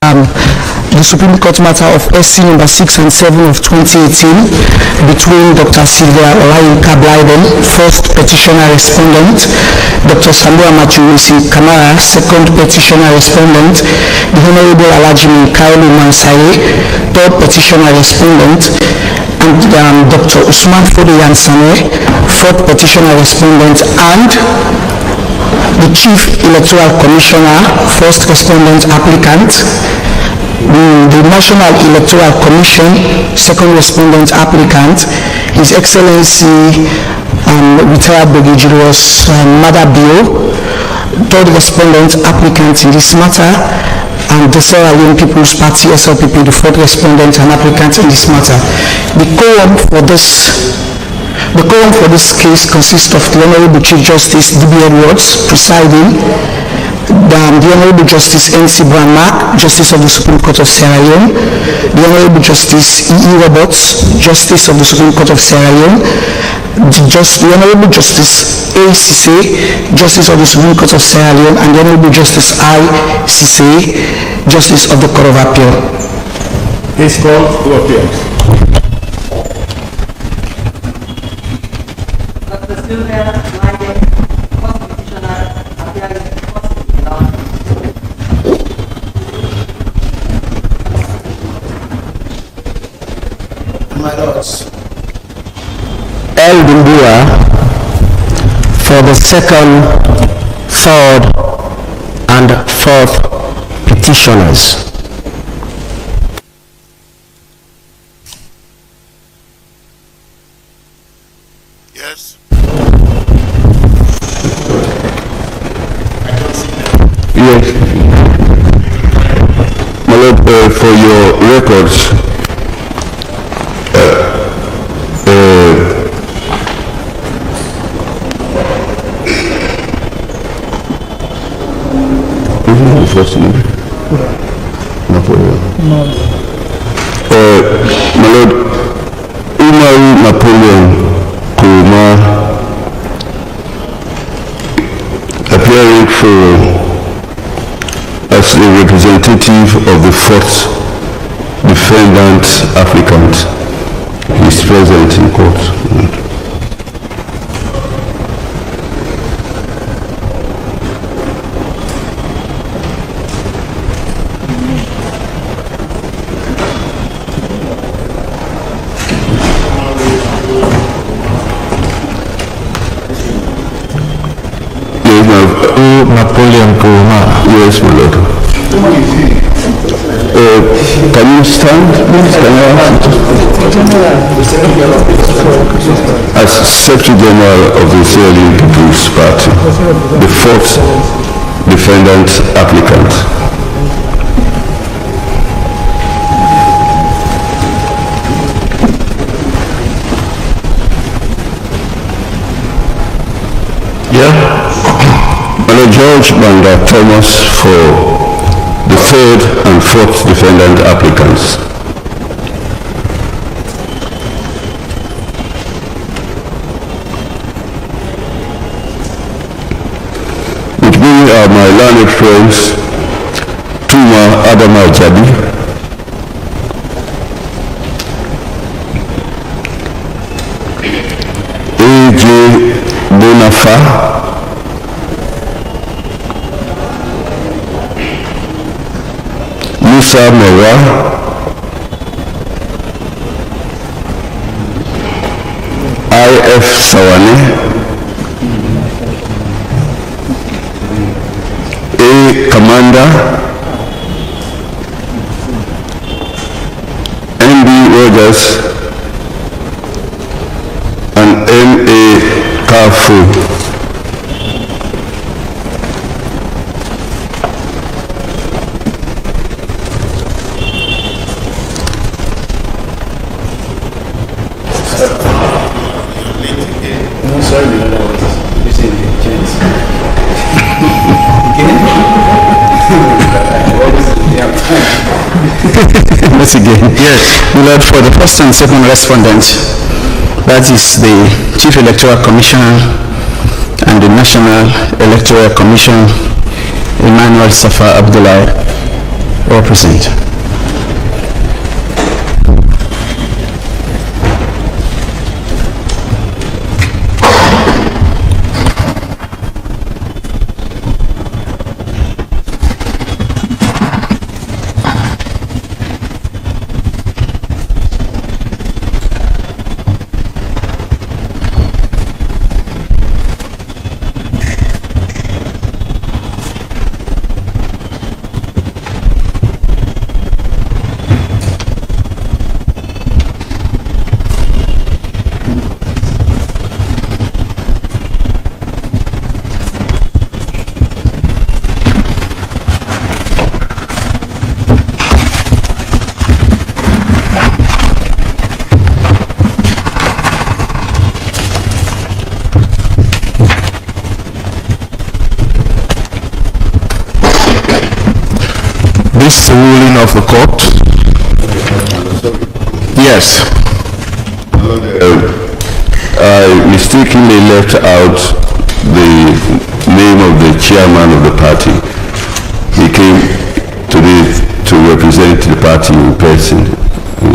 the Supreme Court matter of SC number 6 and 7 of 2018 between Dr. Sylvia Blyden, first petitioner respondent, Dr. Samura Kamara, second petitioner respondent, the Honorable Alajimi Kaolu Mansai, third petitioner respondent, and Dr. Usman Fodoyan Sane, fourth petitioner respondent, and the Chief Electoral Commissioner, first respondent applicant, the National Electoral Commission, second respondent applicant, His Excellency retired Brigadier Julius Maada, third respondent applicant in this matter, and the Sierra Leone People's Party, SLPP, the fourth respondent and applicant in this matter. The quorum for this case consists of the Honorable Chief Justice D.B. Edwards presiding, the Honorable Justice N.C. Brown-Mark, Justice of the Supreme Court of Sierra Leone, the Honorable Justice E.E. Roberts, Justice of the Supreme Court of Sierra Leone, the Honorable Justice A. Sise, Justice of the Supreme Court of Sierra Leone, and the Honorable Justice I. Sise, Justice of the Court of Appeal. This call to appeals. Dr. Sylvia Blyden, first petitioner, appearing My lords, L. Dumbua for the second, third, and fourth petitioners. yes. Yes. My Lord, for your records, first name? Napoleon. No. My Lord, Umar Napoleon Kuma, appearing as a representative of the fourth defendant applicant, he is present in court. Napoleon Kuma. Yes, my Lord. Can you stand, please? Can I ask you? As Secretary General of the Sierra Leone People's Party, the fourth defendant applicant. George Banda Thomas for the third and fourth defendant applicants. With me are my learned friends, Tuma Adama Jabi, A.J. Bonafa, Samura, I.F. Sawane, A. Commander, N.B. Rogers, and M.A. Kafu. Once again, yes, Lord, for the first and second respondent, that is the Chief Electoral Commissioner and the National Electoral Commission, Emmanuel Safa Abdullah, or present. This is the ruling of the court. Yes. I mistakenly left out the name of the chairman of the party. He came today to represent the party in person.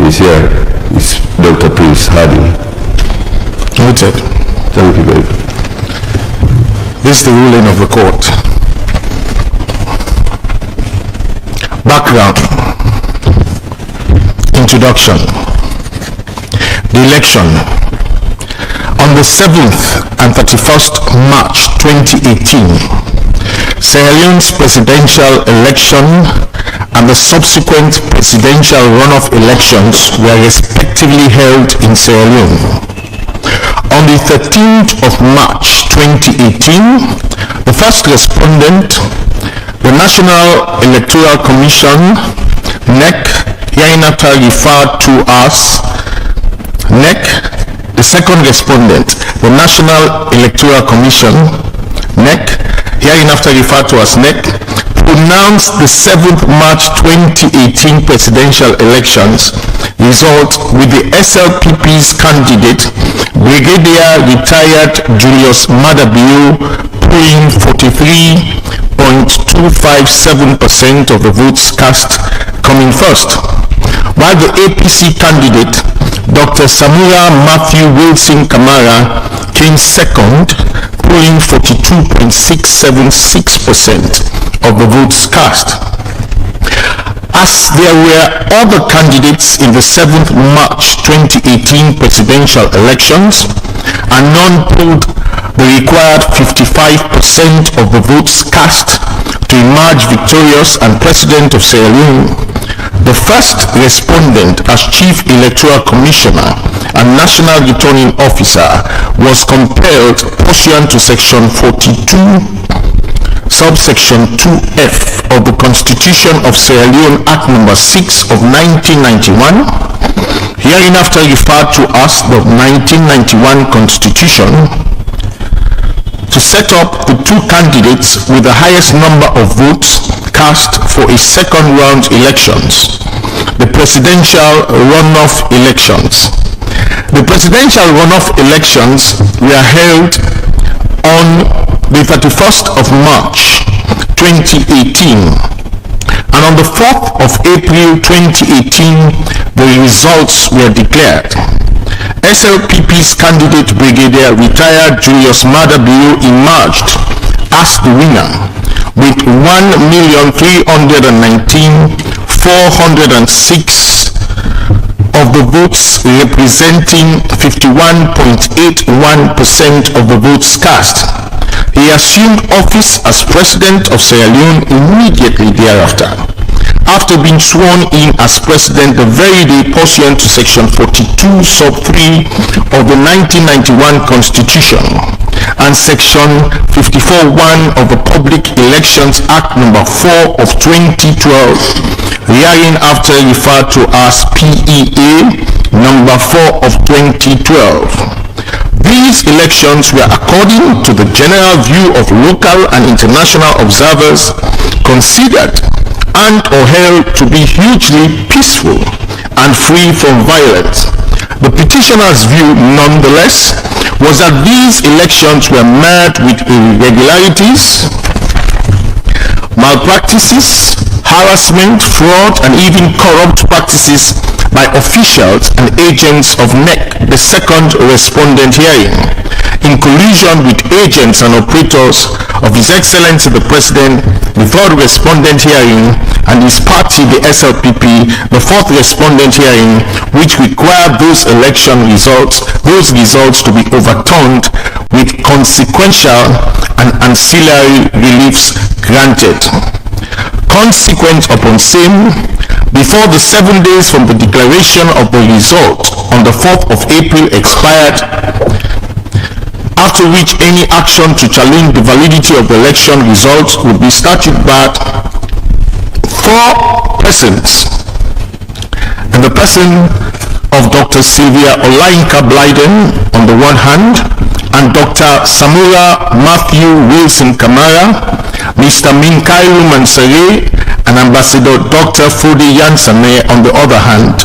He's here. It's Dr. Prince Harding. Noted. Thank you very much. This is the ruling of the court. Background. Introduction. The election. On the 7th and 31st March 2018, Sierra Leone's presidential election and the subsequent presidential runoff elections were respectively held in Sierra Leone. On the 13th of March 2018, the first respondent, the National Electoral Commission, NEC, hereinafter referred to as NEC, the second respondent, the National Electoral Commission, NEC, hereinafter referred to as NEC, pronounced the 7th March 2018 presidential elections result with the SLPP's candidate, Brigadier Retired Julius Maada polling 43.257% of the votes cast, coming first, while the APC candidate, Dr. Samura Kamara, came second, polling 42.676% of the votes cast. As there were other candidates in the 7th March 2018 presidential elections, and none polled the required 55% of the votes cast to emerge victorious and President of Sierra Leone, the first respondent as Chief Electoral Commissioner and National Returning Officer was compelled pursuant to Section 42, subsection 2F of the Constitution of Sierra Leone Act No. 6 of 1991, hereinafter referred to as the 1991 Constitution, to set up the two candidates with the highest number of votes cast for a second round elections, the presidential runoff elections. The presidential runoff elections were held on the 31st of March 2018, and on the 4th of April 2018 the results were declared. SLPP's candidate, Brigadier Retired Julius Maada emerged as the winner with 1,319,406 of the votes, representing 51.81% of the votes cast. He assumed office as President of Sierra Leone immediately thereafter, after being sworn in as President the very day pursuant to Section 42 sub 3 of the 1991 Constitution and Section 54(1) of the Public Elections Act No. 4 of 2012, hereinafter referred to as PEA No. 4 of 2012. These elections were, according to the general view of local and international observers, considered and or held to be hugely peaceful and free from violence. The petitioner's view, nonetheless, was that these elections were marred with irregularities, malpractices, harassment, fraud, and even corrupt practices by officials and agents of NEC, the second respondent hearing, in collusion with agents and operators of His Excellency the President, the third respondent hearing, and his party, the SLPP, the fourth respondent hearing, which required those results to be overturned with consequential and ancillary reliefs granted. Consequent upon same, before the 7 days from the declaration of the result on the 4th of April expired, after which any action to challenge the validity of the election results would be statute barred, 4 persons, and the person of Dr. Sylvia Blyden on the one hand, and Dr. Samura Wilson Kamara, Mr. Minkairu Mansare, and Ambassador Dr. Fodi Yansane on the other hand,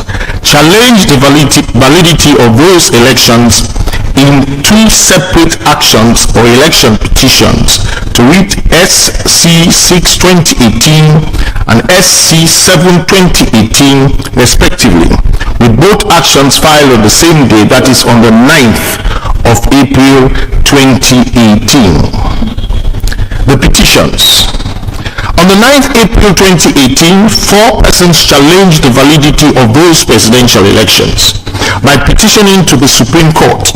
challenged the validity of those elections in 2 separate actions or election petitions, to wit SC 6 2018 and SC 7 2018 respectively, with both actions filed on the same day, that is on the 9th of April 2018. The petitions. On the 9th April 2018, 4 persons challenged the validity of those presidential elections by petitioning to the Supreme Court.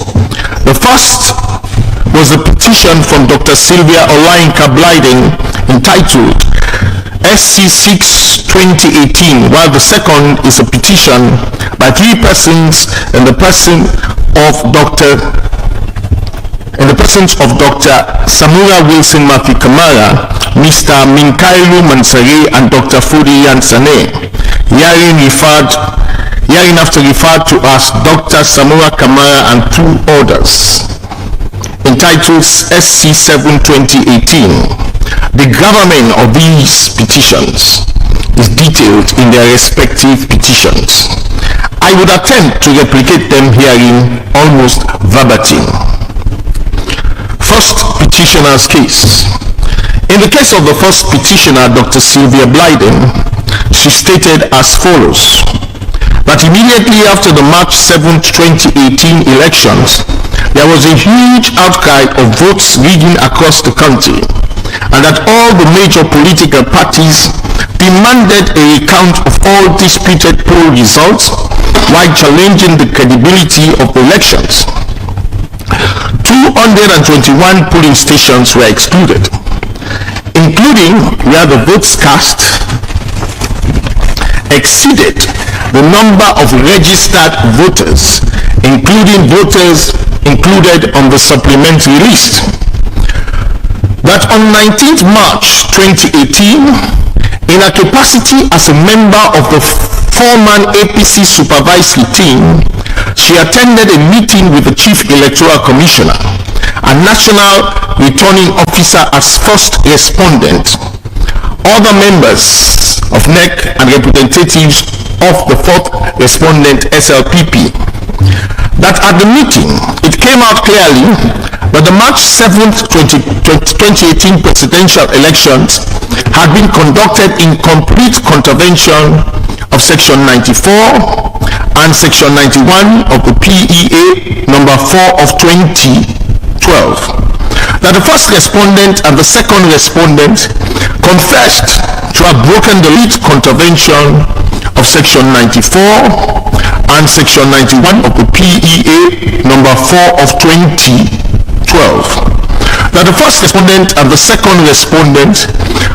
The first was a petition from Dr. Sylvia Blyden entitled SC 6 2018, while the second is a petition by 3 persons in the persons of Dr. Samura Wilson Kamara, Mr. Minkairu Mansare, and Dr. Fodi Yansane, hereinafter referred to as Dr. Samura Kamara and 2 others, entitled SC 7 2018. The gravamen of these petitions is detailed in their respective petitions. I would attempt to replicate them herein almost verbatim. First petitioner's case. In the case of the first petitioner, Dr. Sylvia Blyden, she stated as follows: that immediately after the March 7, 2018 elections, there was a huge outcry of votes rigging across the country, and that all the major political parties demanded a recount of all disputed poll results while challenging the credibility of the elections. 221 polling stations were excluded, including where the votes cast exceeded the number of registered voters, including voters included on the supplementary list. That on 19th March 2018, in her capacity as a member of the 4-man APC supervisory team, she attended a meeting with the Chief Electoral Commissioner and National Returning Officer as first respondent, other members of NEC and representatives of the fourth respondent SLPP. That at the meeting, it came out clearly that the March 7th, 2018 presidential elections had been conducted in complete contravention of Section 94 and Section 91 of the PEA number 4 of 2012. That the first respondent and the second respondent confessed to have broken the lead contravention of Section 94 and Section 91 of the PEA number 4 of 2012. That the first respondent and the second respondent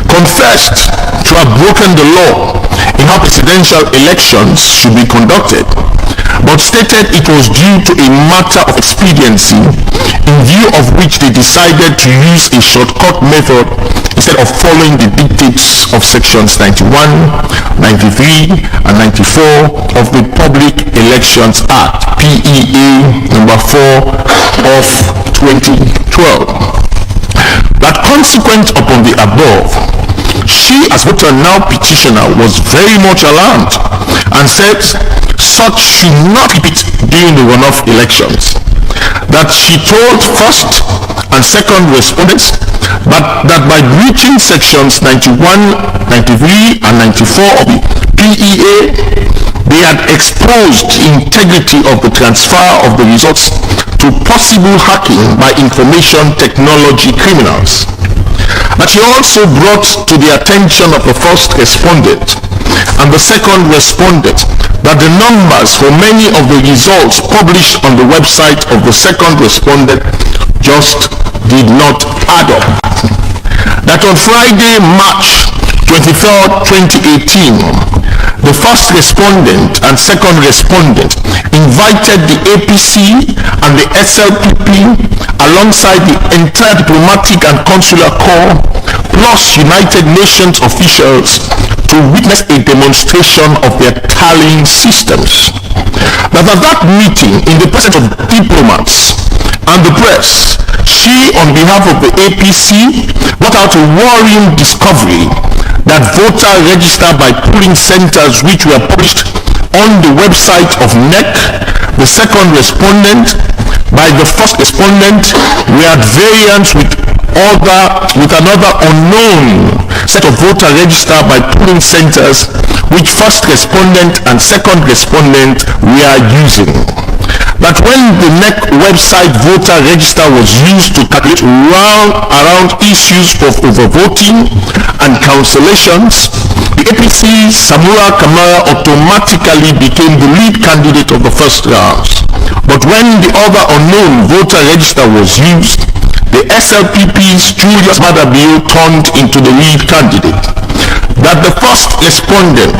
confessed to have broken the law in how presidential elections should be conducted, but stated it was due to a matter of expediency, in view of which they decided to use a shortcut method instead of following the dictates of Sections 91, 93, and 94 of the Public Elections Act, PEA number 4 of 2012. That consequent upon the above, she as voter now petitioner was very much alarmed and said such should not repeat during the runoff elections. That she told first and second respondents but that by breaching sections 91, 93 and 94 of the PEA, they had exposed the integrity of the transfer of the results to possible hacking by information technology criminals. But he also brought to the attention of the first respondent and the second respondent that the numbers for many of the results published on the website of the second respondent just did not add up. That on Friday, March 23rd, 2018, the first respondent and second respondent invited the APC and the SLPP alongside the entire diplomatic and consular corps plus United Nations officials to witness a demonstration of their tallying systems. But at that meeting, in the presence of diplomats and the press, she, on behalf of the APC, brought out a worrying discovery that voter register by polling centers which were published on the website of NEC, the second respondent, by the first respondent, were at variance with another unknown set of voter register by polling centers which first respondent and second respondent were using. That when the NEC website voter register was used to calculate around issues of overvoting and cancellations, the APC's Samura Kamara automatically became the lead candidate of the first round. But when the other unknown voter register was used, the SLPP's Julius Maada turned into the lead candidate. That the first respondent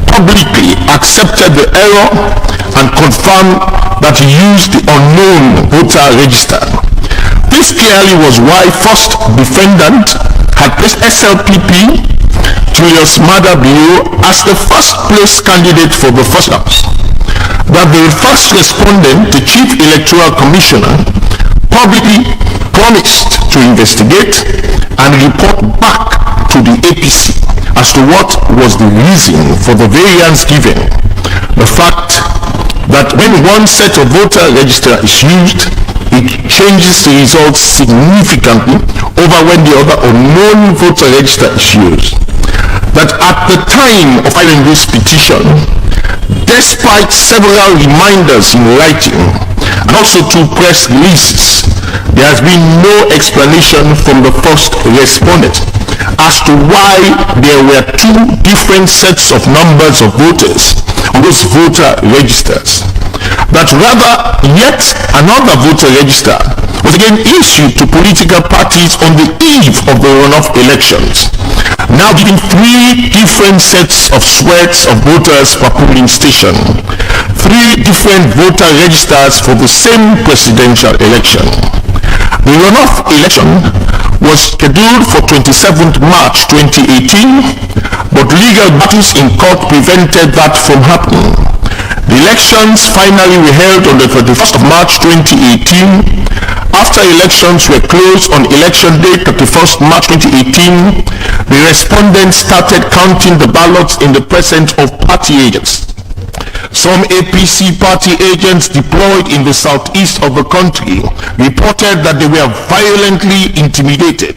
publicly accepted the error and confirmed that he used the unknown voter register. This clearly was why first defendant had placed SLPP Julius Maada as the first place candidate for the first round. That the first respondent, the Chief Electoral Commissioner, publicly promised to investigate and report back to the APC as to what was the reason for the variance given. The fact that when one set of voter register is used, it changes the results significantly over when the other unknown voter register is used. That at the time of filing this petition, despite several reminders in writing and also 2 press releases, there has been no explanation from the first respondent as to why there were 2 different sets of numbers of voters on those voter registers. That rather yet another voter register was again issued to political parties on the eve of the runoff elections, now giving 3 different sets of sweats of voters per polling station, 3 different voter registers for the same presidential election. The runoff election was scheduled for 27th March 2018, but legal battles in court prevented that from happening. The elections finally were held on the 31st of March 2018. After elections were closed on election day 31st March 2018, the respondents started counting the ballots in the presence of party agents. Some APC party agents deployed in the southeast of the country reported that they were violently intimidated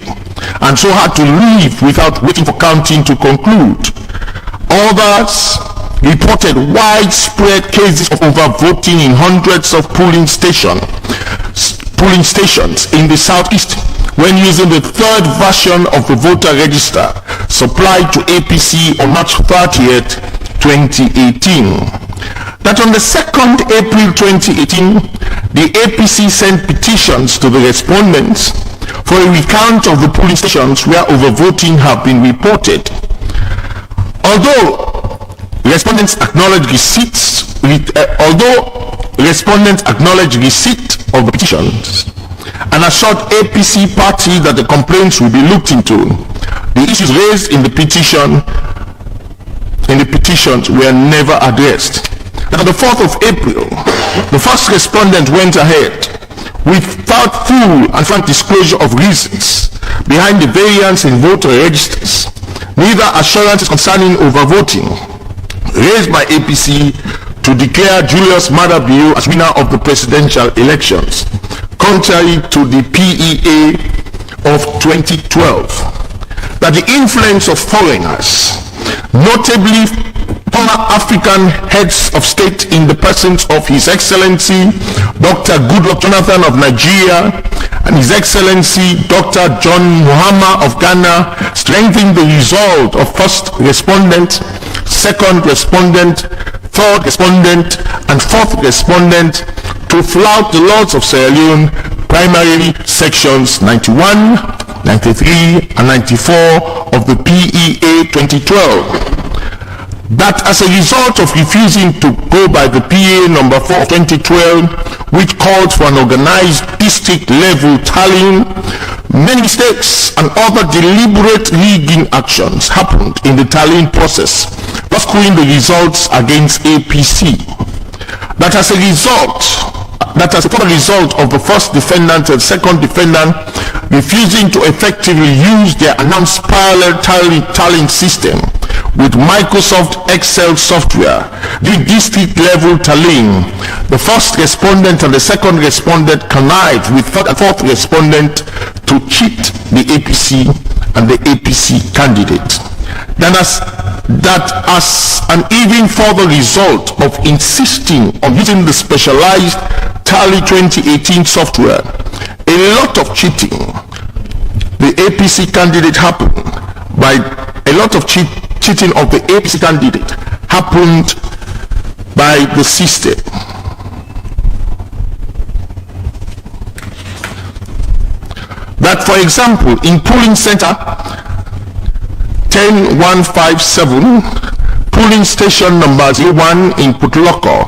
and so had to leave without waiting for counting to conclude. Others reported widespread cases of overvoting in hundreds of polling stations in the southeast when using the 3rd version of the voter register supplied to APC on March 30th, 2018. That on the 2nd April 2018, the APC sent petitions to the respondents for a recount of the polling stations where overvoting have been reported. Although respondents acknowledge receipt of the petitions and assured APC party that the complaints will be looked into, the issues raised in the petitions were never addressed. On the 4th of April, the first respondent went ahead without full and frank disclosure of reasons behind the variance in voter registers, neither assurances concerning overvoting raised by APC to declare Julius Maada as winner of the presidential elections, contrary to the PEA of 2012 that the influence of foreigners, notably former African heads of state in the presence of His Excellency Dr. Goodluck Jonathan of Nigeria and His Excellency Dr. John Mahama of Ghana, strengthened the result of first respondent, second respondent, third respondent, and fourth respondent to flout the laws of Sierra Leone, primarily sections 91, 93, and 94 of the PEA 2012. That as a result of refusing to go by the PA number 4 of 2012, which called for an organized district level tallying, many mistakes and other deliberate rigging actions happened in the tallying process, thus skewing the results against APC. That as a result of the first defendant and second defendant refusing to effectively use their announced parallel tallying system with Microsoft Excel software, the district level tallying, the first respondent and the second respondent connived with third and fourth respondent to cheat the APC and the APC candidate. That as an even further result of insisting on using the specialized Tally 2018 software, a lot of cheating the APC candidate happened by cheating of the APC candidate happened by the system. That, for example, in polling center 10157, polling station number 01 in Putloko,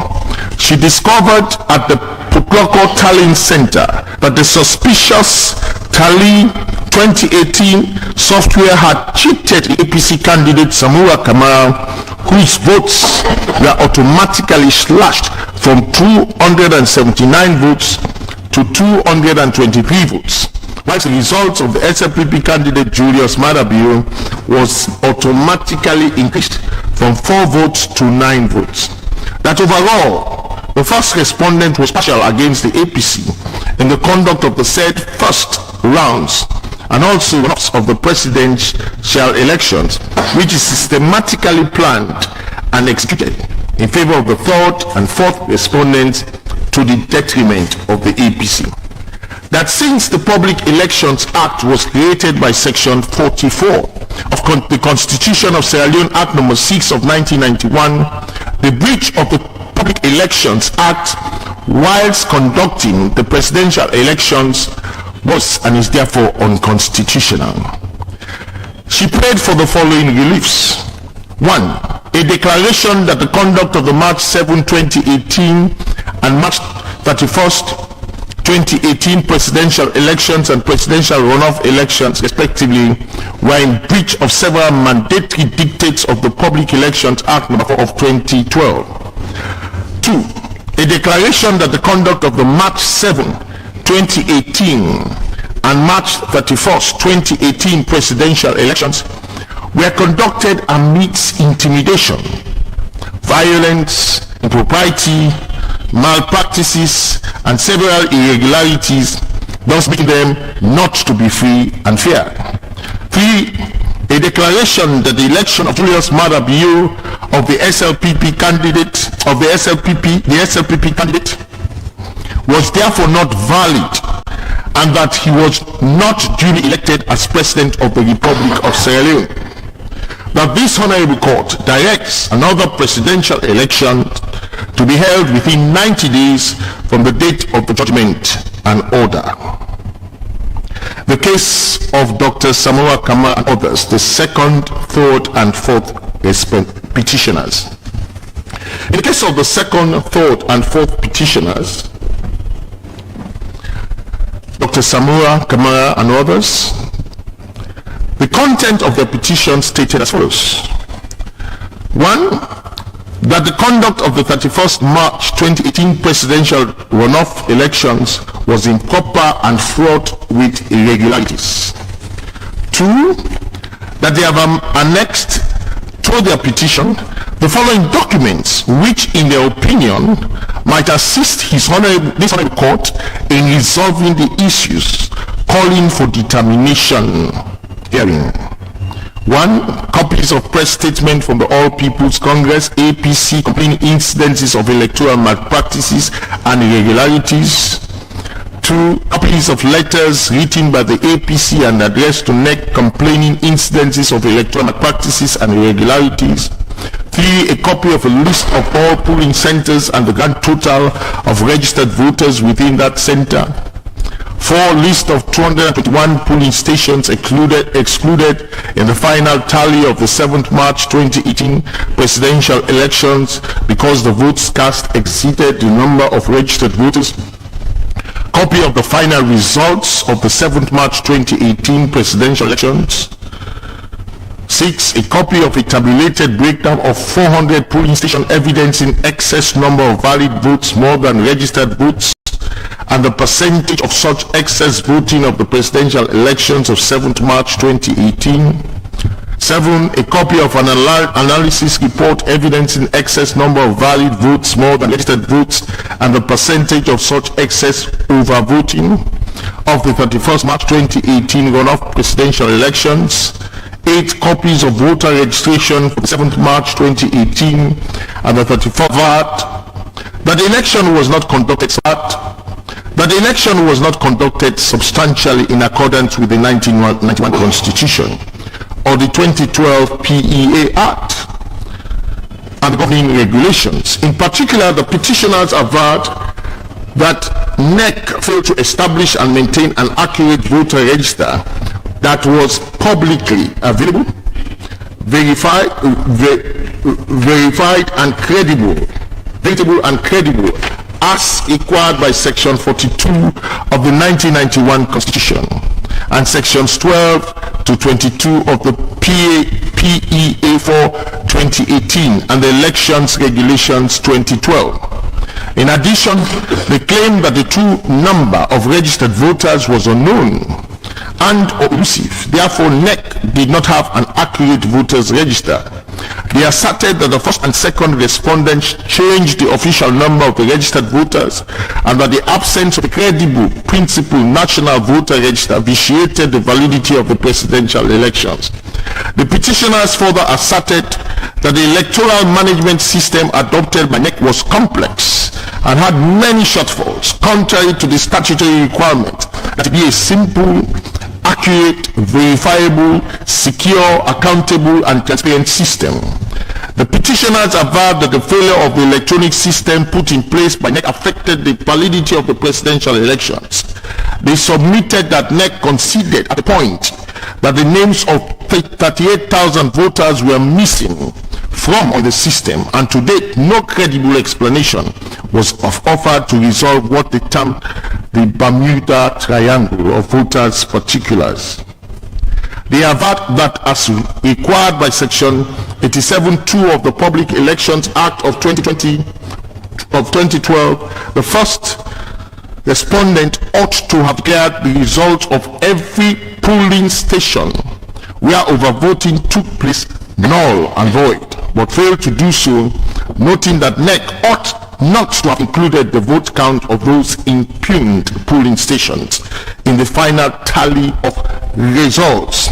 she discovered at the Putloko tallying center that the suspicious Tally 2018 software had cheated the APC candidate Samura Kamara, whose votes were automatically slashed from 279 votes to 223 votes, while the results of the SLPP candidate Julius Maada was automatically increased from 4 votes to 9 votes. That overall, the first respondent was partial against the APC in the conduct of the said first rounds and also of the presidential elections, which is systematically planned and executed in favor of the third and fourth respondents to the detriment of the APC. That since the Public Elections Act was created by Section 44 of the Constitution of Sierra Leone Act No. 6 of 1991, the breach of the Public Elections Act whilst conducting the presidential elections was and is therefore unconstitutional. She prayed for the following reliefs. 1. A declaration that the conduct of the March 7, 2018 and March 31st, 2018 presidential elections and presidential runoff elections respectively were in breach of several mandatory dictates of the Public Elections Act No. 4 of 2012. 2. A declaration that the conduct of the March 7, 2018 and March 31st, 2018 presidential elections were conducted amidst intimidation, violence, impropriety, malpractices, and several irregularities, thus making them not to be free and fair. 3. A declaration that the election of Julius Maada of the SLPP candidate was therefore not valid, and that he was not duly elected as President of the Republic of Sierra Leone. That this Honorable Court directs another presidential election to be held within 90 days from the date of the judgment and order. The case of Dr. Samura Kamara and others, the second, third, and fourth petitioners. In the case of the second, third, and fourth petitioners, Dr. Samura Kamara and others, the content of their petition stated as follows. 1. That the conduct of the 31st March 2018 presidential runoff elections was improper and fraught with irregularities. 2. That they have annexed to their petition the following documents which, in their opinion, might assist this honorable court in resolving the issues calling for determination hearing. 1. Copies of press statement from the All People's Congress APC complaining incidences of electoral malpractices and irregularities. 2. Copies of letters written by the APC and addressed to NEC complaining incidences of electoral malpractices and irregularities. 3. A copy of a list of all polling centers and the grand total of registered voters within that center. 4. List of 221 polling stations excluded in the final tally of the 7th March 2018 presidential elections because the votes cast exceeded the number of registered voters. Copy of the final results of the 7th March 2018 presidential elections. 6. A copy of a tabulated breakdown of 400 polling station evidencing excess number of valid votes more than registered votes and the percentage of such excess voting of the presidential elections of 7th March 2018. 7. A copy of an analysis report evidencing excess number of valid votes more than registered votes and the percentage of such excess overvoting of the 31st March 2018 runoff presidential elections. 8. Copies of voter registration for the 7th March 2018 and the 34th that the election was not conducted substantially in accordance with the 1991 Constitution or the 2012 PEA Act and the governing regulations. In particular, the petitioners averred that NEC failed to establish and maintain an accurate voter register that was publicly available, verified and credible, as required by Section 42 of the 1991 Constitution and Sections 12 to 22 of the PEA for 2018 and the Elections Regulations 2012. In addition, they claim that the true number of registered voters was unknown and elusive. Therefore, NEC did not have an accurate voters register. They asserted that the first and second respondents changed the official number of the registered voters and that the absence of a credible principal national voter register vitiated the validity of the presidential elections. The petitioners further asserted that the electoral management system adopted by NEC was complex and had many shortfalls, contrary to the statutory requirement that it be a simple, accurate, verifiable, secure, accountable, and transparent system. The petitioners averred that the failure of the electronic system put in place by NEC affected the validity of the presidential elections. They submitted that NEC conceded at the point that the names of 38,000 voters were missing from the system, and to date no credible explanation was offered to resolve what they termed the Bermuda Triangle of voters' particulars. They avert that as required by Section 87(2) of the Public Elections Act of 2012, the first respondent ought to have declared the results of every polling station where overvoting took place null and void, but failed to do so, noting that NEC ought not to have included the vote count of those impugned polling stations in the final tally of results.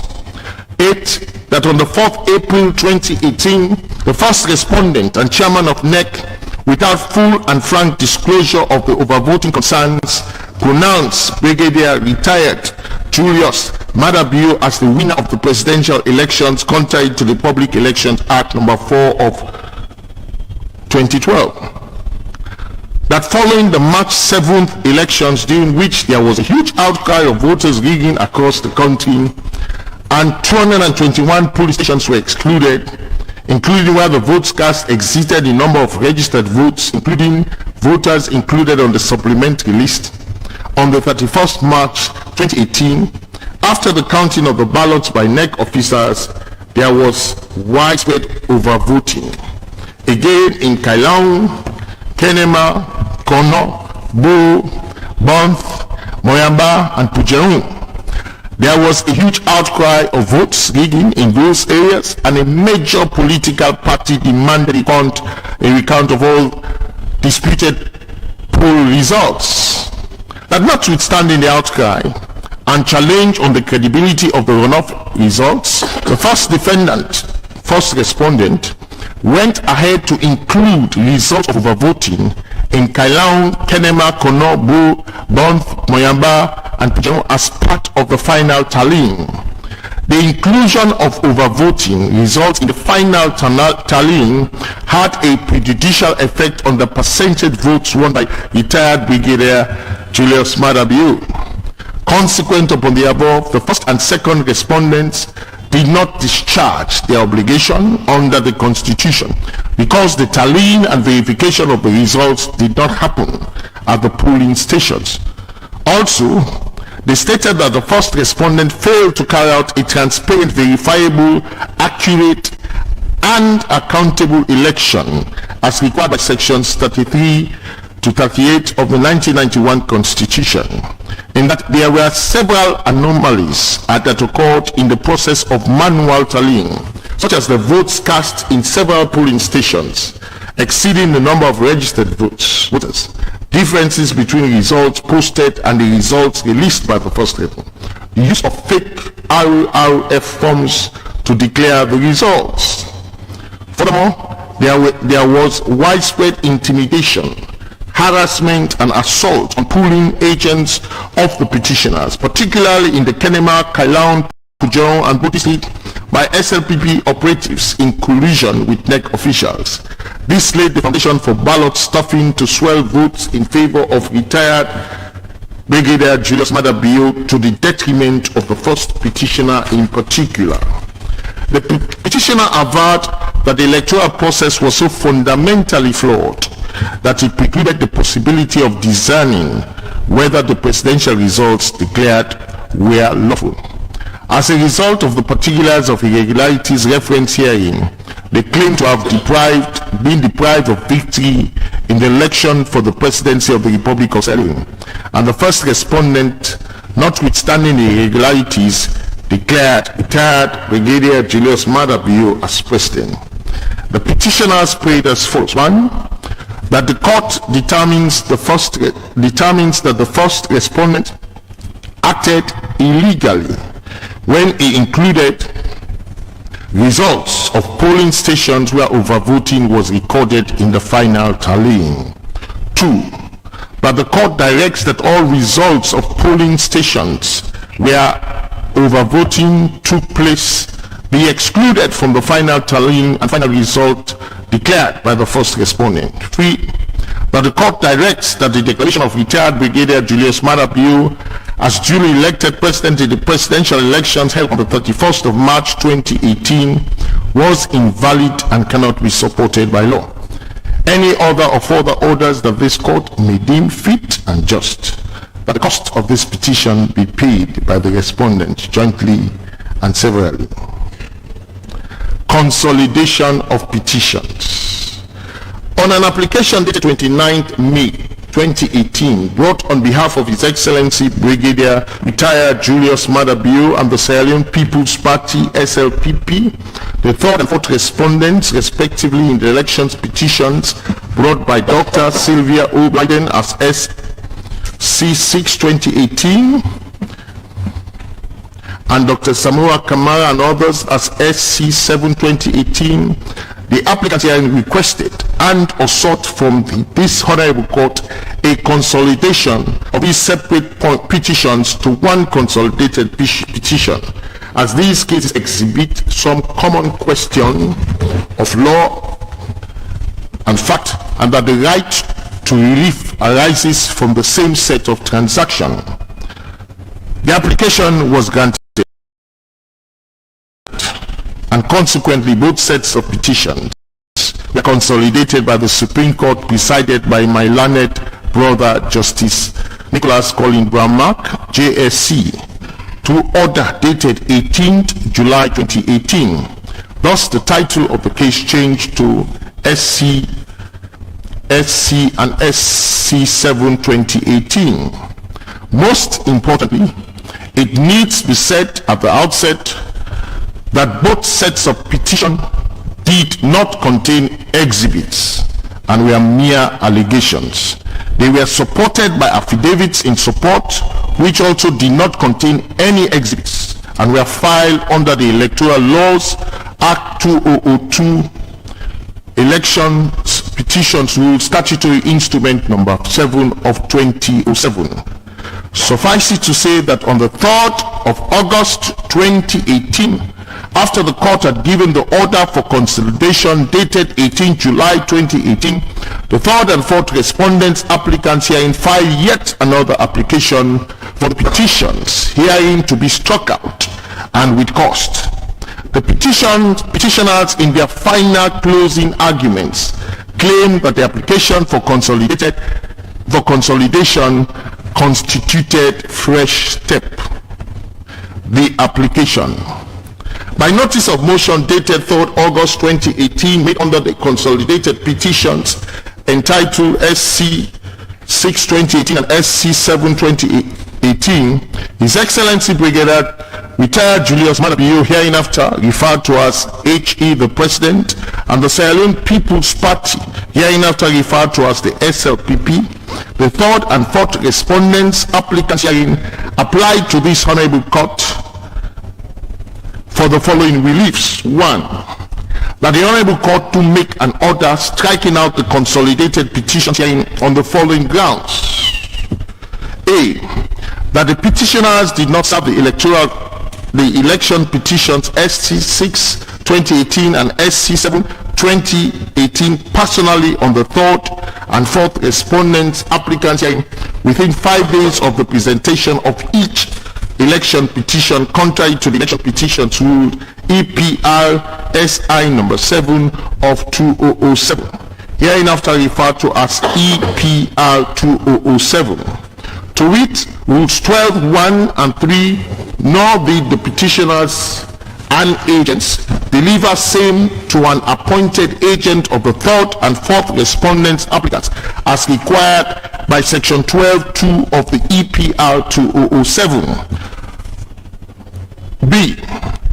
8. That on the 4th April 2018, the first respondent and chairman of NEC, without full and frank disclosure of the overvoting concerns, pronounced Brigadier Retired Julius Maada as the winner of the presidential elections, contrary to the Public Elections Act No. 4 of 2012. That following the March 7th elections, during which there was a huge outcry of voters rigging across the country, and 221 polling stations were excluded, including where the votes cast exceeded the number of registered votes, including voters included on the supplementary list. On the 31st March 2018, after the counting of the ballots by NEC officers, there was widespread overvoting. Again in Kailong, Kenema, Kono, Bo, Banff, Moyamba, and Pujerun, there was a huge outcry of votes rigging in those areas, and a major political party demanded a recount of all disputed poll results. That notwithstanding the outcry, and challenge on the credibility of the runoff results, the first respondent, went ahead to include results of overvoting in Kailaun, Kenema, Kono, Bu, Bonth, Moyamba, and Pujan as part of the final tallying. The inclusion of overvoting results in the final tallying had a prejudicial effect on the percentage votes won by retired Brigadier Julius Maada. Consequent upon the above, the first and second respondents did not discharge their obligation under the Constitution because the tallying and verification of the results did not happen at the polling stations. Also, they stated that the first respondent failed to carry out a transparent, verifiable, accurate, and accountable election as required by sections 33 to 38 of the 1991 Constitution, in that there were several anomalies that occurred in the process of manual tallying, such as the votes cast in several polling stations exceeding the number of registered voters, differences between results posted and the results released by the first level, the use of fake RRF forms to declare the results. Furthermore, there was widespread intimidation, harassment, and assault on polling agents of the petitioners, particularly in the Kenema, Kailaun, Pujan, and Buti by SLPP operatives in collusion with NEC officials. This laid the foundation for ballot stuffing to swell votes in favor of retired Brigadier Julius Maada to the detriment of the first petitioner in particular. The petitioner averred that the electoral process was so fundamentally flawed that it precluded the possibility of discerning whether the presidential results declared were lawful. As a result of the particulars of irregularities referenced herein, they claim to have been deprived of victory in the election for the presidency of the Republic of Sierra, and the first respondent, notwithstanding the irregularities, declared retired Brigadier Julius Maada as president. The petitioners prayed as follows: 1. That the court determines that the first respondent acted illegally when he included results of polling stations where overvoting was recorded in the final tallying. 2. That the court directs that all results of polling stations where overvoting took place be excluded from the final tallying and final result declared by the first respondent. 3. That the court directs that the declaration of retired Brigadier Julius Maada as duly elected president in the presidential elections held on the 31st of March 2018 was invalid and cannot be supported by law. Any other or further orders that this court may deem fit and just, that the cost of this petition be paid by the respondent jointly and severally. Consolidation of petitions. On an application dated 29th May 2018, brought on behalf of His Excellency Brigadier Retired Julius Maada and the Sierra Leone People's Party SLPP, the third and fourth respondents respectively in the elections petitions brought by Dr. Sylvia Blyden as SC6 2018 and Dr. Samura Kamara and others as SC7 2018, the applicants here requested and or sought from this Honorable Court a consolidation of these separate petitions to one consolidated petition, as these cases exhibit some common question of law and fact, and that the right to relief arises from the same set of transactions. The application was granted, and consequently both sets of petitions were consolidated by the Supreme Court, presided by my learned brother Justice Nicholas Colin Brown-Mark, JSC, to order dated 18th July 2018. Thus, the title of the case changed to SC and SC7 2018. Most importantly, it needs to be said at the outset that both sets of petition did not contain exhibits and were mere allegations. They were supported by affidavits in support which also did not contain any exhibits and were filed under the Electoral Laws Act 2002 Elections Petitions Rule Statutory Instrument number 7 of 2007. Suffice it to say that on the 3rd of August 2018, after the court had given the order for consolidation dated 18 July 2018, the third and fourth respondents applicants herein filed yet another application for the petitions herein to be struck out and with cost. The petitioners in their final closing arguments claim that the application for consolidation constituted fresh step. The application. By notice of motion dated 3rd August 2018 made under the consolidated petitions entitled SC 6 2018 and SC 7 2018, His Excellency Brigadier Retired Julius Maada hereinafter referred to as HE the President, and the Sierra Leone People's Party hereinafter referred to as the SLPP, the third and fourth respondents applicants herein applied to this honorable court for the following reliefs. 1. That the honorable court to make an order striking out the consolidated petitions herein on the following grounds. A. That the petitioners did not serve the election petitions SC 6 2018 and SC 7 2018 personally on the third and fourth respondents applicants herein within 5 days of the presentation of each election petition, contrary to the election petitions rule EPR SI number 7 of 2007, hereinafter referred to as EPR 2007. To wit, rules 12, 1 and 3, nor did the petitioners and agents deliver same to an appointed agent of the third and fourth respondents applicants as required by section 12.2 of the EPR 2007. B.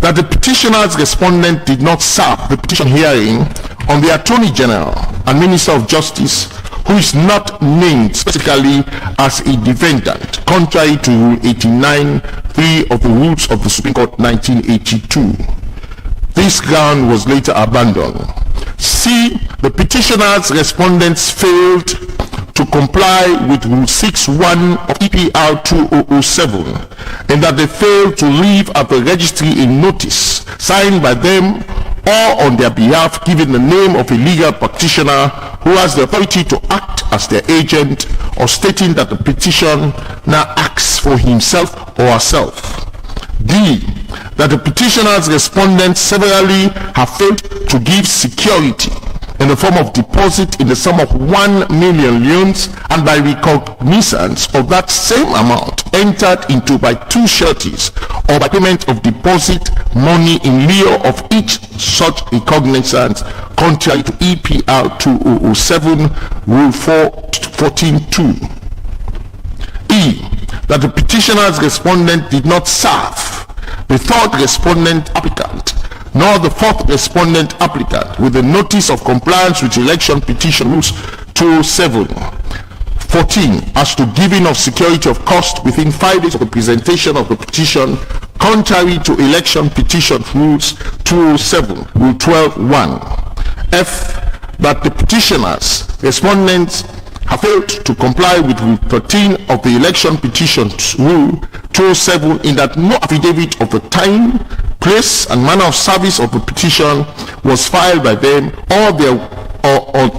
That the petitioner's respondent did not serve the petition hearing on the Attorney General and Minister of Justice, who is not named specifically as a defendant, contrary to Rule 89.3 of the Rules of the Supreme Court 1982. This ground was later abandoned. C. The petitioner's respondents failed to comply with Rule 6.1 of EPR 2007 in that they failed to leave at the registry a notice signed by them or on their behalf giving the name of a legal practitioner who has the authority to act as their agent, or stating that the petitioner acts for himself or herself. D. That the petitioner's respondents severally have failed to give security in the form of deposit in the sum of 1 million leones and by recognizance of that same amount entered into by two sureties or by payment of deposit money in lieu of each such recognizance, contrary to EPR 2007 Rule 14.2. E. That the petitioner's respondent did not serve the third respondent applicant nor the fourth respondent applicant with the notice of compliance with election petition rules 207. 14. As to giving of security of cost within 5 days of the presentation of the petition, contrary to election petition rules 207, Rule 12.1. F. That the petitioners, respondents, have failed to comply with Rule 13 of the election petitions rule 207 in that no affidavit of the time, place and manner of service of the petition was filed by them or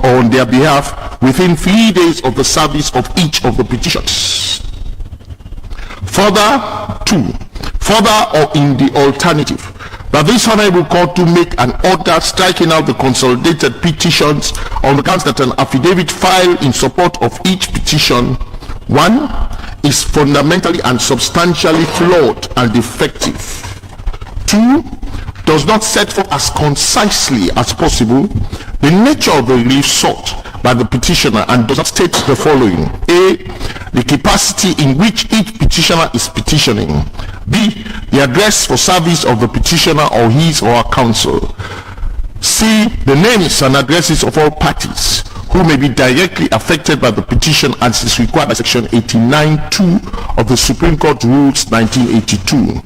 on their behalf within 3 days of the service of each of the petitions. Further, or in the alternative, that this honorable court to make an order striking out the consolidated petitions on the grounds that an affidavit filed in support of each petition, 1, is fundamentally and substantially flawed and defective. 2, does not set forth as concisely as possible the nature of the relief sought by the petitioner and does not state the following: A. The capacity in which each petitioner is petitioning. B. The address for service of the petitioner or his or her counsel. C. The names and addresses of all parties who may be directly affected by the petition as is required by Section 89(2) of the Supreme Court Rules 1982.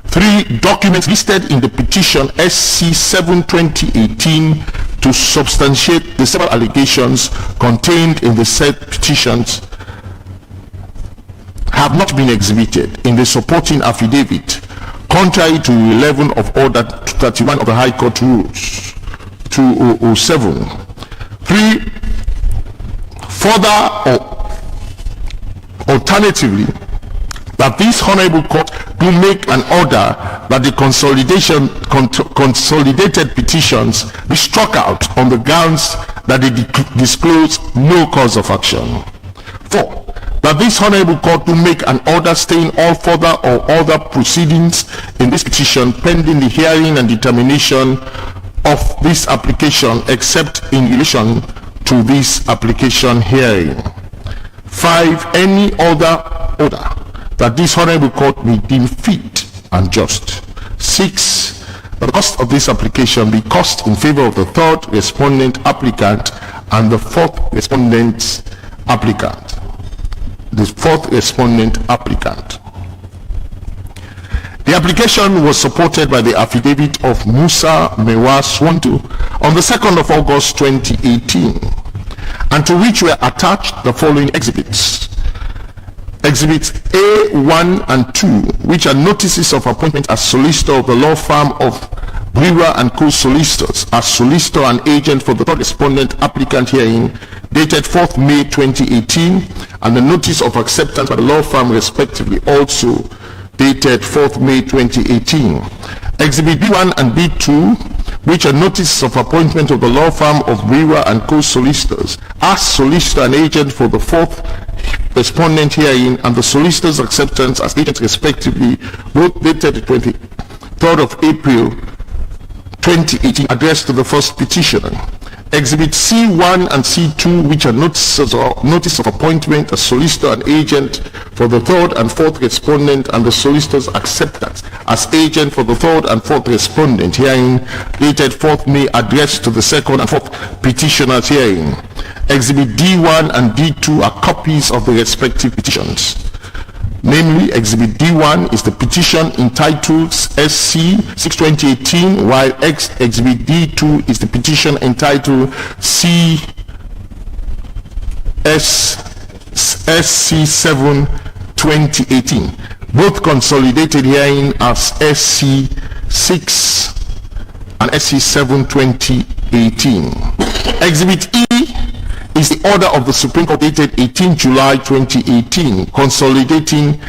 3. Documents listed in the petition SC 7/2018 to substantiate the several allegations contained in the said petitions have not been exhibited in the supporting affidavit, contrary to 11 of Order 31 of the High Court Rules 2007. 3. Further or alternatively, that this honorable court do make an order that the consolidated petitions be struck out on the grounds that they disclose no cause of action. 4. That this honorable court do make an order staying all further or other proceedings in this petition pending the hearing and determination of this application except in relation to this application hearing. 5. Any other order that this honorable court may deem fit and just. 6. That the cost of this application be cost in favor of the third respondent applicant and the fourth respondent applicant. The application was supported by the affidavit of Musa Mewa Swanto on the 2nd of August 2018, and to which were attached the following exhibits. Exhibits A, 1 and 2, which are notices of appointment as solicitor of the law firm of Brewer and Co. Solicitors as solicitor and agent for the third respondent applicant hearing dated 4th May 2018, and the notice of acceptance by the law firm respectively also dated 4th May 2018. Exhibit B1 and B2, which are notices of appointment of the law firm of Brewer and Co. Solicitors as solicitor and agent for the fourth respondent hearing, and the solicitor's acceptance as agent respectively, both dated the 23rd of April 2018, addressed to the first petitioner. Exhibit C1 and C2, which are notice of appointment as solicitor and agent for the third and fourth respondent, and the solicitor's acceptance as agent for the third and fourth respondent hearing dated 4th May, addressed to the second and fourth petitioner's hearing. Exhibit D1 and D2 are copies of the respective petitions. Namely, Exhibit D1 is the petition entitled SC 6/2018, while Exhibit D2 is the petition entitled SC 7/2018, both consolidated herein as SC 6 and SC 7/2018. Exhibit E is the order of the Supreme Court dated 18 July 2018, consolidating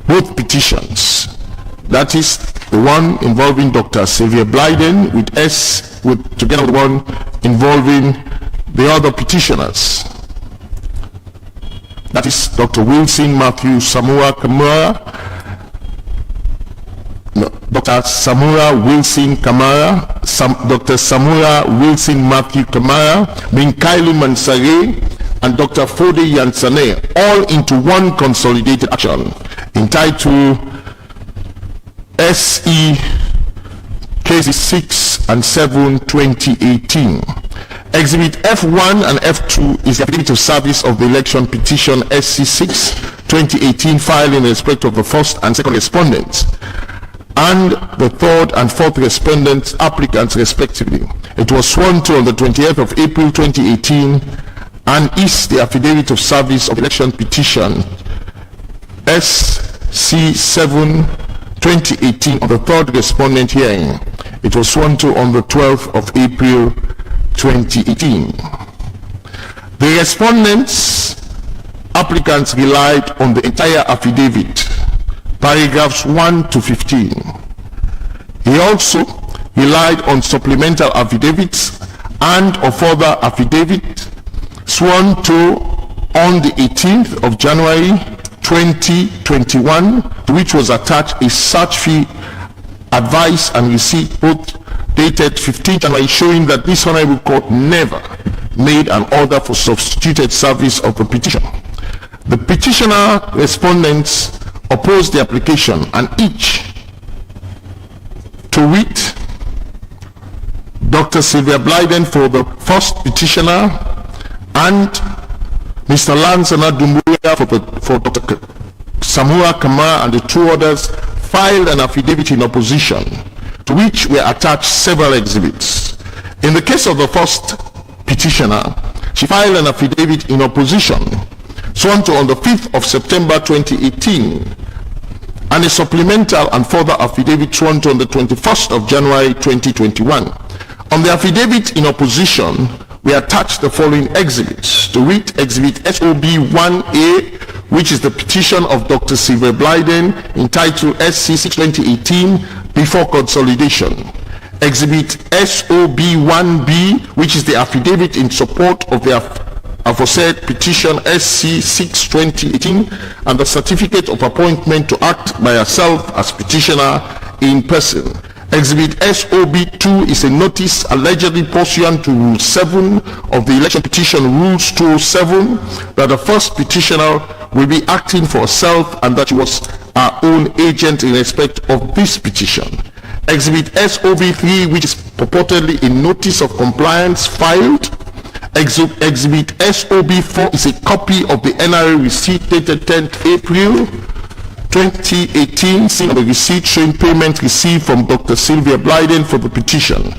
both petitions. That is the one involving Dr. Sylvia Blyden together with the one involving the other petitioners. That is Dr. Wilson Matthew Samura Kamara, Dr. Samura Wilson Kamara, Dr. Samura Wilson Matthew Kamara, Minkailu Mansare, and Dr. Fode Yansane, all into one consolidated action entitled SE Cases 6 and 7/2018. Exhibit F1 and F2 is the affidavit of service of the election petition SC 6/2018 filed in respect of the first and second respondents and the third and fourth respondents applicants respectively. It was sworn to on the 20th of April 2018 and is the affidavit of service of election petition SC 7/2018 on the third respondent hearing. It was sworn to on the 12th of April 2018. The respondents applicants relied on the entire affidavit, paragraphs 1 to 15. He also relied on supplemental affidavits and or further affidavit sworn to on the 18th of January 2021, to which was attached a search fee advice and receipt, both dated 15th January, showing that this honorable court never made an order for substituted service of the petition. The petitioner respondents opposed the application, and each, to wit, Dr. Sylvia Blyden for the first petitioner, and Mr. Lansana Dumbuya for Dr. Samura Kamara and the two others filed an affidavit in opposition, to which were attached several exhibits. In the case of the first petitioner, she filed an affidavit in opposition, sworn to on the 5th of September 2018, and a supplemental and further affidavit sworn to on the 21st of January 2021. On the affidavit in opposition, we attach the following exhibits. To read Exhibit SOB 1A, which is the petition of Dr. Sylvia Blyden entitled SC 2018 before consolidation. Exhibit SOB 1B, which is the affidavit in support of the aforesaid petition SC 6/2018 and the certificate of appointment to act by herself as petitioner in person. Exhibit SOB2 is a notice allegedly pursuant to Rule 7 of the Election Petition Rules 207 that the first petitioner will be acting for herself and that she was her own agent in respect of this petition. Exhibit SOB3, which is purportedly a notice of compliance filed. Exhibit SOB4 is a copy of the NRA receipt dated 10th April 2018, seeing the receipt showing payment received from Dr. Sylvia Blyden for the petition.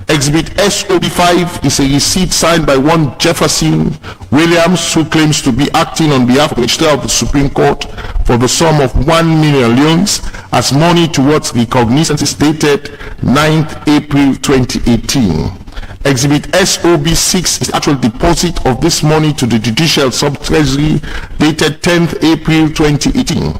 Exhibit SOB5 is a receipt signed by one Jefferson Williams, who claims to be acting on behalf of the Registrar of the Supreme Court for the sum of 1 million leones as money towards recognizances dated 9th April 2018. Exhibit SOB6 is the actual deposit of this money to the Judicial Sub-Treasury dated 10th April 2018.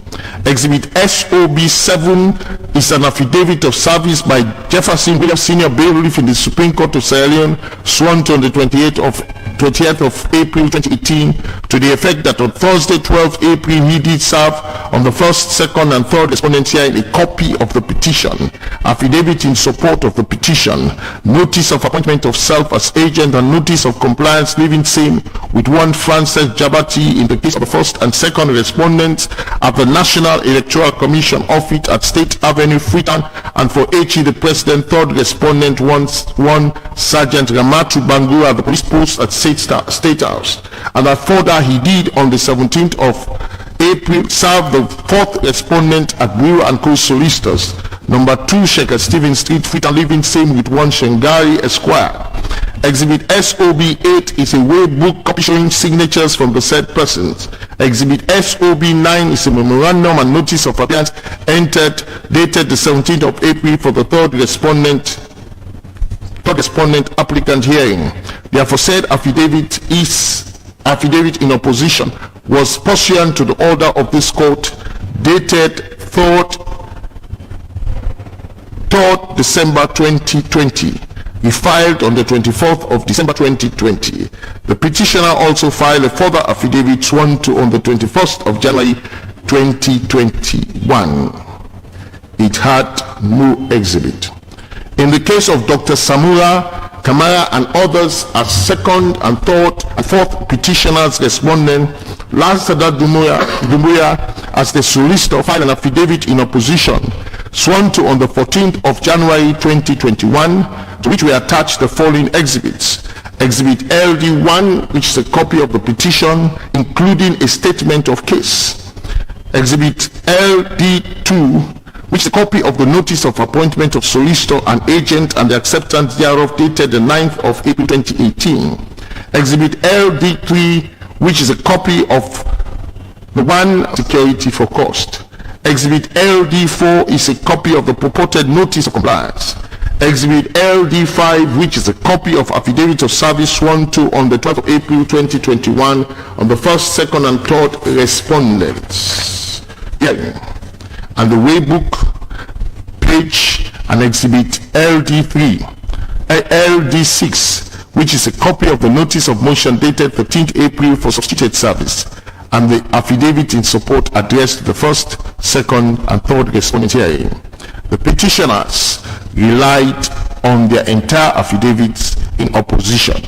Exhibit SOB7 is an affidavit of service by Jefferson Williams, Senior Bailiff in the Supreme Court of Sierra Leone, sworn to on the 20th of April 2018, to the effect that on Thursday 12th April he did serve on the first, second and third respondents here a copy of the petition, affidavit in support of the petition, notice of appointment of self as agent and notice of compliance leaving same with one Francis Jabati in the case of the first and second respondents at the National Electoral Commission office at State Avenue, Freetown, and for HE the President, third respondent one Sergeant Ramatu Bangura at the police post at State House, and that further he did on the 17th of April serve the fourth respondent at Bureau and Co. Solicitors, number 2 Sheikh Stephen Street, Freetown, living same with one Shengari Esquire. Exhibit SOB8 is a way book copy showing signatures from the said persons. Exhibit SOB9 is a memorandum and notice of appearance entered dated the 17th of April for the third respondent applicant hearing. The aforesaid affidavit in opposition was pursuant to the order of this court dated 3rd December 2020. He filed on the 24th of December 2020. The petitioner also filed a further affidavit sworn to on the 21st of January 2021. It had no exhibit. In the case of Dr. Samura Kamara and others as second and third and fourth petitioners respondent, Lansana Dumbuya as the solicitor filed an affidavit in opposition sworn to on the 14th of January 2021, to which we attach the following exhibits. Exhibit LD1, which is a copy of the petition including a statement of case. Exhibit LD2, which is a copy of the notice of appointment of solicitor and agent and the acceptance thereof dated the 9th of April 2018. Exhibit LD3, which is a copy of the one security for cost. Exhibit LD4 is a copy of the purported notice of compliance. Exhibit LD5, which is a copy of affidavit of service sworn to on the 12th of April 2021 on the first, second and third respondents. And the Waybook page and Exhibit LD6, which is a copy of the notice of motion dated 13th April for substituted service, and the affidavit in support addressed to the first, second and third respondent hearing. The petitioners relied on their entire affidavits in opposition.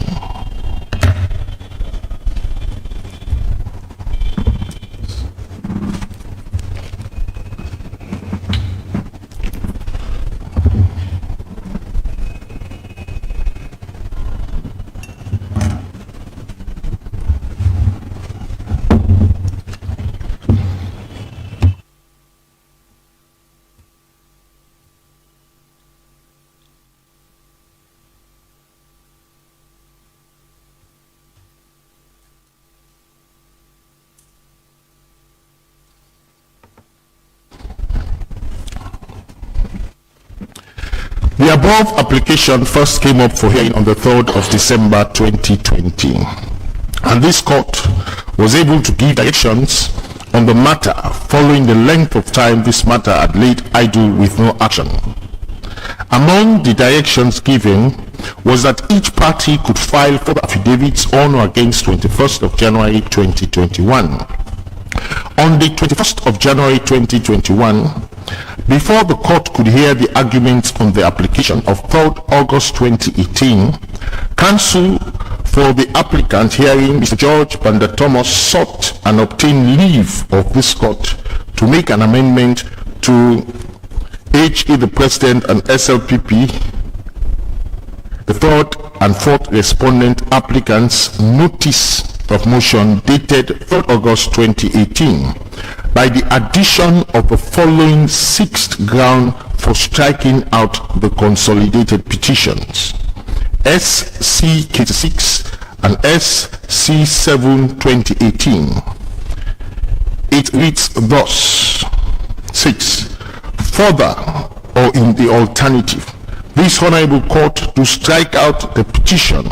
The above application first came up for hearing on the 3rd of December 2020, and this court was able to give directions on the matter following the length of time this matter had laid idle with no action. Among the directions given was that each party could file further affidavits on or against 21st of January 2021. On the 21st of January 2021, before the court could hear the arguments on the application of 3rd August 2018, counsel for the applicant hearing, Mr. George Banda Thomas, sought and obtained leave of this court to make an amendment to HE the President and SLPP, the third and fourth respondent applicants' notice of motion dated 3rd August 2018 by the addition of the following sixth ground for striking out the consolidated petitions: SC-86 and SC-7 2018. It reads thus: 6. Further, or in the alternative, this honorable court to strike out the petition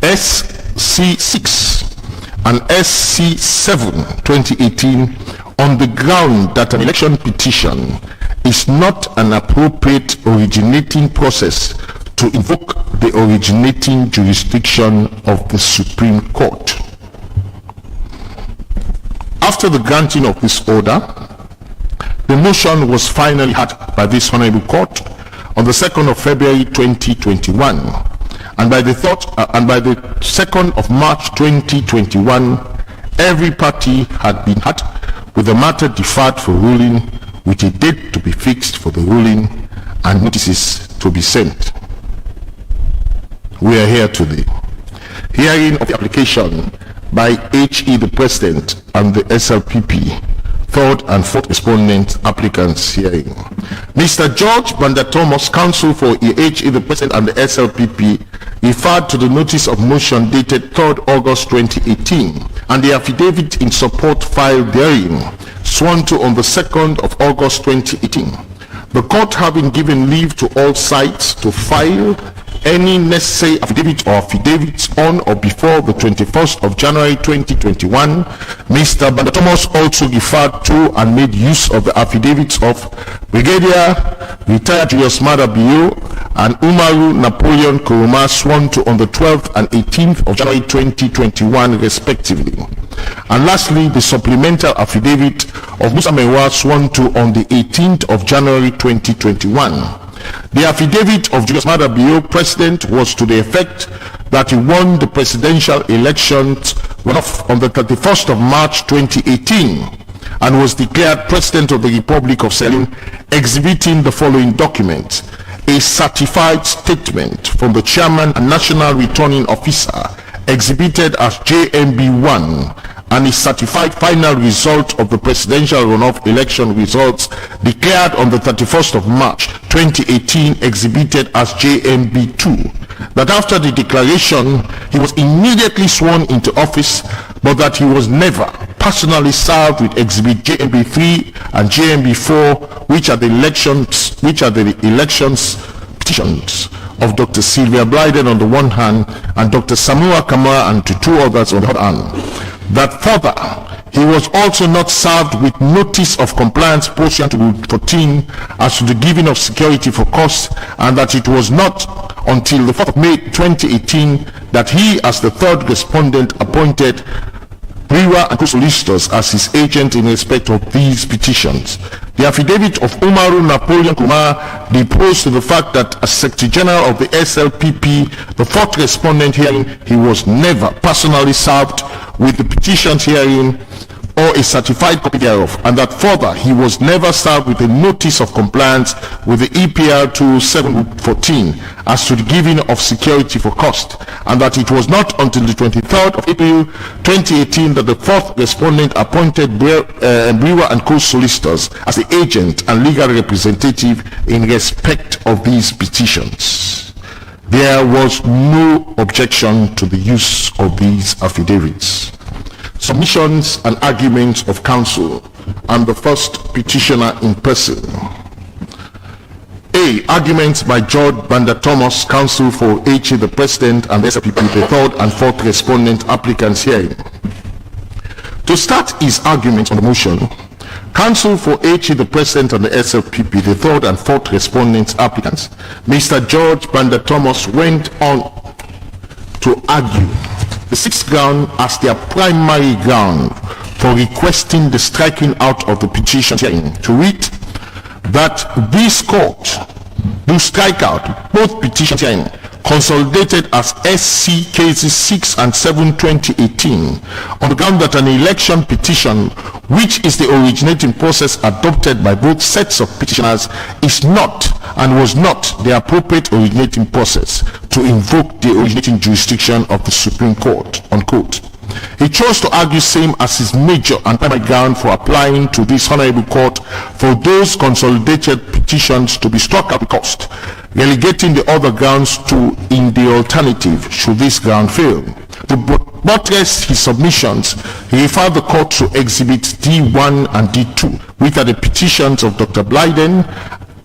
SC-6 and SC-7 2018 on the ground that an election petition is not an appropriate originating process to invoke the originating jurisdiction of the Supreme Court. After the granting of this order, the motion was finally heard by this honorable court on the 2nd of February 2021, and by the 2nd of March 2021, every party had been heard, with the matter deferred for ruling, with a date to be fixed for the ruling and notices to be sent. We are here today, hearing of the application by HE the President and the SLPP, third and fourth respondent applicants hearing. Mr. George Banda Thomas, counsel for HE the President and the SLPP, referred to the notice of motion dated 3rd August 2018 and the affidavit in support filed therein, sworn to on the 2nd of August 2018. The court, having given leave to all sides to file any necessary affidavit or affidavits on or before the 21st of January 2021, Mr. Banda Thomas also referred to and made use of the affidavits of Brigadier Retired Julius Maada and Umaru Napoleon Kuruma, sworn to on the 12th and 18th of January 2021 respectively. And lastly, the supplemental affidavit of Musa Mewa, sworn to on the 18th of January 2021. The affidavit of Julius Maada President was to the effect that he won the presidential elections runoff on the 31st of March 2018 and was declared President of the Republic of Sierra Leone, exhibiting the following document: a certified statement from the Chairman and National Returning Officer, exhibited as JMB1, and a certified final result of the presidential runoff election results declared on the 31st of March 2018, exhibited as JMB2, that after the declaration he was immediately sworn into office, but that he was never personally served with exhibit JMB3 and JMB4, which are the elections petitions of Dr. Sylvia Blyden on the one hand and Dr. Samura Kamara and two others on the other hand. That further, he was also not served with notice of compliance pursuant to Rule 14 as to the giving of security for costs, and that it was not until the 4th of May 2018 that he, as the third respondent, appointed Briwa and co-solicitors as his agent in respect of these petitions. The affidavit of Umaru Napoleon Kumar deposed to the fact that as Secretary General of the SLPP, the fourth respondent hearing, he was never personally served with the petitions hearing or a certified copy thereof, and that further he was never served with a notice of compliance with the EPR 2714 as to the giving of security for cost, and that it was not until the 23rd of April 2018 that the fourth respondent appointed Briwa and co-solicitors as the agent and legal representative in respect of these petitions. There was no objection to the use of these affidavits. Submissions and arguments of counsel and the first petitioner in person. A. Arguments by George Banda Thomas, counsel for HE the President and the SLPP, the third and fourth respondent applicants hearing. To start his argument on the motion, counsel for HE the President and the SLPP, the third and fourth respondent applicants, Mr. George Banda Thomas went on to argue the sixth ground as their primary ground for requesting the striking out of the petition hearing, to read that this court do strike out both petitions hearing consolidated as SC cases 6 and 7 2018 on the ground that an election petition, which is the originating process adopted by both sets of petitioners, is not and was not the appropriate originating process to invoke the originating jurisdiction of the Supreme Court, unquote. He chose to argue same as his major and primary ground for applying to this honorable court for those consolidated petitions to be struck at the cost, relegating the other grounds to in the alternative should this ground fail. To buttress his submissions, he referred the court to exhibits D1 and D2, which are the petitions of Dr. Blyden,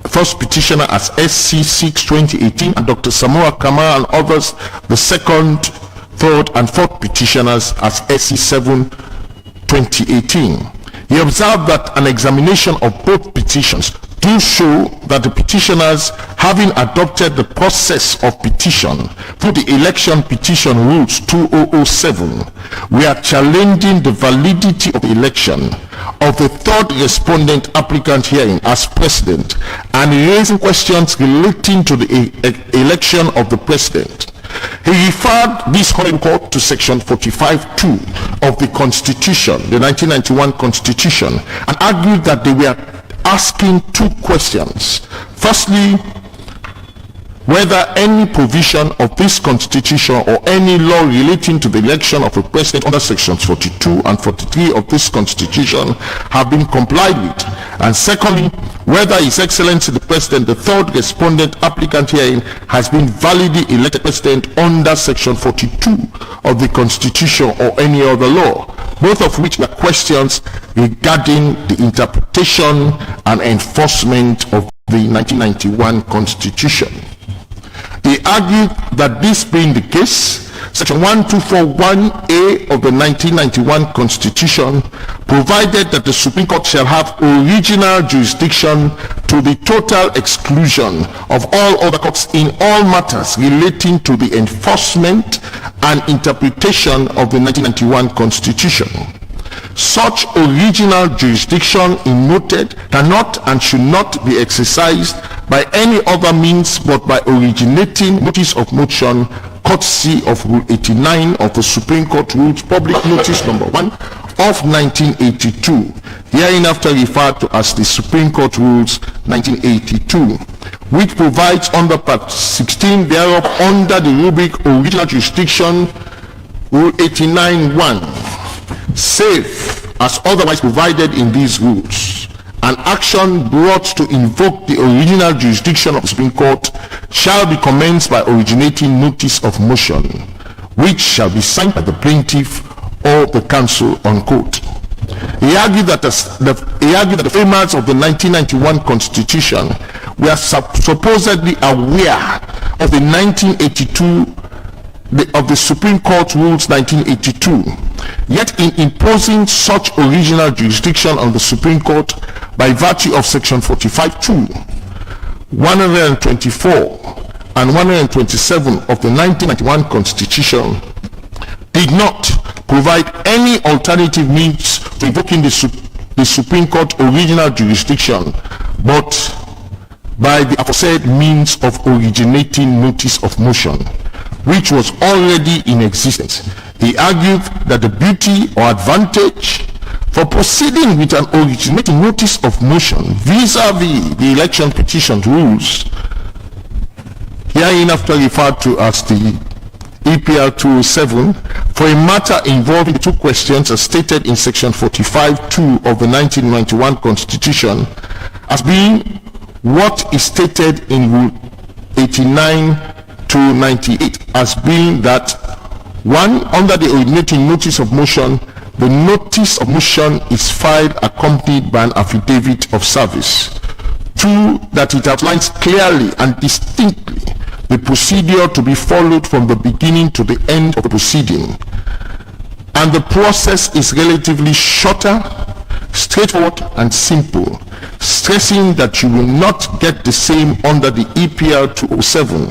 first petitioner as SC 6 2018, and Dr. Samura Kamara and others, the second, third and fourth petitioners as SC 7 2018. He observed that an examination of both petitions do show that the petitioners, having adopted the process of petition through the election petition rules 2007, were challenging the validity of the election of the third respondent applicant hearing as president and raising questions relating to the election of the president. He referred this honorable court to section 45(2) of the Constitution, the 1991 Constitution, and argued that they were asking two questions. Firstly, whether any provision of this Constitution or any law relating to the election of a president under sections 42 and 43 of this Constitution have been complied with. And secondly, whether His Excellency the President, the third respondent applicant hearing, has been validly elected president under section 42 of the Constitution or any other law, both of which were questions regarding the interpretation and enforcement of the 1991 Constitution. He argued that this being the case, section 1241A of the 1991 Constitution provided that the Supreme Court shall have original jurisdiction to the total exclusion of all other courts in all matters relating to the enforcement and interpretation of the 1991 Constitution. Such original jurisdiction, he noted, cannot and should not be exercised by any other means but by originating notice of motion courtesy of Rule 89 of the Supreme Court Rules, Public Notice Number 1 of 1982, hereinafter referred to as the Supreme Court Rules 1982, which provides under Part 16 thereof under the rubric Original Jurisdiction, Rule 89(1), save as otherwise provided in these rules, an action brought to invoke the original jurisdiction of the Supreme Court shall be commenced by originating notice of motion, which shall be signed by the plaintiff or the counsel, unquote. He argued that the framers of the 1991 Constitution were supposedly aware of the 1982 of the Supreme Court Rules 1982, yet in imposing such original jurisdiction on the Supreme Court by virtue of section 45(2), 124 and 127 of the 1991 Constitution, did not provide any alternative means to invoking the Supreme Court original jurisdiction, but by the aforesaid means of originating notice of motion, which was already in existence. He argued that the beauty or advantage for proceeding with an originating notice of motion vis-a-vis the election petition rules, hereinafter referred to as the EPR 207, for a matter involving the two questions as stated in section 45(2) of the 1991 Constitution, as being what is stated in Rule 89 to 98, as being that 1. Under the originating notice of motion, the notice of motion is filed accompanied by an affidavit of service. 2, that it outlines clearly and distinctly the procedure to be followed from the beginning to the end of the proceeding, and the process is relatively shorter, straightforward and simple, stressing that you will not get the same under the EPR 207,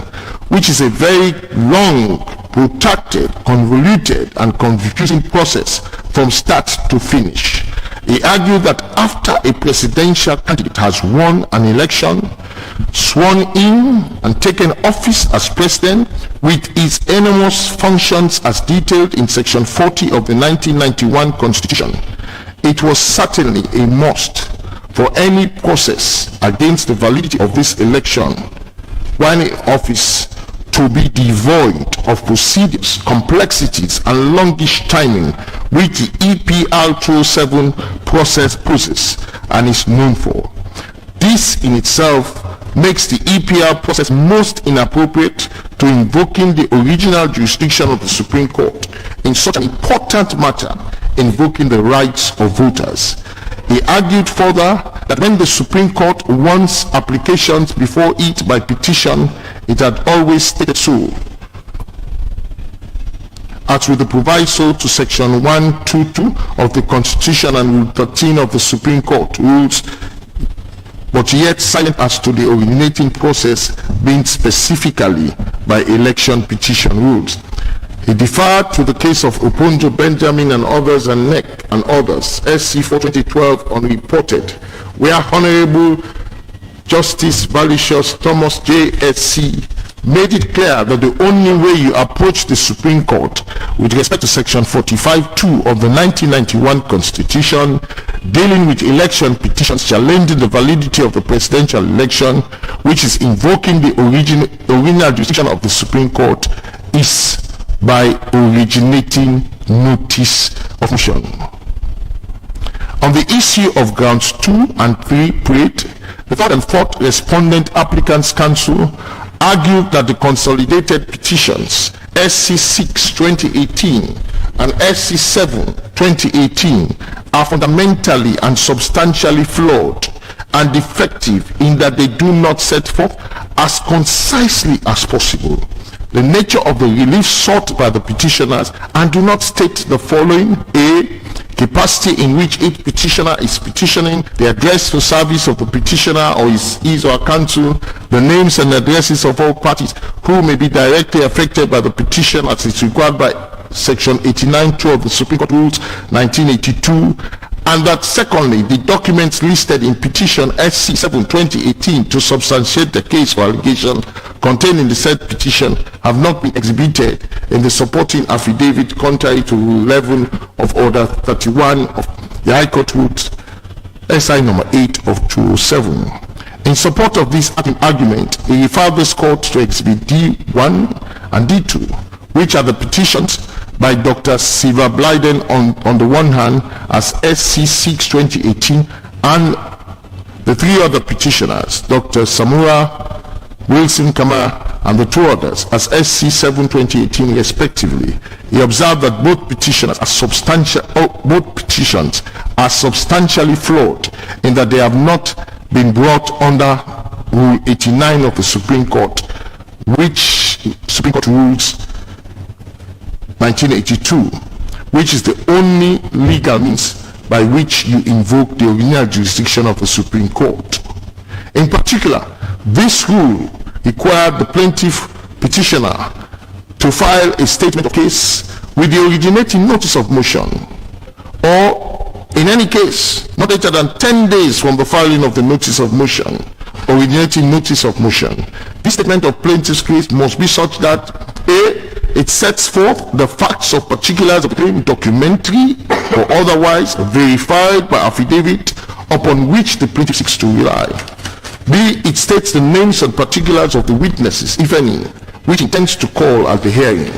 which is a very long, protracted, convoluted and confusing process from start to finish. He argued that after a presidential candidate has won an election, sworn in and taken office as president with his enormous functions as detailed in section 40 of the 1991 Constitution, it was certainly a must for any process against the validity of this election while in office to be devoid of procedures, complexities, and longish timing which the EPR 207 process poses and is known for. This in itself makes the EPR process most inappropriate to invoking the original jurisdiction of the Supreme Court in such an important matter, invoking the rights of voters. He argued further that when the Supreme Court wants applications before it by petition, it had always stated so, as with the proviso to section 122 of the Constitution and Rule 13 of the Supreme Court rules, but yet silent as to the originating process being specifically by election petition rules. He deferred to the case of Oponjo Benjamin and others and NEC and others, SC 4 2012 unreported, where Honorable Justice Valicious Thomas J.S.C. made it clear that the only way you approach the Supreme Court with respect to section 45(2) of the 1991 Constitution dealing with election petitions challenging the validity of the presidential election, which is invoking the original jurisdiction of the Supreme Court, is by originating notice of motion. On the issue of grounds 2 and 3 prayed, the third and fourth respondent applicants council argued that the consolidated petitions SC 6 2018 and SC 7 2018 are fundamentally and substantially flawed and defective in that they do not set forth as concisely as possible the nature of the relief sought by the petitioners and do not state the following: A, capacity in which each petitioner is petitioning, the address to service of the petitioner or his or her counsel, the names and addresses of all parties who may be directly affected by the petition as is required by section 89(2) of the Supreme Court Rules 1982, and that secondly, the documents listed in petition SC 7 2018 to substantiate the case or allegation contained in the said petition have not been exhibited in the supporting affidavit contrary to Rule 11 of Order 31 of the High Court Rules SI number 8 of 2007. In support of this argument, he referred this court to Exhibit D1 and D2, which are the petitions by Dr. Sylvia Blyden on the one hand as SC 6 2018 and the three other petitioners, Dr. Samura Kamara and the two others as SC 7 2018 respectively. He observed that both petitions are substantially flawed in that they have not been brought under Rule 89 of the Supreme Court, which Supreme Court Rules 1982, which is the only legal means by which you invoke the original jurisdiction of the Supreme Court. In particular, this rule required the plaintiff petitioner to file a statement of case with the originating notice of motion, or in any case, not later than 10 days from the filing of the notice of motion, originating notice of motion. This statement of plaintiff's case must be such that A, it sets forth the facts of particulars of the claim, documentary or otherwise verified by affidavit upon which the plaintiff seeks to rely. B, it states the names and particulars of the witnesses, if any, which intends to call at the hearing.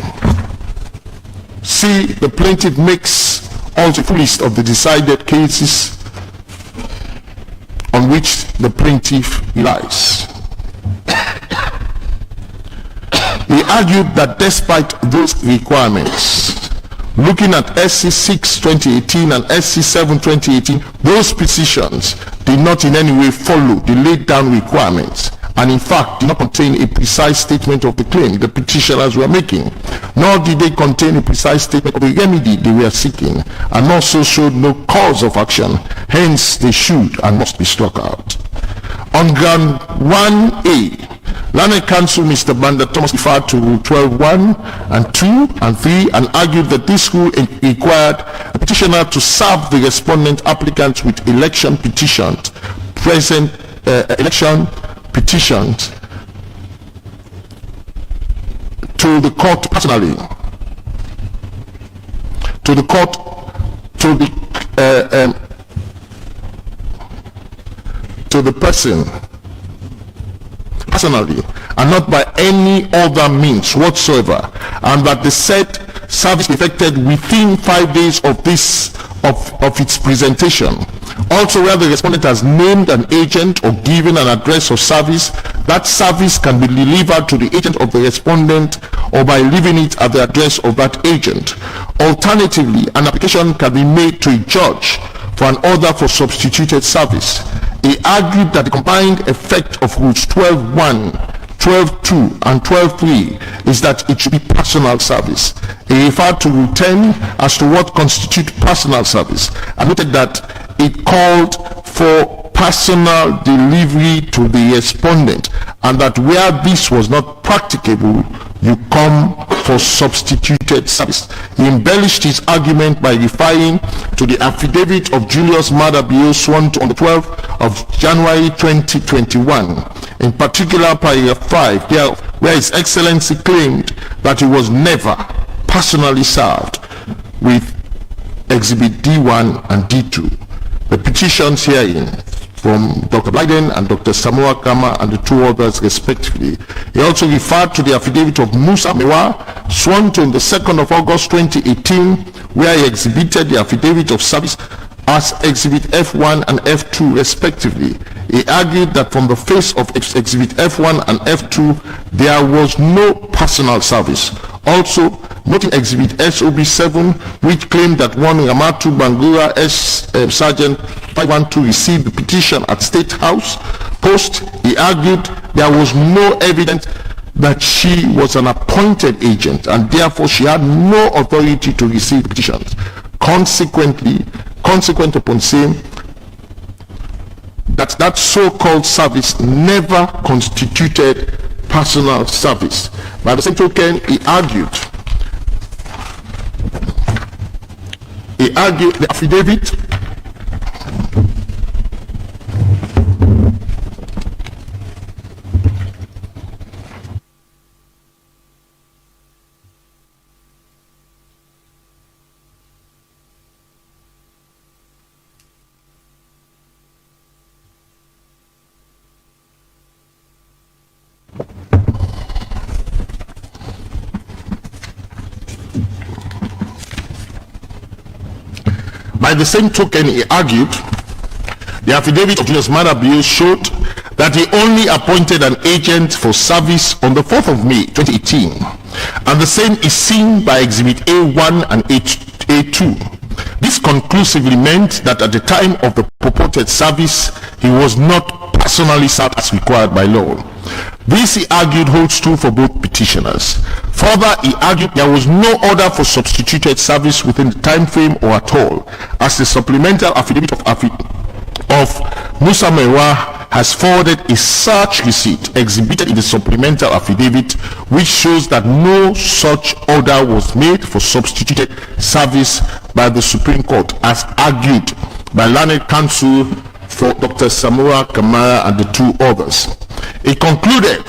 C, the plaintiff makes also a full list of the decided cases on which the plaintiff relies. He argued that despite those requirements, Looking at SC 6 2018 and SC 7 2018, those petitions did not in any way follow the laid down requirements, and in fact did not contain a precise statement of the claim the petitioners were making, nor did they contain a precise statement of the remedy they were seeking, and also showed no cause of action. Hence they should and must be struck out. On ground 1A, Learned Counsel Mr. Banda Thomas referred to Rule 12.1 and 2 and 3 and argued that this rule required a petitioner to serve the respondent applicants with election petitions, election petitions to the court personally, to the court, to the person personally, and not by any other means whatsoever, and that the said service effected within 5 days of its presentation. Also, where the respondent has named an agent or given an address of service, that service can be delivered to the agent of the respondent or by leaving it at the address of that agent. Alternatively, an application can be made to a judge for an order for substituted service. He argued that the combined effect of rules 12.1, 12.2 and 12.3 is that it should be personal service. He referred to Rule 10 as to what constitutes personal service, and noted that it called for personal delivery to the respondent, and that where this was not practicable, you come for substituted service. He embellished his argument by referring to the affidavit of Julius Maada sworn to on the 12th of January 2021, in particular paragraph 5, where His Excellency claimed that he was never personally served with Exhibit D1 and D2. The petitions herein from Dr. Blyden and Dr. Samura Kamara and the two others respectively. He also referred to the affidavit of Samura sworn to on the 2nd of August 2018, where he exhibited the affidavit of service as Exhibit F1 and F2 respectively. He argued that from the face of Exhibit F1 and F2, there was no personal service. Also, noting Exhibit SOB7, which claimed that one Ramatu Bangura Sergeant 512 received the petition at State House Post, he argued there was no evidence that she was an appointed agent and therefore she had no authority to receive petitions. Consequent upon saying that so-called service never constituted personal service. By the same token, he argued the affidavit By the same token, he argued the affidavit of Julius Maada showed that he only appointed an agent for service on the 4th of May 2018, and the same is seen by Exhibit A1 and A2. This conclusively meant that at the time of the purported service, he was not personally served as required by law. This, he argued, holds true for both petitioners. Further, he argued there was no order for substituted service within the time frame or at all, as the supplemental affidavit of Samura has forwarded a search receipt exhibited in the supplemental affidavit, which shows that no such order was made for substituted service by the Supreme Court, as argued by Learned Counsel for Dr. Samura Kamara and the two others. He concluded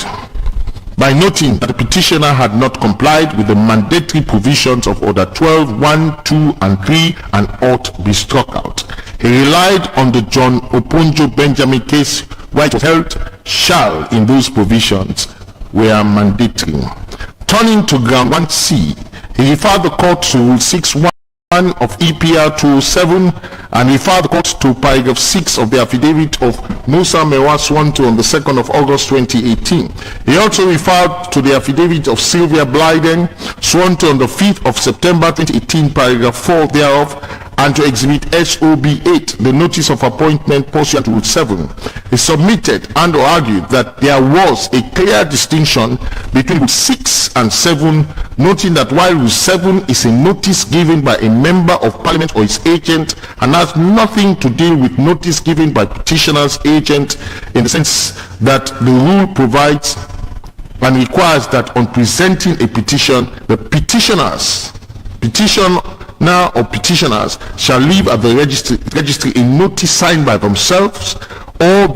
by noting that the petitioner had not complied with the mandatory provisions of Order 12, 1, 2, and 3 and ought be struck out. He relied on the John Oponjo Benjamin case where it was held shall in those provisions were mandatory. Turning to ground 1C, he referred the court to Rule 6.1 of EPR 207 and refer the court to paragraph 6 of the affidavit of Musa Mewa sworn to on the 2nd of August 2018. He also referred to the affidavit of Sylvia Blyden sworn to on the 5th of September 2018, paragraph 4 thereof, and to exhibit SOB 8, the notice of appointment pursuant to Rule 7. He submitted and argued that there was a clear distinction between Rule 6 and 7, noting that while Rule 7 is a notice given by a member of Parliament or his agent and has nothing to do with notice given by petitioner's agent, in the sense that the rule provides and requires that on presenting a petition, the petitioner or petitioners shall leave at the registry a notice signed by themselves or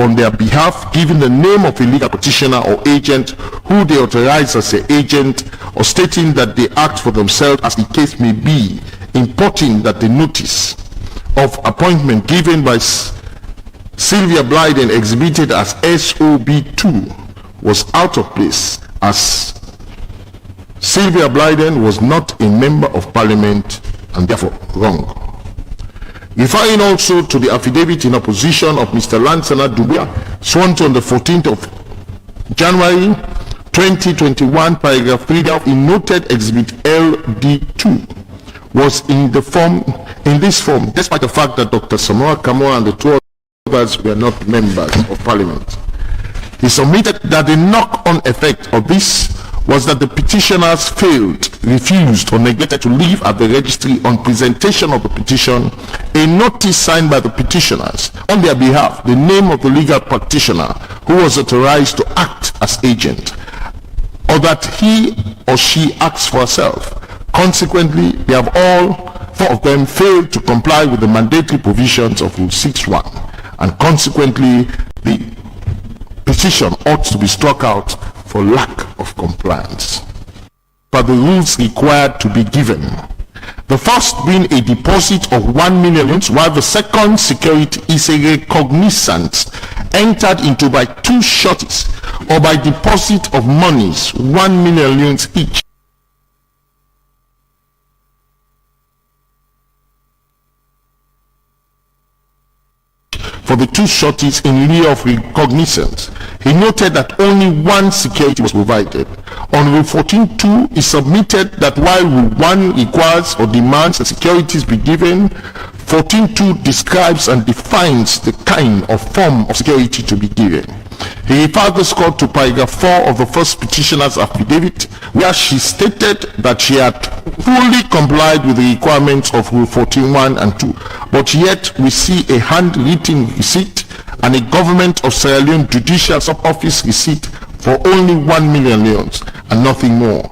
on their behalf, giving the name of a legal petitioner or agent who they authorize as their agent, or stating that they act for themselves as the case may be, importing that the notice of appointment given by Sylvia Blyden exhibited as SOB2 was out of place, as Sylvia Blyden was not a member of Parliament and therefore wrong. Referring also to the affidavit in opposition of Mr. Lansana Dubia, sworn to on the 14th of January 2021, paragraph 3, he noted exhibit LD2 was in this form, despite the fact that Dr. Samura Kamara and the two others were not members of Parliament. He submitted that the knock-on effect of this was that the petitioners refused or neglected to leave at the registry on presentation of the petition a notice signed by the petitioners on their behalf, the name of the legal practitioner who was authorized to act as agent, or that he or she acts for herself. Consequently, they have all four of them failed to comply with the mandatory provisions of Rule 6.1, and consequently the petition ought to be struck out for lack of compliance. But the rules required to be given, the first being a deposit of 1 million, while the second security is a recognizance entered into by two sureties or by deposit of monies 1 million each. For the two sureties in lieu of recognizance, he noted that only one security was provided. On Rule 14.2, he submitted that while Rule 1 requires or demands that securities be given, 14.2 describes and defines the kind or form of security to be given. He referred this court to paragraph 4 of the first petitioner's affidavit, where she stated that she had fully complied with the requirements of Rule 14.1 and 2, but yet we see a handwritten receipt and a Government of Sierra Leone Judicial Sub-Office receipt for only 1 million leons and nothing more.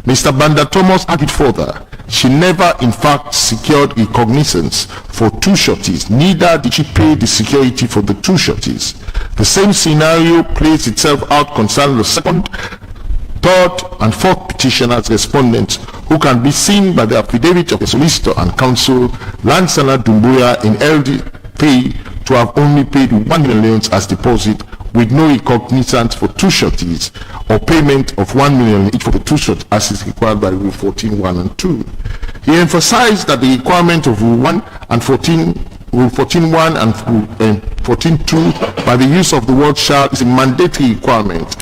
Mr. Banda Thomas argued further, she never in fact secured recognizance for two sureties, neither did she pay the security for the two sureties. The same scenario plays itself out concerning the second, third and fourth petitioners respondents, who can be seen by the affidavit of the solicitor and counsel Lansana Dumbuya in LD3 to have only paid 1 million leons as deposit, with no recognizance for two sureties or payment of 1 million each for the two sureties as is required by Rule 14.1 and 2. He emphasized that the requirement of Rule 1 and 14, Rule 14.1 and 14.2 by the use of the word shall is a mandatory requirement,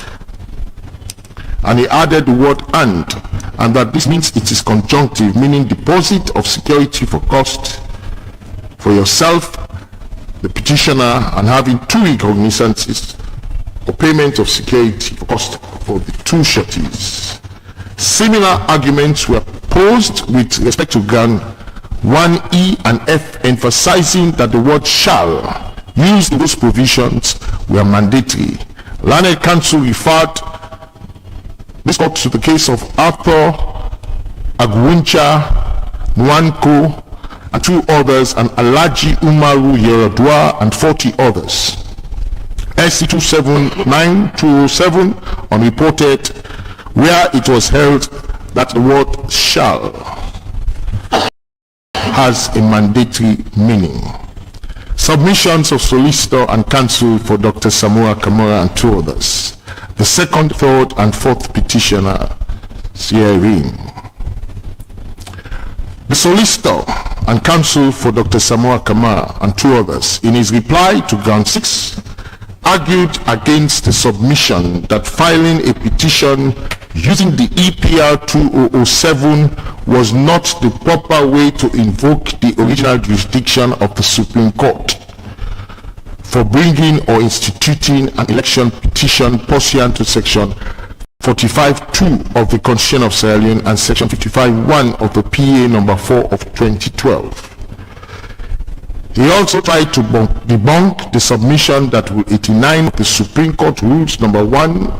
and he added the word and that this means it is conjunctive, meaning deposit of security for cost for yourself, the petitioner, and having two recognizances or payment of security for cost for the two sureties. Similar arguments were posed with respect to Ground 1E and F, emphasizing that the word shall used in those provisions were mandatory. Learned Counsel referred this court to the case of Arthur Agwuncha Nwanko and two others, and Alaji Umaru Yerodua and 40 others. SC 279-207 unreported, where it was held that the word shall has a mandatory meaning. Submissions of solicitor and counsel for Dr. Samura Kamara and two others. The second, third and fourth petitioner herein. The solicitor and counsel for Dr. Samura Kamara and 2 others, in his reply to ground 6, argued against the submission that filing a petition using the EPR 2007 was not the proper way to invoke the original jurisdiction of the Supreme Court for bringing or instituting an election petition pursuant to Section 45(2) of the Constitution of Sierra Leone and Section 55(1) of the PA number 4 of 2012. He also tried to debunk the submission that Rule 89 of the Supreme Court Rules number 1,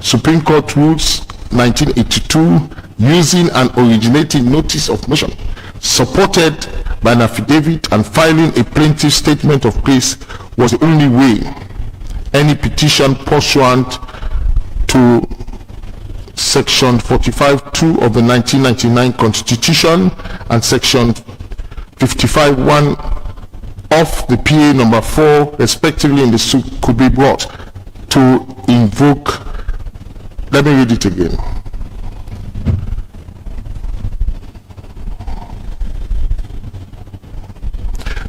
Supreme Court Rules 1982, using an originating notice of motion supported by an affidavit and filing a plaintiff statement of case was the only way any petition pursuant to Section 45(2) of the 1999 Constitution and Section 55(1) of the PA number 4, respectively, in the suit could be brought to invoke. Let me read it again.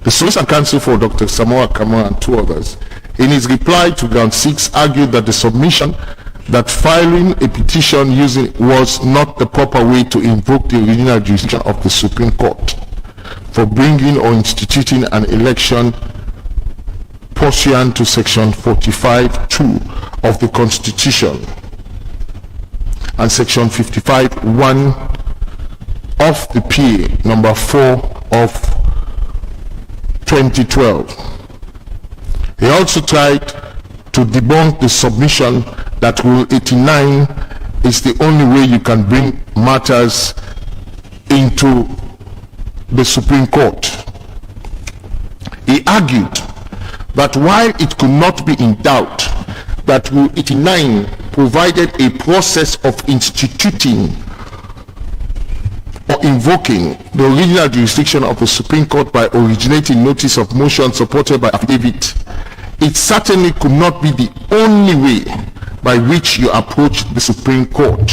The Solicitor Counsel for Dr. Samura Kamara and 2 others, in his reply to ground 6, argued that the submission that filing a petition using was not the proper way to invoke the original jurisdiction of the Supreme Court for bringing or instituting an election pursuant to Section 45(2) of the Constitution and Section 55(1) of the PA number 4 of 2012. He also tried to debunk the submission that Rule 89 is the only way you can bring matters into the Supreme Court. He argued that while it could not be in doubt that Rule 89 provided a process of instituting or invoking the original jurisdiction of the Supreme Court by originating notice of motion supported by affidavit, it certainly could not be the only way by which you approach the Supreme Court.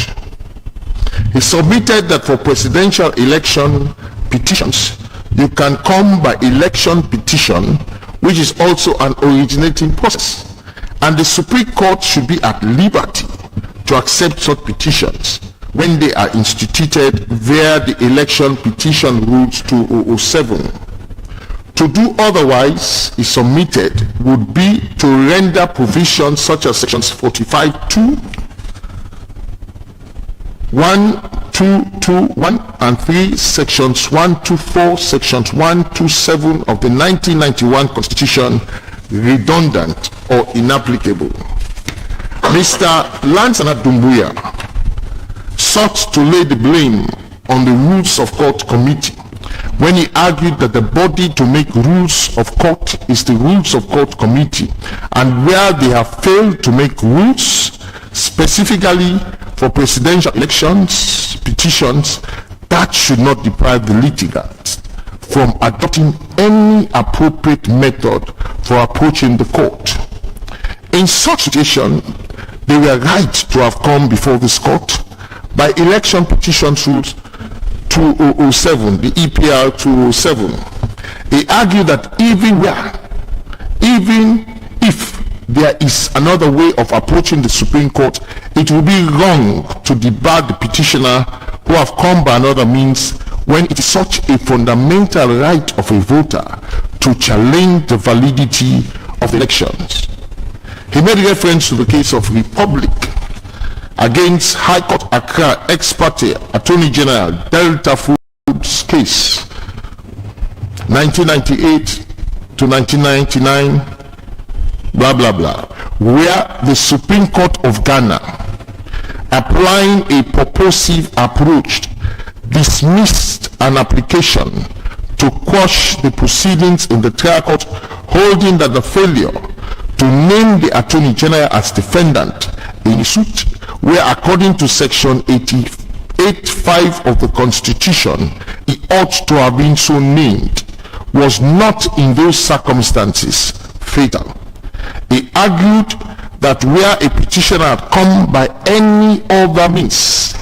He submitted that for presidential election petitions, you can come by election petition, which is also an originating process, and the Supreme Court should be at liberty to accept such petitions when they are instituted via the election petition rules 2007. To do otherwise, he submitted, would be to render provisions such as Sections 45(2), 1, 2, 2, 1, and 3, Sections 124, Sections 127 of the 1991 Constitution redundant or inapplicable. Mr. Lansana Dumbuya sought to lay the blame on the Rules of Court Committee when he argued that the body to make rules of court is the Rules of Court Committee, and where they have failed to make rules specifically for presidential elections petitions, that should not deprive the litigants from adopting any appropriate method for approaching the court. In such situation, they were right to have come before this court by election petitions rules 2007, the EPR 2007. He argued that even if there is another way of approaching the Supreme Court, it will be wrong to debar the petitioner who have come by another means when it is such a fundamental right of a voter to challenge the validity of elections. He made reference to the case of Republic against High Court Accra ex parte Attorney General Delta Foods case 1998 to 1999 blah blah blah, where the Supreme Court of Ghana, applying a purposive approach, dismissed an application to quash the proceedings in the trial court, holding that the failure to name the Attorney General as defendant in a suit where, according to Section 88(5) of the Constitution, he ought to have been so named, was not in those circumstances fatal. He argued that where a petitioner had come by any other means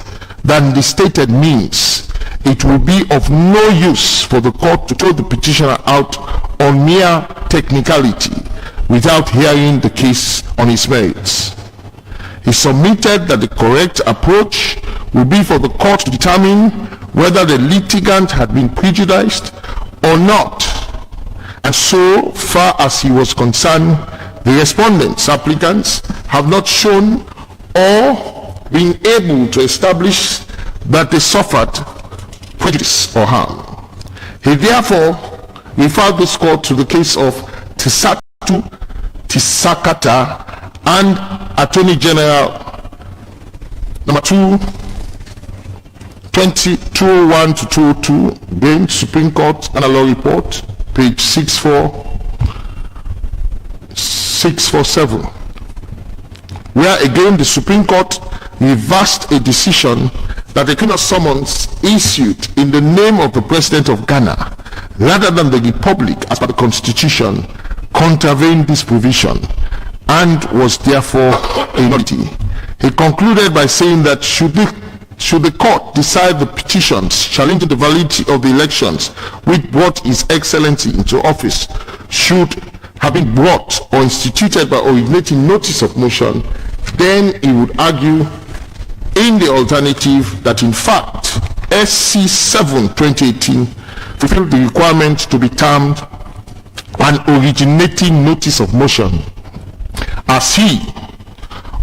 than the stated means, it will be of no use for the court to throw the petitioner out on mere technicality without hearing the case on its merits. He submitted that the correct approach will be for the court to determine whether the litigant had been prejudiced or not, and so far as he was concerned, the respondents, applicants, have not shown or been able to establish that they suffered prejudice or harm. He therefore referred this court to the case of Tisakata and Attorney General number 201 to 202, Bench Supreme Court Analog Report, page 647, where again the Supreme Court reversed a decision that the criminal summons issued in the name of the President of Ghana rather than the Republic as per the Constitution contravened this provision and was therefore a nullity. He concluded by saying that should the court decide the petitions challenging the validity of the elections which brought His Excellency into office should have been brought or instituted by originating notice of motion, then he would argue in the alternative that in fact SC 7 2018 fulfilled the requirement to be termed an originating notice of motion, as he,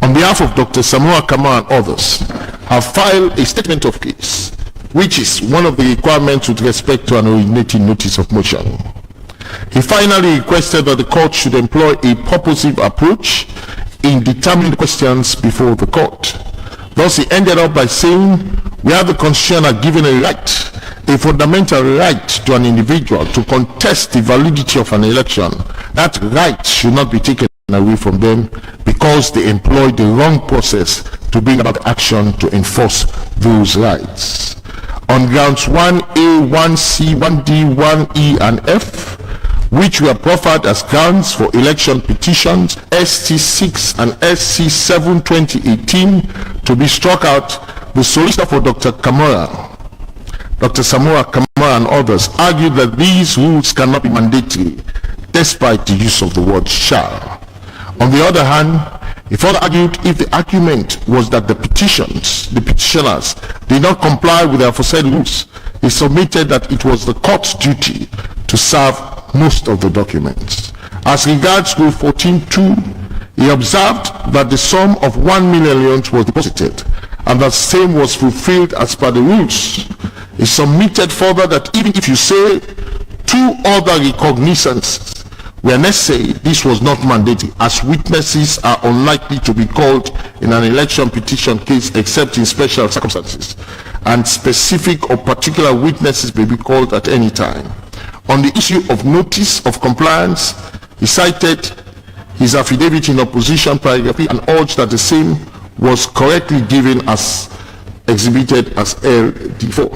on behalf of Dr. Samura Kamara and others, have filed a statement of case, which is one of the requirements with respect to an originating notice of motion. He finally requested that the court should employ a purposive approach in determining the questions before the court. Thus, he ended up by saying, we have the Constitution are given a right, a fundamental right to an individual to contest the validity of an election. That right should not be taken away from them because they employed the wrong process to bring about action to enforce those rights. On grounds 1A, 1C, 1D, 1E, and F, which were proffered as grounds for election petitions ST6 and SC7 2018 to be struck out, the solicitor for Dr. Samura Kamara and others argued that these rules cannot be mandatory despite the use of the word shall. On the other hand, he further argued if the argument was that the petitioners did not comply with the aforesaid rules, he submitted that it was the court's duty to serve most of the documents. As regards Rule 14.2, he observed that the sum of 1 million was deposited and that same was fulfilled as per the rules. He submitted further that even if you say 2 other recognizances were necessary, this was not mandatory, as witnesses are unlikely to be called in an election petition case except in special circumstances, and specific or particular witnesses may be called at any time. On the issue of notice of compliance, he cited his affidavit in opposition paragraph and urged that the same was correctly given as exhibited as LD4.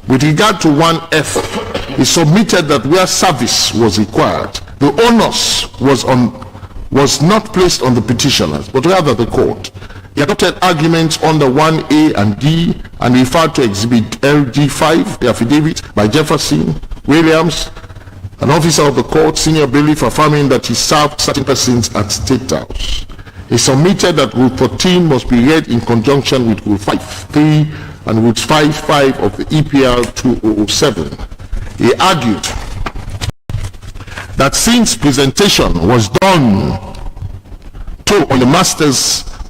With regard to 1F, he submitted that where service was required, the onus was not placed on the petitioners, but rather the court. He adopted arguments under 1A and D and referred to exhibit LD5, the affidavit by Jefferson Williams, an officer of the court, senior bailiff, affirming that he served certain persons at State House. He submitted that Rule 14 must be read in conjunction with Rule 5.3 and Rule 5.5 of the EPL 2007. He argued that since presentation was done to the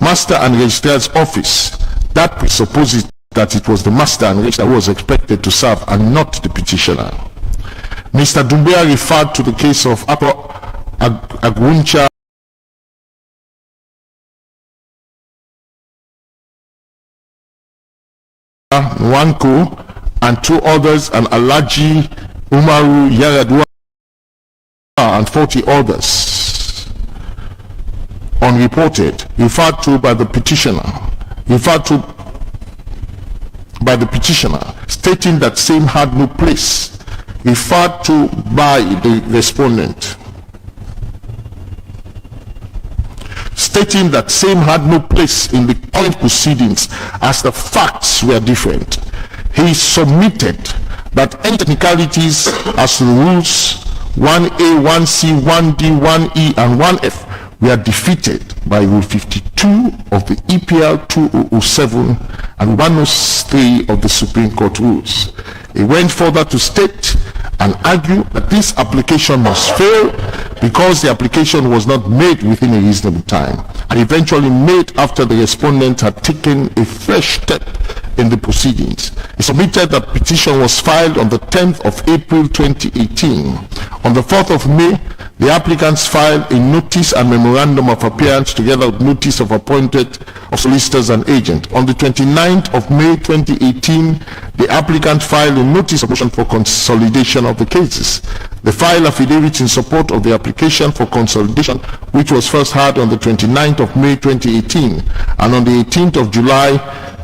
master and registrar's office, that presupposes that it was the master and registrar who was expected to serve and not the petitioner. Mr. Doumbia referred to the case of Agwuncha Nwanko and 2 others, and Alaji Umaru Yaradua and 40 others unreported, referred to by the petitioner, stating that same had no place, referred to by the respondent, stating that same had no place in the current proceedings as the facts were different. He he submitted that any technicalities as to the rules 1A, 1C, 1D, 1E, and 1F were defeated by Rule 52 of the EPL 2007 and 103 of the Supreme Court rules. He went further to state and argue that this application must fail because the application was not made within a reasonable time and eventually made after the respondent had taken a fresh step in the proceedings. He submitted that petition was filed on the 10th of April 2018. On the 4th of May, the applicants filed a notice and memorandum of appearance together with notice of appointed of solicitors and agent. On the 29th of May 2018, the applicant filed a notice of motion for consolidation of the cases. They filed affidavits in support of the application for consolidation, which was first heard on the 29th of May 2018, and on the 18th of July,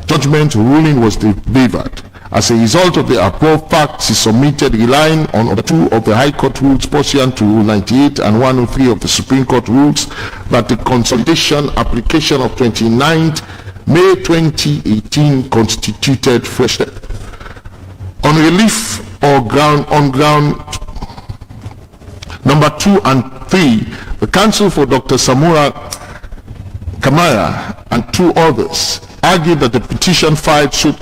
judgment ruling was delivered. As a result of the above facts, he submitted, relying on the two of the High Court rules pursuant to Rule 98 and 103 of the Supreme Court rules, that the consolidation application of 29th May 2018 constituted fresh step. On relief or on ground number 2 and 3, the counsel for Dr. Samura Kamara and 2 others argued that the petition filed showed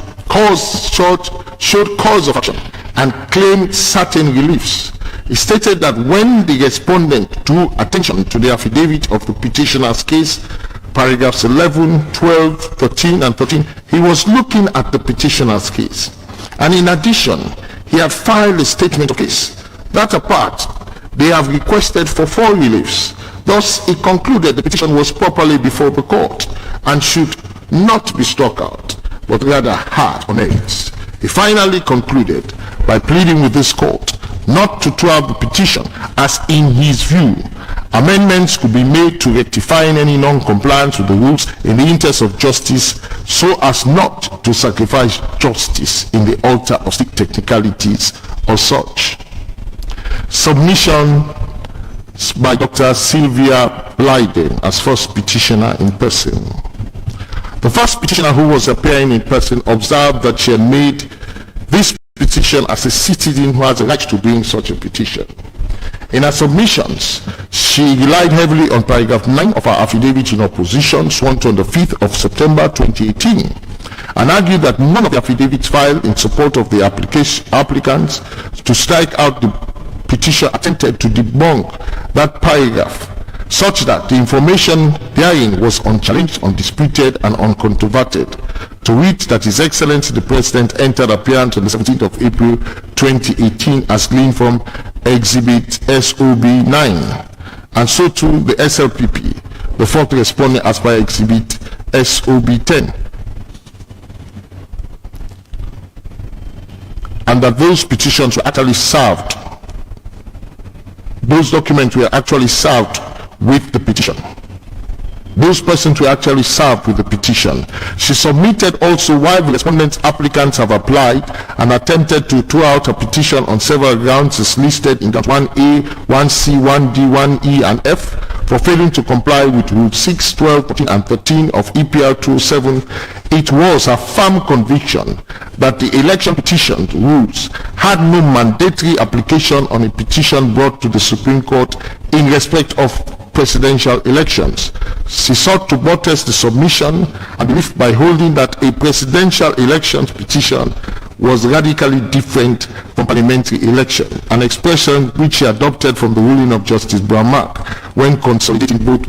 cause of action and claimed certain reliefs. He stated that when the respondent drew attention to the affidavit of the petitioner's case, paragraphs 11, 12, 13, and 13, he was looking at the petitioner's case. And in addition, he had filed a statement of case. That apart, they have requested for 4 reliefs. Thus, he concluded the petition was properly before the court and should not be struck out, but rather hard on it. He finally concluded by pleading with this court not to throw out the petition, as in his view, amendments could be made to rectifying any non-compliance with the rules in the interest of justice, so as not to sacrifice justice in the altar of technicalities or such. Submission by Dr. Sylvia Blyden as first petitioner in person. The first petitioner who was appearing in person observed that she had made this petition as a citizen who has a right to bring such a petition. In her submissions, she relied heavily on paragraph 9 of her affidavit in opposition, sworn to on the 5th of September 2018, and argued that none of the affidavits filed in support of the applicants to strike out the petition attempted to debunk that paragraph, such that the information therein was unchallenged, undisputed, and uncontroverted. To wit, that His Excellency the President entered appearance on the 17th of April 2018 as gleaned from Exhibit SOB 9, and so too the SLPP, the fourth respondent as per Exhibit SOB 10. And that those petitions were actually served, those documents were actually served with the petition. Those persons were actually served with the petition. She submitted also why the respondents applicants have applied and attempted to throw out a petition on several grounds as listed in 1A, 1C, 1D, 1E, and F for failing to comply with Rule 6, 12, 14, and 13 of EPL 207. It was a firm conviction that the election petition rules had no mandatory application on a petition brought to the Supreme Court in respect of presidential elections. She sought to buttress the submission and belief by holding that a presidential elections petition was radically different from parliamentary election, an expression which she adopted from the ruling of Justice Brahmak when consolidating both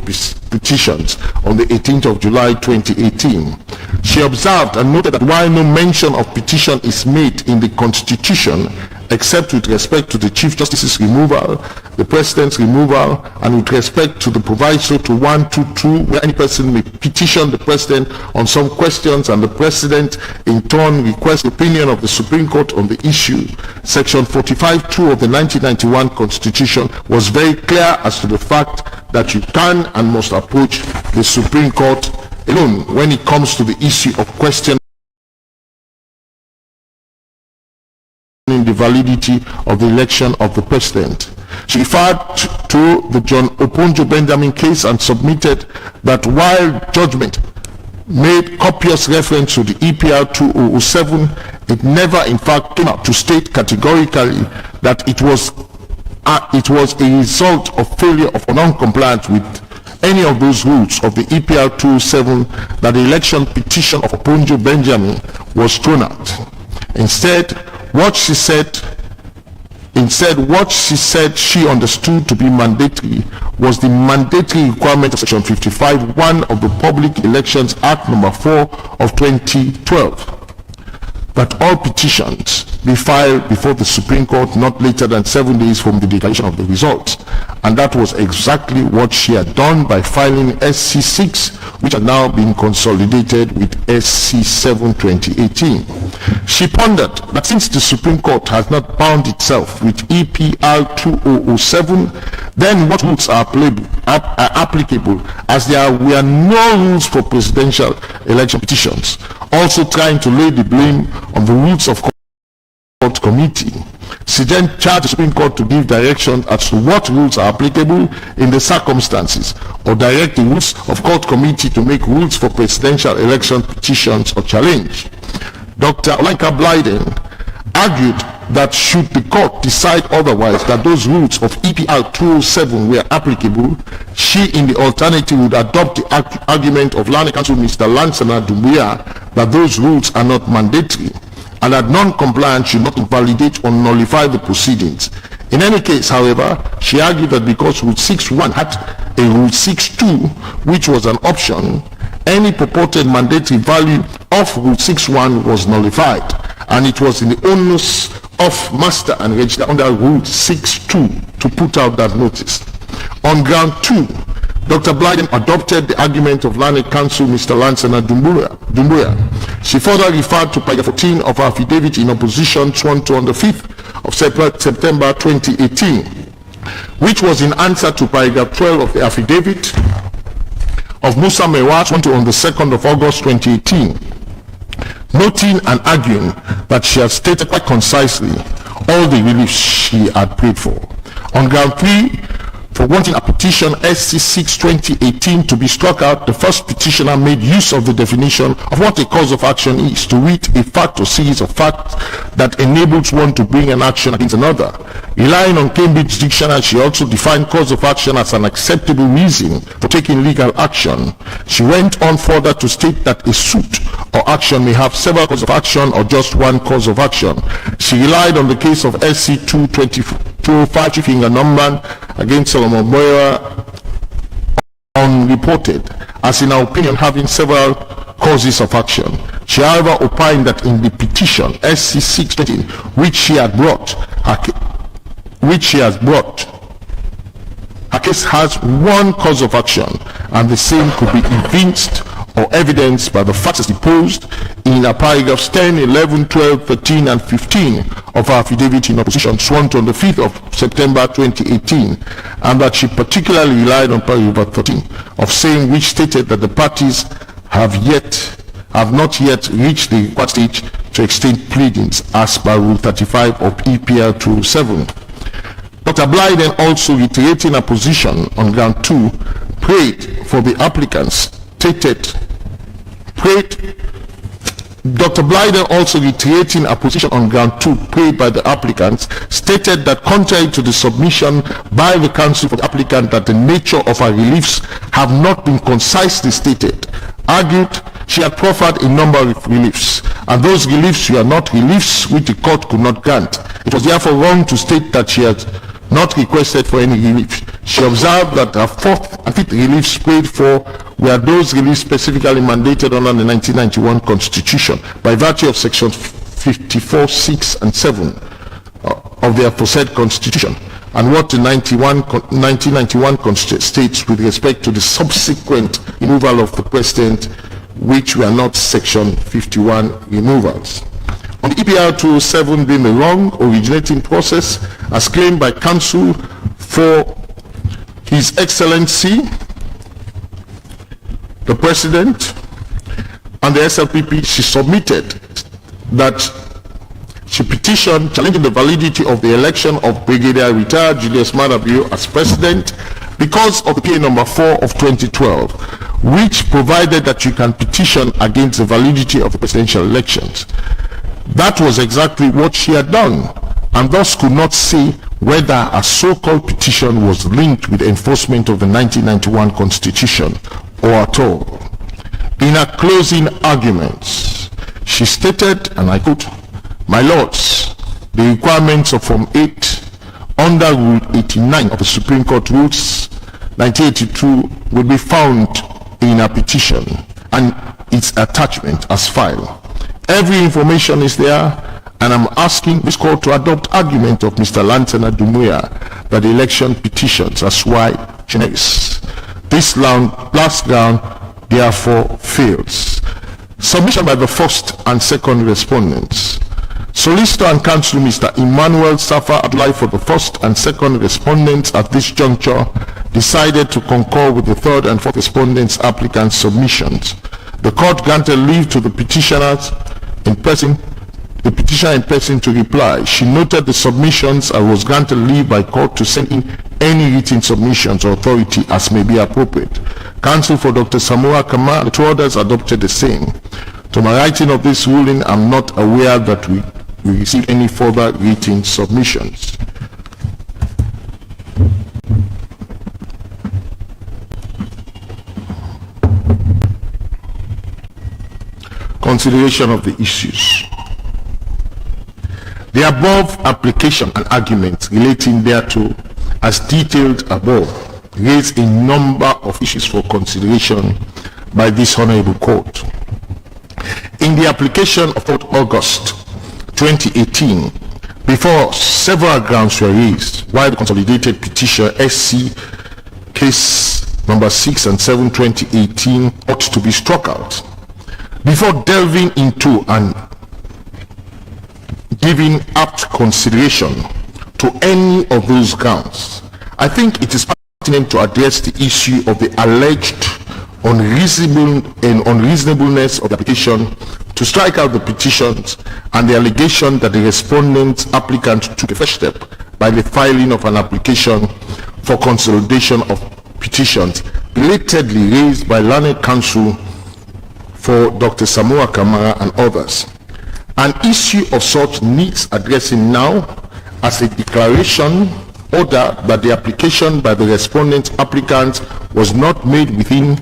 petitions on the 18th of July 2018. She observed and noted that while no mention of petition is made in the Constitution, except with respect to the Chief Justice's removal, the President's removal, and with respect to the proviso to 122, where any person may petition the President on some questions and the President in turn requests the opinion of the Supreme Court on the issue. Section 45(2) of the 1991 Constitution was very clear as to the fact that you can and must approach the Supreme Court alone when it comes to the issue of questioning the validity of the election of the President. She referred to the John Oponjo Benjamin case and submitted that while judgment made copious reference to the EPR 2007, it never in fact came out to state categorically that it was a result of failure of non-compliance with any of those rules of the EPR 207 that the election petition of Oponjo Benjamin was thrown out. Instead, what she said she understood to be mandatory was the mandatory requirement of Section 55(1) of the Public Elections Act No. 4 of 2012, that all petitions be filed before the Supreme Court not later than 7 days from the declaration of the results. And that was exactly what she had done by filing SC6, which had now been consolidated with SC7 2018. She pondered that since the Supreme Court has not bound itself with EPR 2007, then what rules are applicable, as there were no rules for presidential election petitions, also trying to lay the blame on the rules of Court Committee. She then charged the Supreme Court to give direction as to what rules are applicable in the circumstances, or direct the rules of Court Committee to make rules for presidential election petitions or challenge. Dr. Sylvia Blyden argued that should the court decide otherwise, that those rules of EPR 207 were applicable, she in the alternative would adopt the argument of Learned Counsel Mr. Lansana Dumbuya that those rules are not mandatory, and that non-compliance should not invalidate or nullify the proceedings. In any case, however, she argued that because Rule 6.1 had a Rule 6.2, which was an option, any purported mandatory value of Rule 6.1 was nullified, and it was in the onus of master and register under Rule 6.2 to put out that notice. On ground 2, Dr. Blyden adopted the argument of Learned Counsel Mr. Lansana Dumbuya. She further referred to paragraph 14 of her affidavit in opposition sworn to on the 5th of September 2018, which was in answer to paragraph 12 of the affidavit of Musa Mewa sworn to on the 2nd of August 2018, noting and arguing that she had stated quite concisely all the reliefs she had prayed for. On ground 3, for wanting a petition SC6 2018 to be struck out, the first petitioner made use of the definition of what a cause of action is, to read a fact or series of facts that enables one to bring an action against another. Relying on Cambridge Dictionary, she also defined cause of action as an acceptable reason for taking legal action. She went on further to state that a suit or action may have several causes of action or just one cause of action. She relied on the case of SC2 205 Chifinga Numban against Solomon Moira, unreported, as in her opinion having several causes of action. She however opined that in the petition SC620 which she has brought, her case has one cause of action, and the same could be evinced or evidenced by the facts deposed in paragraphs 10, 11, 12, 13, and 15 of her affidavit in opposition sworn to on the 5th of September 2018, and that she particularly relied on paragraph 13 of same, which stated that the parties have not yet reached the required stage to extend pleadings as per Rule 35 of EPR 207. Dr. Blyden, also reiterating her position on ground 2, prayed for the applicants, Dr. Blyden, also reiterating a position on ground 2 prayed by the applicants, stated that contrary to the submission by the counsel for the applicant that the nature of her reliefs have not been concisely stated, argued she had proffered a number of reliefs, and those reliefs were not reliefs which the court could not grant. It was therefore wrong to state that she had not requested for any relief. She observed that her 4th and 5th reliefs prayed for were those reliefs specifically mandated under the 1991 Constitution by virtue of sections 54, 6, and 7 of the aforesaid Constitution, and what the 1991 Constitution states with respect to the subsequent removal of the President, which were not section 51 removals. On the EPR 207 being the wrong originating process, as claimed by counsel for His Excellency the President and the SLPP, she submitted that she petitioned challenging the validity of the election of Brigadier retired Julius Maada as President because of PA number 4 of 2012, which provided that you can petition against the validity of the presidential elections. That was exactly what she had done, and thus could not say whether a so-called petition was linked with the enforcement of the 1991 Constitution or at all. In her closing arguments, she stated, and I quote, "My lords, the requirements of Form 8 under Rule 89 of the Supreme Court Rules 1982 will be found in a petition and its attachment as file. Every information is there, and I'm asking this court to adopt argument of Mr. Lantana Dumuya that the election petitions are sui generis. This last ground therefore fails." Submission by the first and second respondents. Solicitor and Counsel Mr. Emmanuel Safa Adlai for the first and second respondents at this juncture decided to concur with the third and fourth respondents' applicants' submissions. The court granted leave to the petitioners in person, the petitioner in person to reply. She noted the submissions and was granted leave by court to send in any written submissions or authority as may be appropriate. Counsel for Dr. Samura Kamara and two others adopted the same. To my writing of this ruling, I'm not aware that we received any further written submissions. Consideration of the issues. The above application and arguments relating thereto, as detailed above, raise a number of issues for consideration by this Honorable Court. In the application of 4th August 2018, before several grounds were raised, while the consolidated petition SC case number 6 and 7 2018 ought to be struck out. Before delving into and giving apt consideration to any of those grounds, I think it is pertinent to address the issue of the alleged unreasonableness of the application to strike out the petitions and the allegation that the respondent applicant took a first step by the filing of an application for consolidation of petitions belatedly raised by learned counsel for Dr. Samura Kamara and others. An issue of such needs addressing now as a declaration order that the application by the respondent applicant was made within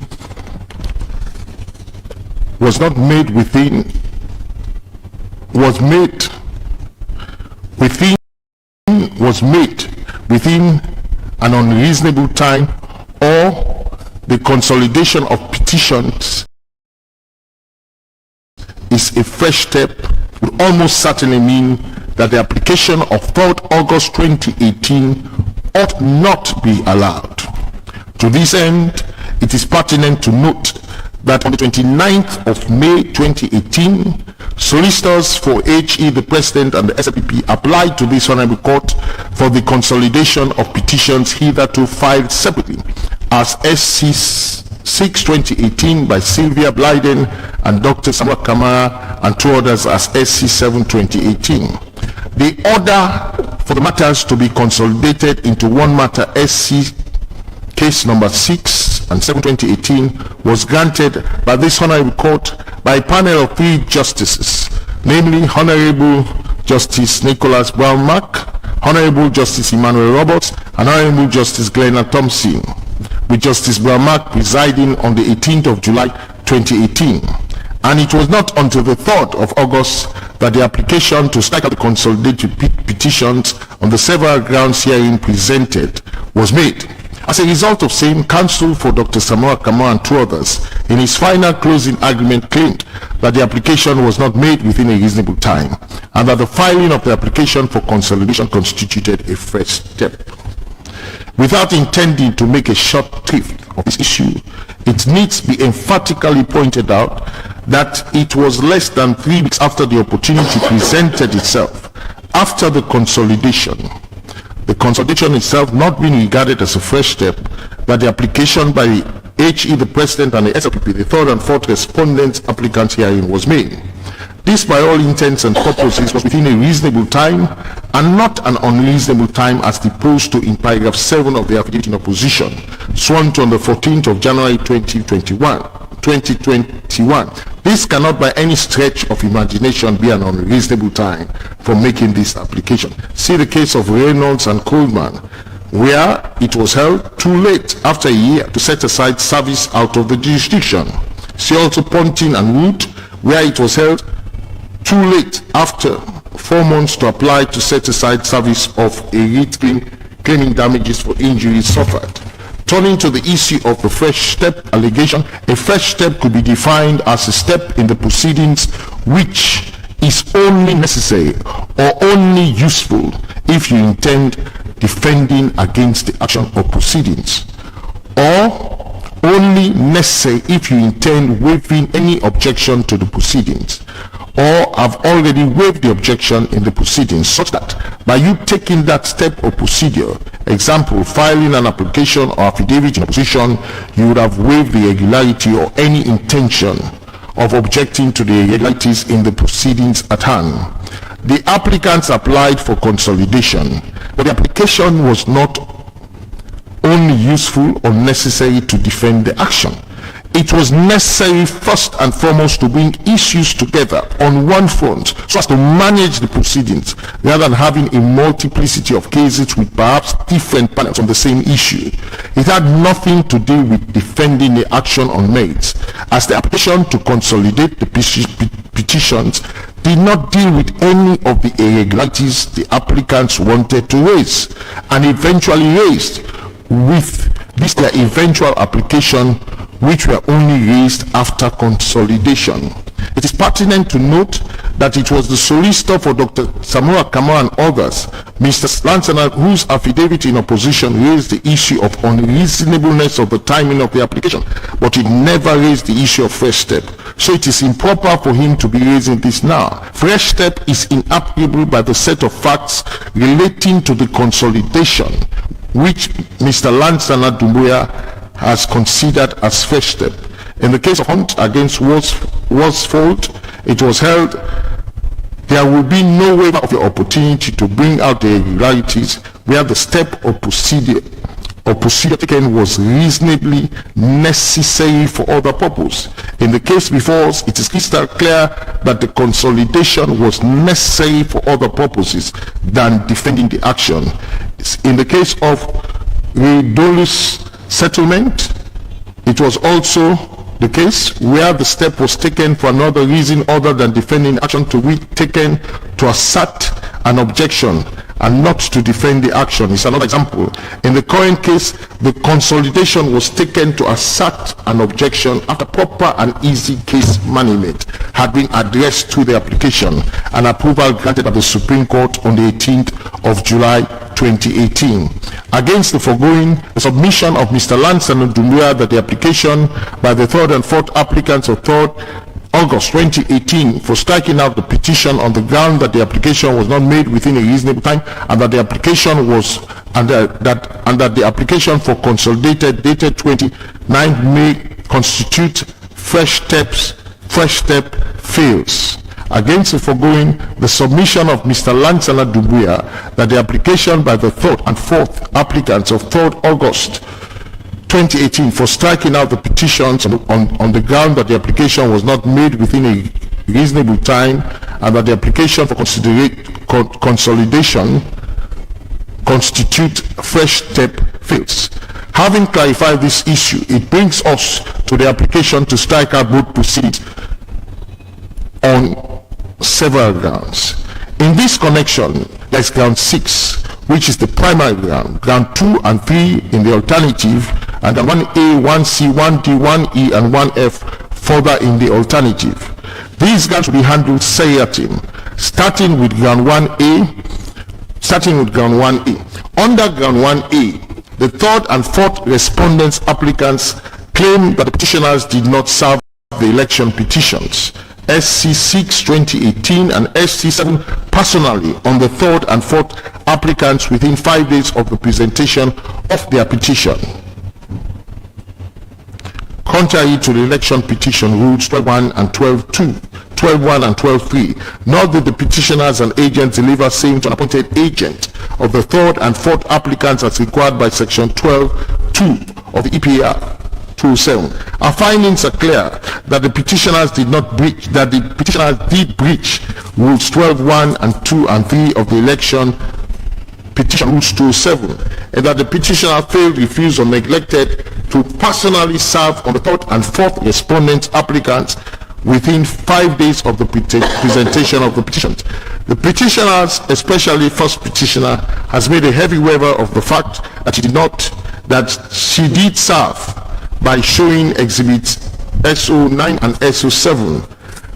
an unreasonable time, or the consolidation of petitions is a fresh step, would almost certainly mean that the application of 3rd August 2018 ought not be allowed. To this end, it is pertinent to note that on the 29th of May 2018, solicitors for HE, the President, and the SLPP applied to this Honorable Court for the consolidation of petitions hitherto filed separately as SC 6 2018 by Sylvia Blyden and Dr. Samura Kamara and two others as SC 7 2018. The order for the matters to be consolidated into one matter, SC case number 6 and 7 2018, was granted by this Honorable Court by a panel of 3 justices, namely Honorable Justice Nicholas Brown-Mack, Honorable Justice Emmanuel Roberts, and Honorable Justice Glenna Thompson, with Justice Brown-Mack presiding on the 18th of July 2018. And it was not until the 3rd of August that the application to strike out the consolidated petitions on the several grounds herein presented was made. As a result of same, counsel for Dr. Samura Kamara and two others, in his final closing argument, claimed that the application was not made within a reasonable time, and that the filing of the application for consolidation constituted a fresh step. Without intending to make a short thrift of this issue, it needs be emphatically pointed out that it was less than 3 weeks after the opportunity presented itself, after the consolidation itself not being regarded as a fresh step, that the application by HE, the President, and the SLPP, the 3rd and 4th respondents applicants herein, was made. This, by all intents and purposes, was within a reasonable time and not an unreasonable time as deposed to in paragraph 7 of the affidavit in opposition sworn to on the 14th of January 2021. This cannot by any stretch of imagination be an unreasonable time for making this application. See the case of Reynolds and Coleman, where it was held too late after a year to set aside service out of the jurisdiction. See also Ponting and Wood, where it was held too late after 4 months to apply to set aside service of a writ claiming damages for injuries suffered. Turning to the issue of the fresh step allegation, a fresh step could be defined as a step in the proceedings which is only necessary or only useful if you intend defending against the action or proceedings, or only necessary if you intend waiving any objection to the proceedings, or have already waived the objection in the proceedings, such that by you taking that step or procedure, example, filing an application or affidavit in opposition, you would have waived the irregularity or any intention of objecting to the irregularities in the proceedings at hand. The applicants applied for consolidation, but the application was not only useful or necessary to defend the action. It was necessary first and foremost to bring issues together on one front so as to manage the proceedings rather than having a multiplicity of cases with perhaps different panels on the same issue. It had nothing to do with defending the action on merits, as the application to consolidate the petitions did not deal with any of the irregularities the applicants wanted to raise and eventually raised with this their eventual application, which were only raised after consolidation. It is pertinent to note that it was the solicitor for Dr. Samura Kamara and others, Mr. Lansana, whose affidavit in opposition raised the issue of unreasonableness of the timing of the application, but it never raised the issue of fresh step. So it is improper for him to be raising this now. Fresh step is inapplicable by the set of facts relating to the consolidation, which Mr. Lansana Dumbuya has considered as fresh step. In the case of Hunt against Worsfold, it was held there will be no waiver of your opportunity to bring out the irregularities where the step or procedure taken was reasonably necessary for other purpose. In the case before us, it is crystal clear that the consolidation was necessary for other purposes than defending the action. In the case of Julius settlement, it was also the case where the step was taken for another reason other than defending action to be taken to assert an objection and not to defend the action is another example. In the current case, the consolidation was taken to assert an objection after proper and easy case management had been addressed to the application and approval granted by the Supreme Court on the 18th of July 2018. Against the foregoing, the submission of Mr. Lansana Dumbuya that the application by the third and fourth applicants of 3rd August 2018 for striking out the petition on the ground that the application was not made within a reasonable time and that the application was and that the application for consolidated dated 29th May constitute fresh step fails. Against the foregoing, the submission of Mr. Lansana Dumbuya that the application by the third and fourth applicants of 3rd August 2018 for striking out the petitions on the ground that the application was not made within a reasonable time and that the application for consolidation constitute fresh step fails. Having clarified this issue, it brings us to the application to strike out both proceedings on several grounds. In this connection, there is ground 6, which is the primary ground, ground 2 and 3 in the alternative, and the 1A, 1C, 1D, 1E, and 1F further in the alternative. These grounds will be handled seriatim, starting with ground 1A. Under ground 1A, the third and fourth respondents applicants claim that the petitioners did not serve the election petitions SC6 2018 and SC7 personally on the third and fourth applicants within 5 days of the presentation of their petition, contrary to the election petition rules 12.1 and 12.2, 12.1 and 12.3, nor did the petitioners and agents deliver same to an appointed agent of the third and fourth applicants as required by section 12.2 of the EPR 207. Our findings are clear that the petitioners did did breach rules 12.1 and 2 and 3 of the election petition rules 207, and that the petitioner failed, refused, or neglected to personally serve on the third and fourth respondent applicants within 5 days of the presentation of the petitions. The petitioners, especially first petitioner, has made a heavy waiver of the fact that she did serve by showing exhibits SO9 and SO7.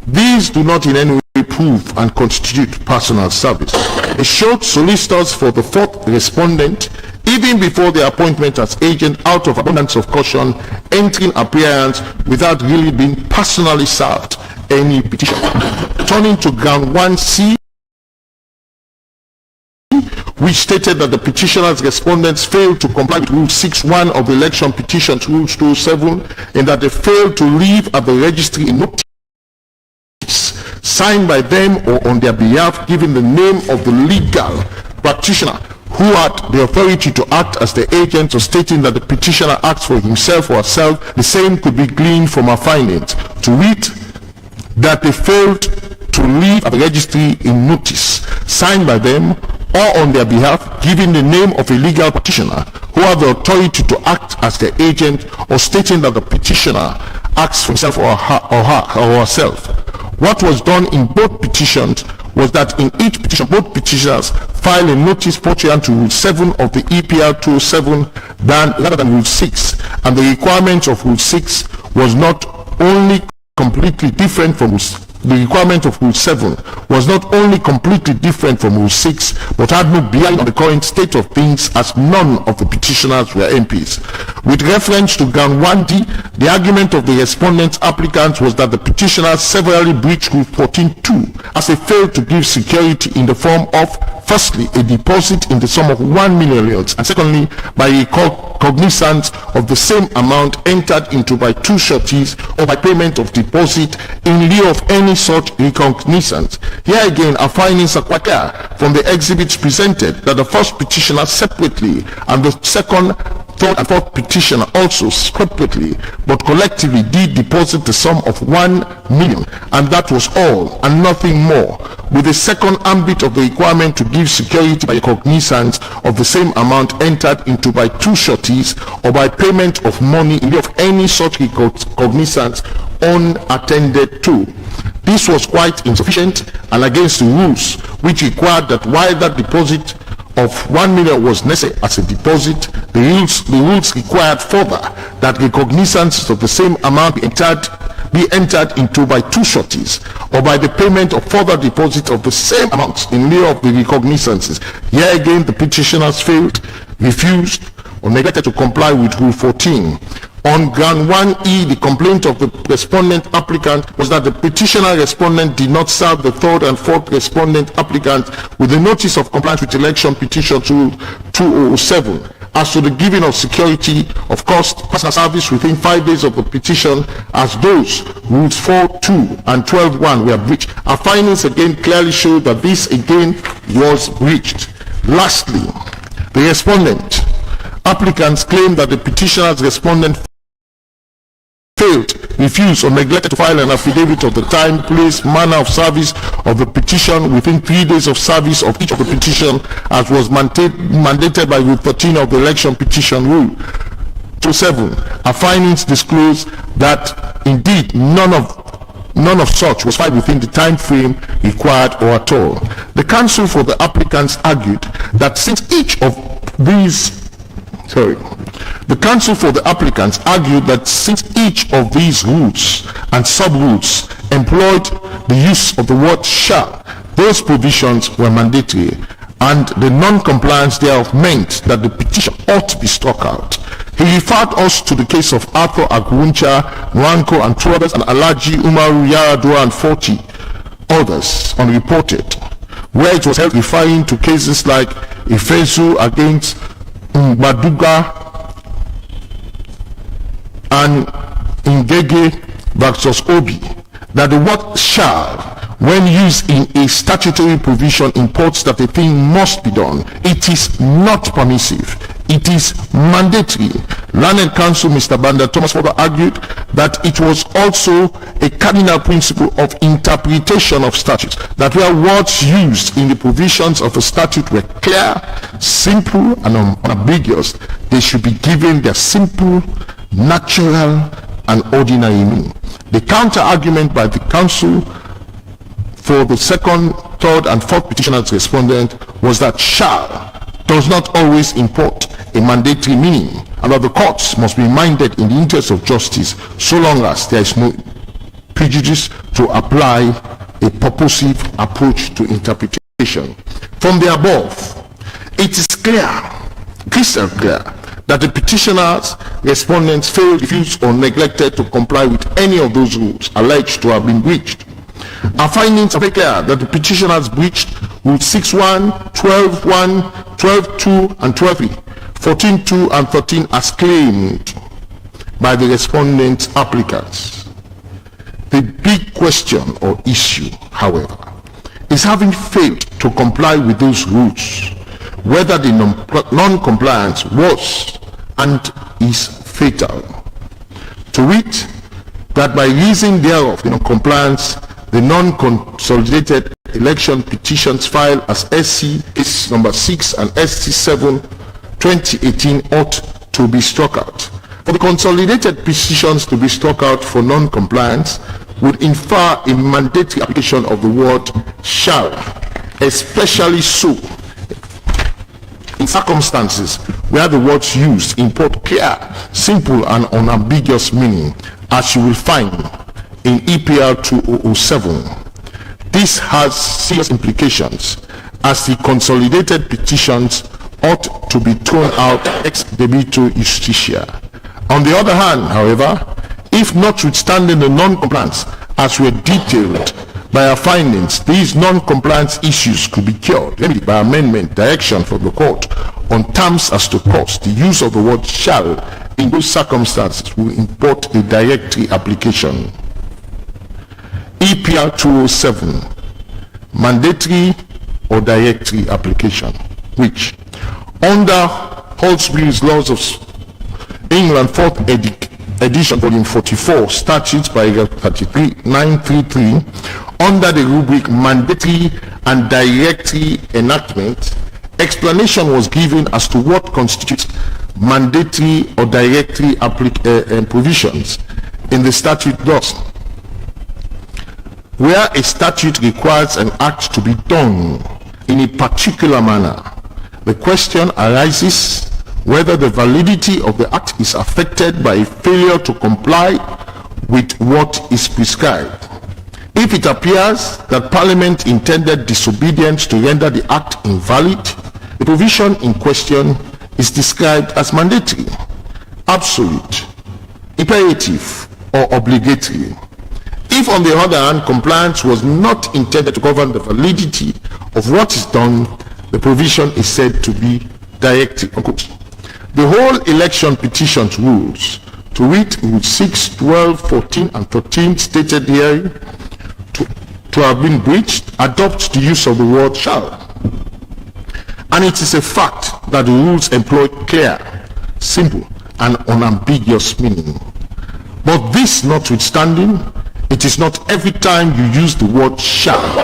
These do not in any way prove and constitute personal service. It showed solicitors for the fourth respondent, even before their appointment as agent, out of abundance of caution, entering appearance without really being personally served any petition. Turning to ground 1C, which stated that the petitioner's respondents failed to comply with Rule 6.1 of the election petitions Rules 207, and that they failed to leave at the registry in notice signed by them or on their behalf, giving the name of the legal practitioner who had the authority to act as the agent, or stating that the petitioner acts for himself or herself. The same could be gleaned from our findings, to wit, that they failed to leave at the registry in notice signed by them or on their behalf, giving the name of a legal practitioner who had the authority to act as their agent, or stating that the petitioner acts for himself or herself. What was done in both petitions was that in each petition, both petitioners filed a notice pursuant to Rule 7 of the EPR 207 rather than Rule 6, and the requirement of Rule 6 was not only completely different from the requirement of Rule 7 was not only completely different from Rule 6, but had no bearing on the current state of things, as none of the petitioners were MPs. With reference to ground 1D, the argument of the respondent applicants was that the petitioners severally breached Rule 14.2 as they failed to give security in the form of, firstly, a deposit in the sum of 1 million riyals, and secondly, by a cognizance of the same amount entered into by two sureties or by payment of deposit in lieu of any such recognizance. Here again, our findings are quite clear from the exhibits presented that the first petitioner separately and the second, third and fourth petitioner also separately but collectively did deposit the sum of 1 million, and that was all and nothing more, with the second ambit of the requirement to give security by a cognizance of the same amount entered into by two sureties or by payment of money in lieu of any such cognizance unattended to. This was quite insufficient and against the rules, which required that while that deposit of 1 million was necessary as a deposit, the rules required further that recognizance of the same amount be entered into by two sureties or by the payment of further deposit of the same amount in lieu of the recognizances. Here again, the petitioners failed, refused, or neglected to comply with Rule 14. On ground 1E, the complaint of the respondent applicant was that the petitioner respondent did not serve the third and fourth respondent applicant with the notice of compliance with election petition Rule 207. As to the giving of security, of course, personal service within 5 days of the petition, as those Rules 4.2 and 12.1 were breached. Our findings again clearly show that this again was breached. Lastly, the respondent applicants claim that the petitioner's respondent failed, refused, or neglected to file an affidavit of the time, place, manner of service of the petition within 3 days of service of each of the petition, as was mandated by Rule 13 of the election petition Rule 207. Our findings disclose that indeed none of such was filed within the time frame required or at all. The counsel for the applicants argued that since each of these The counsel for the applicants argued that since each of these rules and sub-rules employed the use of the word shall, those provisions were mandatory, and the non-compliance thereof meant that the petition ought to be struck out. He referred us to the case of Arthur Aguncha, Nwanko and 2 others, and Alaji Umaru Yaradua and 40 others unreported, where it was held referring to cases like Ifezu against Baduga and Ngege versus Obi, that the word shall, when used in a statutory provision, imports that a thing must be done. It is not permissive, it is mandatory. Learned counsel Mr. Banda Thomas further argued that it was also a cardinal principle of interpretation of statutes, that where words used in the provisions of a statute were clear, simple, and unambiguous, they should be given their simple, natural, and ordinary meaning. The counter-argument by the counsel for the second, third, and fourth petitioner's respondent was that shall does not always import a mandatory meaning, and that the courts must be minded in the interest of justice so long as there is no prejudice to apply a purposive approach to interpretation. From the above, it is clear, crystal clear, that the petitioner's respondents failed, refused, or neglected to comply with any of those rules alleged to have been breached. Our findings are very clear that the petitioners breached Rule 6.1, 12.1, 12.2, and 12.3, 14.2, and 13 as claimed by the respondent applicants. The big question or issue, however, is having failed to comply with those rules, whether the non-compliance was and is fatal. To wit, that by reason thereof, the non-compliance, the non-consolidated election petitions filed as SC case number 6 and SC 7 2018 ought to be struck out. For the consolidated petitions to be struck out for non-compliance would infer a mandatory application of the word shall, especially so in circumstances where the words used import clear, simple, and unambiguous meaning, as you will find in EPR 2007. This has serious implications, as the consolidated petitions ought to be thrown out ex debito justitia. On the other hand, however, if notwithstanding the non-compliance as were detailed by our findings, these non-compliance issues could be cured by amendment, direction from the court on terms as to cost, the use of the word shall in those circumstances will import a directory application. EPR 207, mandatory or directory application, which under Holsbury's Laws of England 4th edition, volume 44, statutes paragraph 933, under the rubric mandatory and directory enactment, explanation was given as to what constitutes mandatory or directory provisions in the statute. Thus, where a statute requires an act to be done in a particular manner, the question arises whether the validity of the act is affected by a failure to comply with what is prescribed. If it appears that Parliament intended disobedience to render the act invalid, the provision in question is described as mandatory, absolute, imperative, or obligatory. If, on the other hand, compliance was not intended to govern the validity of what is done, the provision is said to be directory. The whole election petitions rules, to read Rule 6, 12, 14, and 13 stated here to have been breached, adopt the use of the word shall. And it is a fact that the rules employ clear, simple, and unambiguous meaning. But this notwithstanding, it is not every time you use the word shall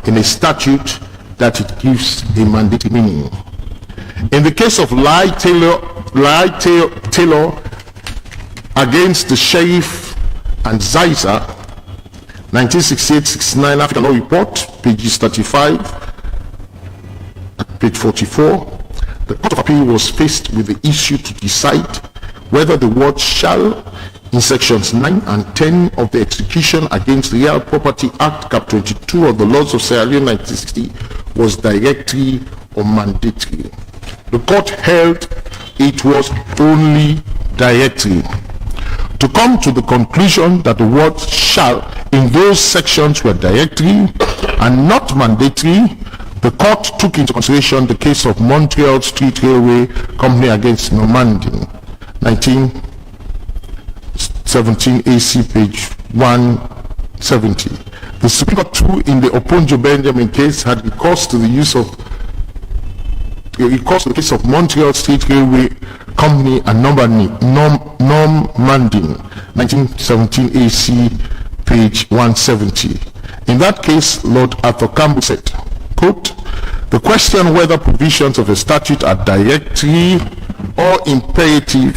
in a statute that it gives a mandatory meaning. In the case of Taylor against the Sheriff and Ziza, 1968-69 African Law Report, pages 35, page 44, the Court of Appeal was faced with the issue to decide whether the word shall in sections 9 and 10 of the Execution Against Real Property Act, Cap 22 of the Laws of Sierra Leone 1960 was directory or mandatory. The court held it was only directory. To come to the conclusion that the word shall in those sections were directory and not mandatory, the court took into consideration the case of Montreal Street Railway Company against Normandy, 1917 AC, page 170. The Supreme Court, too, in the Oponjo Benjamin case, had recourse to the use of recalls the case of Montreal State Railway Company and Normandy, 1917 AC, page 170. In that case, Lord Arthur Campbell said, quote, "The question whether provisions of a statute are directory or imperative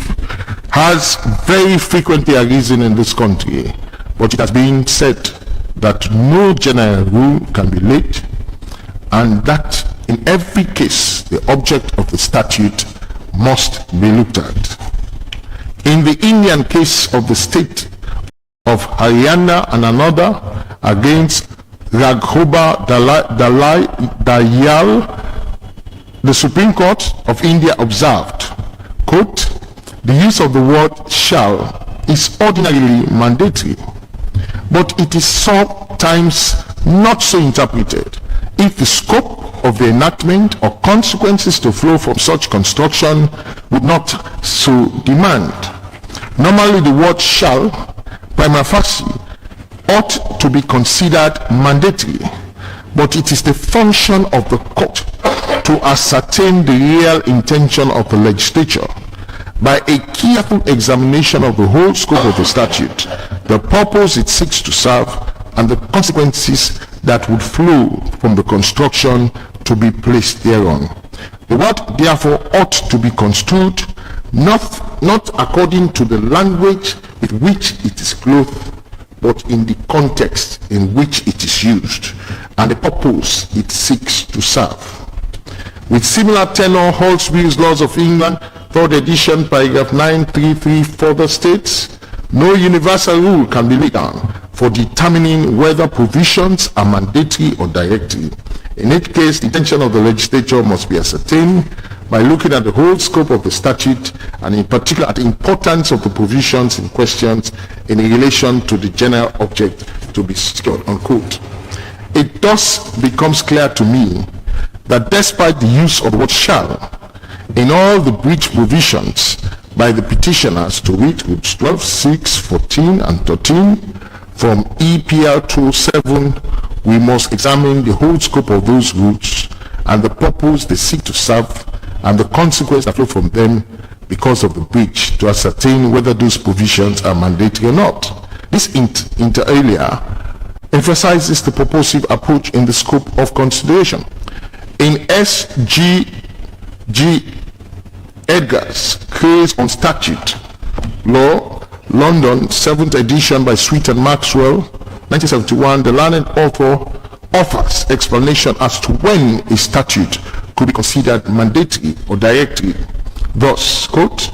has very frequently arisen in this country, but it has been said that no general rule can be laid, and that in every case the object of the statute must be looked at. In the Indian case of the state of Haryana and another against Raghubar Dayal, the Supreme Court of India observed, quote, "The use of the word shall is ordinarily mandatory, but it is sometimes not so interpreted if the scope of the enactment or consequences to flow from such construction would not so demand. Normally the word shall, prima facie, ought to be considered mandatory, but it is the function of the court to ascertain the real intention of the legislature by a careful examination of the whole scope of the statute, the purpose it seeks to serve, and the consequences that would flow from the construction to be placed thereon. The word therefore ought to be construed not according to the language with which it is clothed, but in the context in which it is used and the purpose it seeks to serve." With similar tenor, Holsby's Laws of England, 3rd edition, paragraph 933 further states, "No universal rule can be laid down for determining whether provisions are mandatory or directory. In each case, the intention of the legislature must be ascertained by looking at the whole scope of the statute, and in particular at the importance of the provisions in question in relation to the general object to be secured," unquote. It thus becomes clear to me that despite the use of the word shall in all the breach provisions by the petitioners, to read rules 12, 6, 14, and 13 from EPL 207, we must examine the whole scope of those rules and the purpose they seek to serve and the consequences that flow from them because of the breach, to ascertain whether those provisions are mandatory or not. This inter alia emphasizes the purposive approach in the scope of consideration. In S.G. Edgar's Case on Statute Law, London, 7th edition by Sweet and Maxwell, 1971, the learned author offers explanation as to when a statute could be considered mandatory or directory. Thus, quote,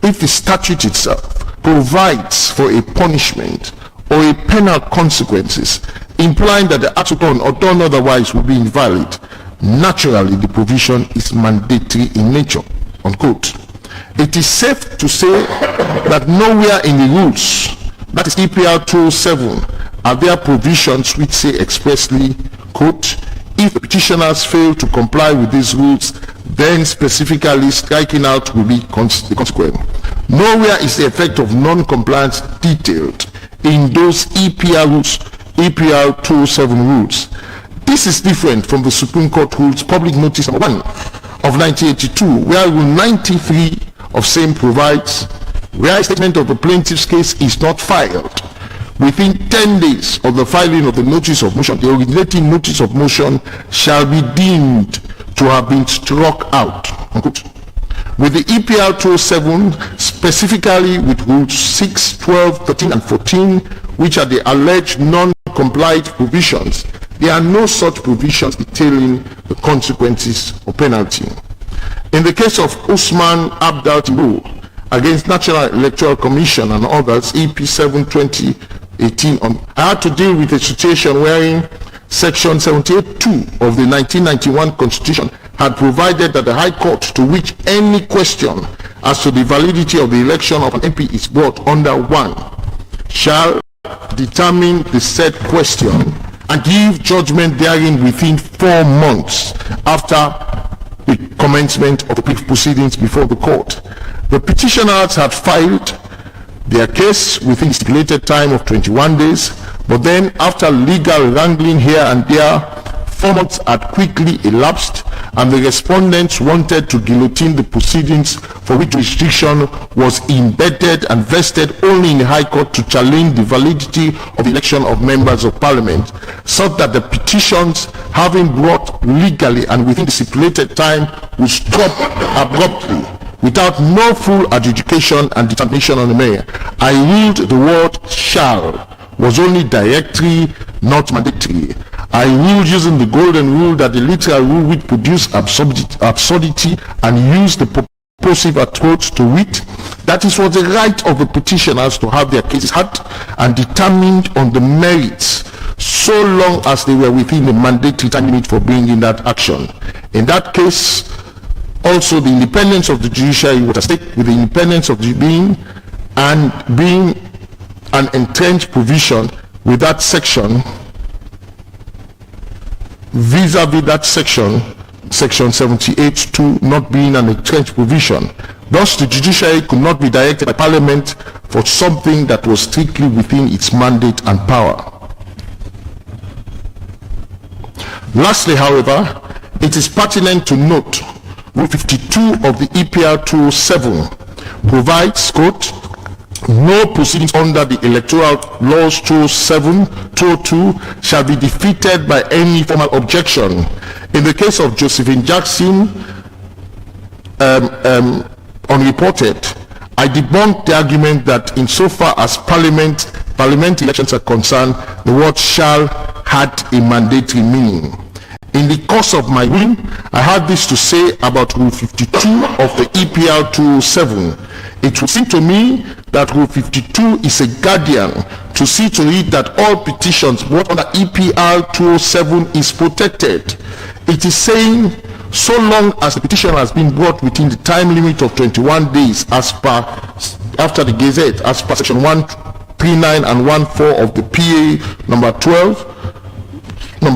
"If the statute itself provides for a punishment or a penal consequences, implying that the act done or done otherwise will be invalid, naturally the provision is mandatory in nature," unquote. It is safe to say that nowhere in the rules, that is EPL 207, are there provisions which say expressly, quote, "If the petitioners fail to comply with these rules, then specifically striking out will be the consequence." Nowhere is the effect of non-compliance detailed in those EPL rules, EPL 207 rules. This is different from the Supreme Court rules, Public Notice No. 1 of 1982, where Rule 93 of same provides, where a statement of the plaintiff's case is not filed within 10 days of the filing of the notice of motion, the originating notice of motion shall be deemed to have been struck out, unquote. With the EPL 207, specifically with Rules 6, 12, 13, and 14, which are the alleged non-complied provisions, there are no such provisions detailing the consequences or penalty. In the case of Usman Abdal Tibu against National Electoral Commission and others, EP 7/2018, I had to deal with a situation wherein Section 78(2) of the 1991 Constitution had provided that the High Court, to which any question as to the validity of the election of an MP is brought under 1, shall determine the said question and give judgment therein within 4 months after the commencement of the proceedings before the court. The petitioners had filed their case within the stipulated time of 21 days, but then after legal wrangling here and there, 4 months had quickly elapsed, and the respondents wanted to guillotine the proceedings for which jurisdiction was embedded and vested only in the High Court to challenge the validity of the election of members of Parliament, such that the petitions, having brought legally and within the stipulated time, would stop abruptly without no full adjudication and determination on the mayor. I ruled the word shall was only directory, not mandatory. I ruled using the golden rule that the literal rule which produced absurdity and used the purposive approach to wit, that it was the right of the petitioners to have their cases heard and determined on the merits, so long as they were within the mandatory time limit for bringing that action. In that case, also the independence of the judiciary was at stake, with the independence of the being an entrenched provision with that section, vis-a-vis that section 78(2) not being an entrenched provision. Thus the judiciary could not be directed by Parliament for something that was strictly within its mandate and power. Lastly, however, it is pertinent to note Rule 52 of the EPR 207 provides, quote, no proceedings under the Electoral Laws 202 shall be defeated by any formal objection. In the case of Josephine Jackson, unreported, I debunked the argument that insofar as parliament elections are concerned, the word shall had a mandatory meaning. In the course of my ruling, I had this to say about Rule 52 of the EPR 207. It would seem to me that Rule 52 is a guardian to see to it that all petitions brought under EPR 207 is protected. It is saying, so long as the petition has been brought within the time limit of 21 days as per after the Gazette, as per section 139 and 14 of the PA number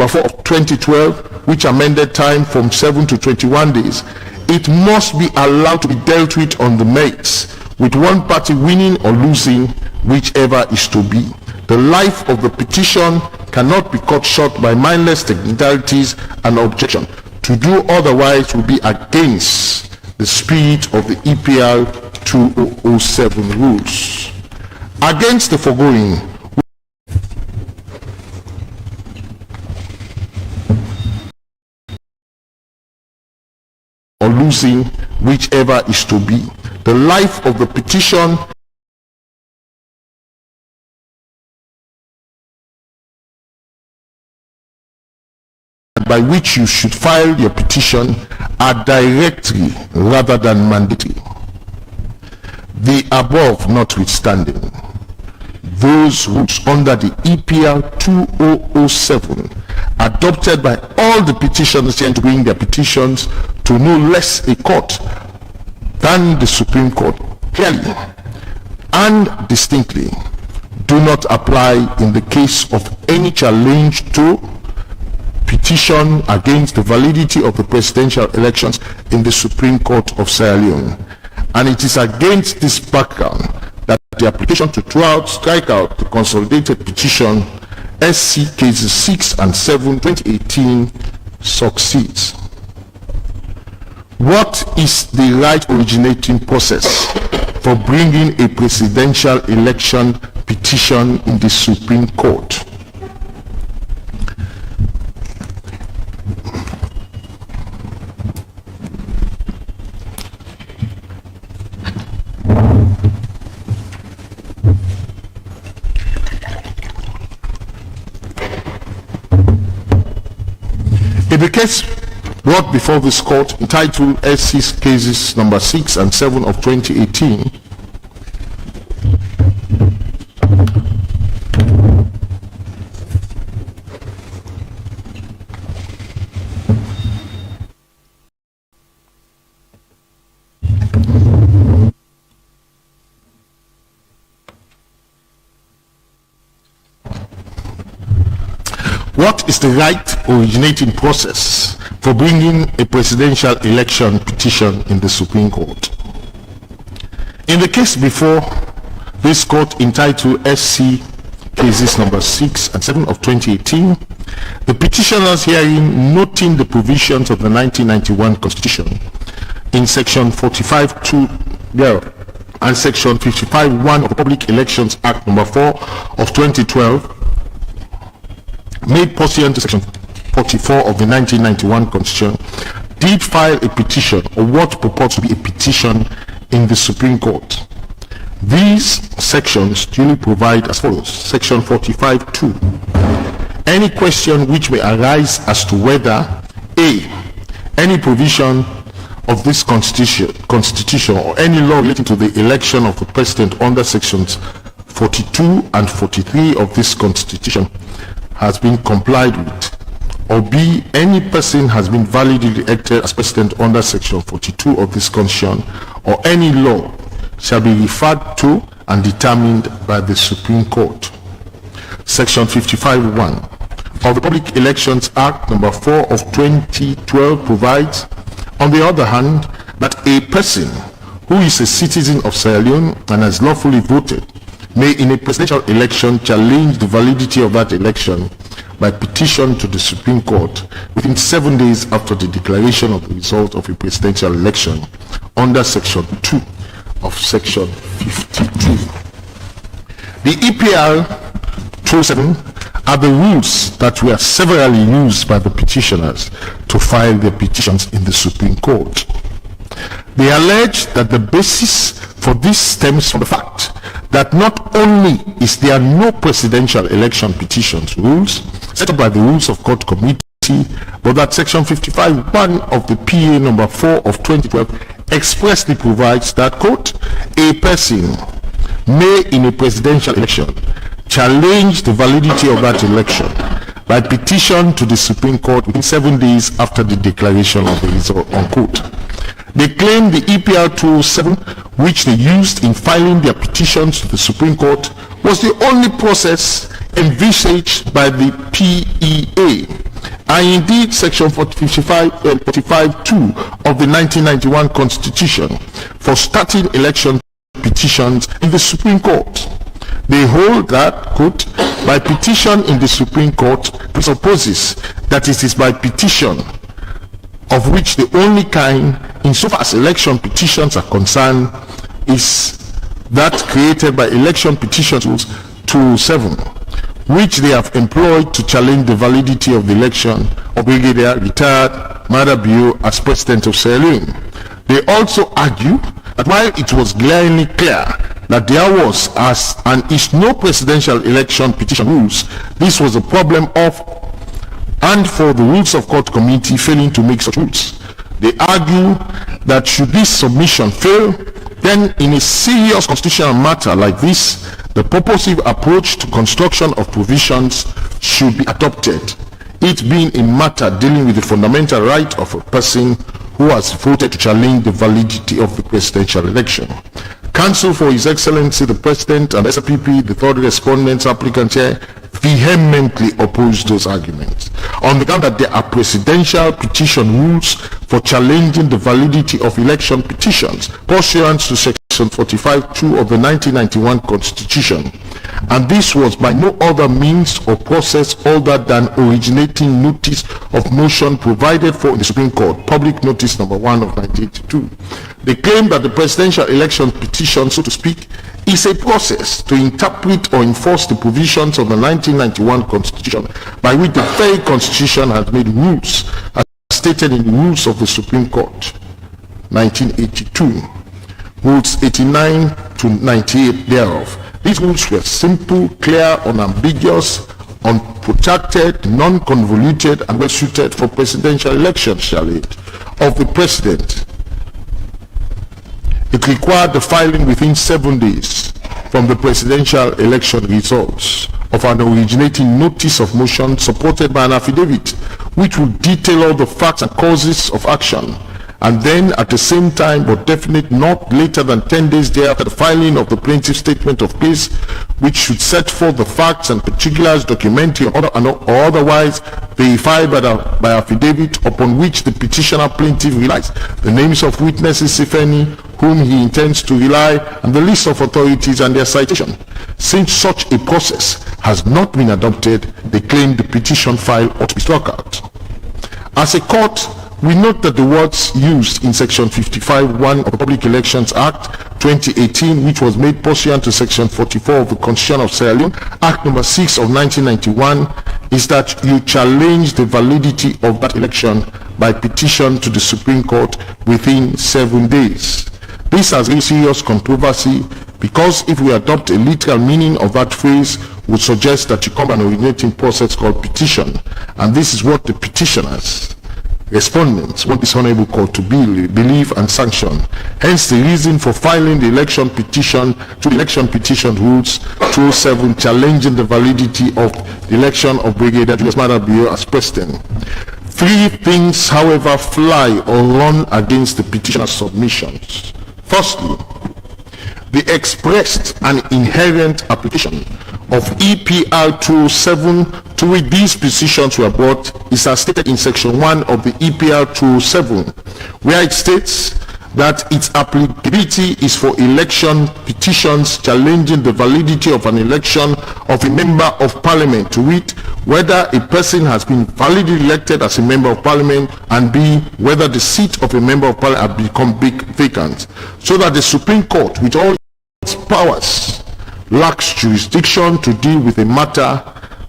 4 of 2012, which amended time from 7 to 21 days, it must be allowed to be dealt with on the merits, with one party winning or losing, whichever is to be. The life of the petition cannot be cut short by mindless technicalities and objection. To do otherwise will be against the spirit of the EPR 2007 rules. Against the foregoing, or losing, whichever is to be. The life of the petition by which you should file your petition are directory rather than mandatory. The above notwithstanding, those rules under the EPR 2007 adopted by all the petitioners to bring their petitions to no less a court than the Supreme Court clearly and distinctly do not apply in the case of any challenge to petition against the validity of the presidential elections in the Supreme Court of Sierra Leone. And it is against this background that the application to strike out the consolidated petition SC cases 6 and 7 2018 succeeds. What is the right originating process for bringing a presidential election petition in the Supreme Court? In the case brought before this court entitled SC cases number 6 and 7 of 2018, what is the right originating process for bringing a presidential election petition in the Supreme Court? In the case before this court entitled SC cases number 6 and 7 of 2018, The petitioners hearing, noting the provisions of the 1991 Constitution in Section 45(2) and Section 55(1) of the Public Elections Act No. 4 of 2012, made pursuant to Section 44 of the 1991 Constitution, did file a petition, or what purports to be a petition, in the Supreme Court. These sections duly provide as follows. Section 45(2). Any question which may arise as to whether a. any provision of this constitution or any law relating to the election of the president under sections 42 and 43 of this constitution has been complied with, or b. any person has been validly elected as president under section 42 of this constitution, or any law shall be referred to and determined by the Supreme Court. Section 55(1) of the Public Elections Act No. 4 of 2012 provides, on the other hand, that a person who is a citizen of Sierra Leone and has lawfully voted may in a presidential election challenge the validity of that election by petition to the Supreme Court within 7 days after the declaration of the result of a presidential election under Section 2 of Section 52. The EPR 207 are the rules that were severally used by the petitioners to file their petitions in the Supreme Court. They allege that the basis for this stems from the fact that not only is there no presidential election petitions rules set up by the Rules of Court Committee, but that Section 55(1) of the PA No. 4 of 2012 expressly provides that, quote, a person may in a presidential election challenge the validity of that election by petition to the Supreme Court within 7 days after the declaration of the result, unquote. They claim the EPR 207, which they used in filing their petitions to the Supreme Court, was the only process envisaged by the PEA. And indeed, Section 45(2) of the 1991 Constitution for starting election petitions in the Supreme Court. They hold that, quote, by petition in the Supreme Court presupposes that it is by petition, of which the only kind, insofar as election petitions are concerned, is that created by Election Petitions Rules 207, which they have employed to challenge the validity of the election of Brigadier retired Maada as President of Sierra Leone. They also argue that while it was glaringly clear that there was as and is no presidential election petition rules, this was a problem of and for the Rules of Court Committee failing to make such rules. They argue that should this submission fail, then in a serious constitutional matter like this, the purposive approach to construction of provisions should be adopted, it being a matter dealing with the fundamental right of a person who has voted to challenge the validity of the presidential election. Counsel for His Excellency the President and SPP, the third respondent's applicant here, vehemently opposed those arguments on the ground that there are presidential petition rules for challenging the validity of election petitions pursuant to Section 45(2) of the 1991 Constitution, and this was by no other means or process other than originating notice of motion provided for in the Supreme Court, Public Notice No. 1 of 1982. They claim that the presidential election petition, so to speak, is a process to interpret or enforce the provisions of the 1991 Constitution, by which the very Constitution has made rules, as stated in the Rules of the Supreme Court, 1982, Rules 89 to 98 thereof. These rules were simple, clear, unambiguous, unprotracted, non-convoluted, and well suited for presidential elections, shall it, of the president. It required the filing within 7 days from the presidential election results of an originating notice of motion supported by an affidavit, which would detail all the facts and causes of action, and then at the same time, but definite not later than 10 days thereafter the filing of the plaintiff's statement of case, which should set forth the facts and particulars documented or otherwise verified by affidavit upon which the petitioner plaintiff relies, the names of witnesses, if any, whom he intends to rely on the list of authorities and their citation. Since such a process has not been adopted, they claim the petition file ought to be struck out. As a court, we note that the words used in Section 55(1) of the Public Elections Act 2018, which was made pursuant to Section 44 of the Constitution of Sierra Leone, Act number 6 of 1991, is that you challenge the validity of that election by petition to the Supreme Court within 7 days. This has a serious controversy because if we adopt a literal meaning of that phrase, would suggest that you come an originating process called petition, and this is what the petitioners, respondents, want this honorable court to believe and sanction. Hence the reason for filing the election petition to the election petition rules 207, challenging the validity of the election of Brigadier Julius Maada as president. 3 things, however, fly or run against the petitioner's submissions. Firstly, the expressed and inherent application of EPR 207 to which these petitions were brought is as stated in Section 1 of the EPR 207, where it states that its applicability is for election petitions challenging the validity of an election of a member of parliament, to wit, whether a person has been validly elected as a member of parliament, and b, whether the seat of a member of parliament has become vacant, so that the Supreme Court, with all its powers, lacks jurisdiction to deal with a matter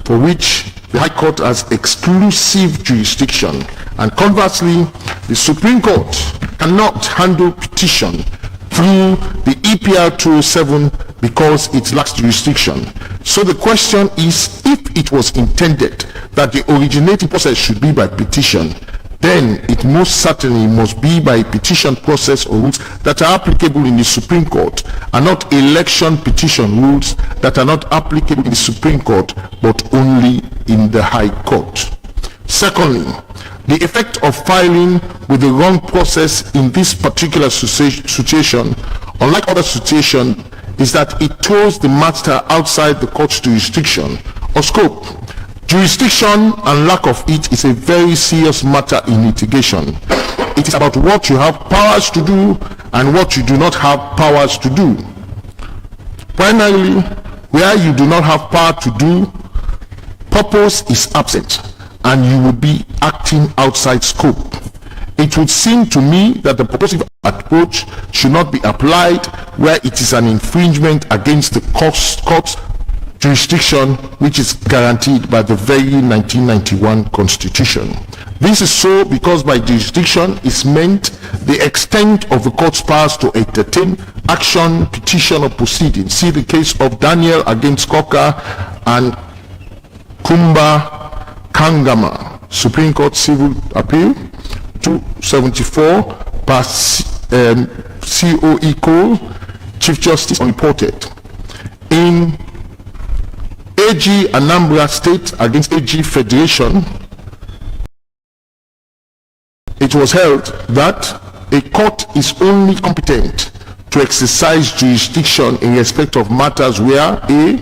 for which the High Court has exclusive jurisdiction, and conversely, the Supreme Court cannot handle petition through the EPR 207 because it lacks jurisdiction. So the question is, if it was intended that the originating process should be by petition, then it most certainly must be by petition process or rules that are applicable in the Supreme Court, and not election petition rules that are not applicable in the Supreme Court but only in the High Court. Secondly, the effect of filing with the wrong process in this particular situation, unlike other situations, is that it throws the matter outside the court's jurisdiction or scope. Jurisdiction and lack of it is a very serious matter in litigation. It is about what you have powers to do and what you do not have powers to do. Primarily, where you do not have power to do, purpose is absent and you would be acting outside scope. It would seem to me that the purposive approach should not be applied where it is an infringement against the court's jurisdiction, which is guaranteed by the very 1991 Constitution. This is so because by jurisdiction is meant the extent of the court's powers to entertain action, petition, or proceeding. See the case of Daniel against Coker and Kumba Kangama, Supreme Court Civil Appeal 274, COE Cole, Chief Justice reported. In AG Anambra State against AG Federation, it was held that a court is only competent to exercise jurisdiction in respect of matters where a,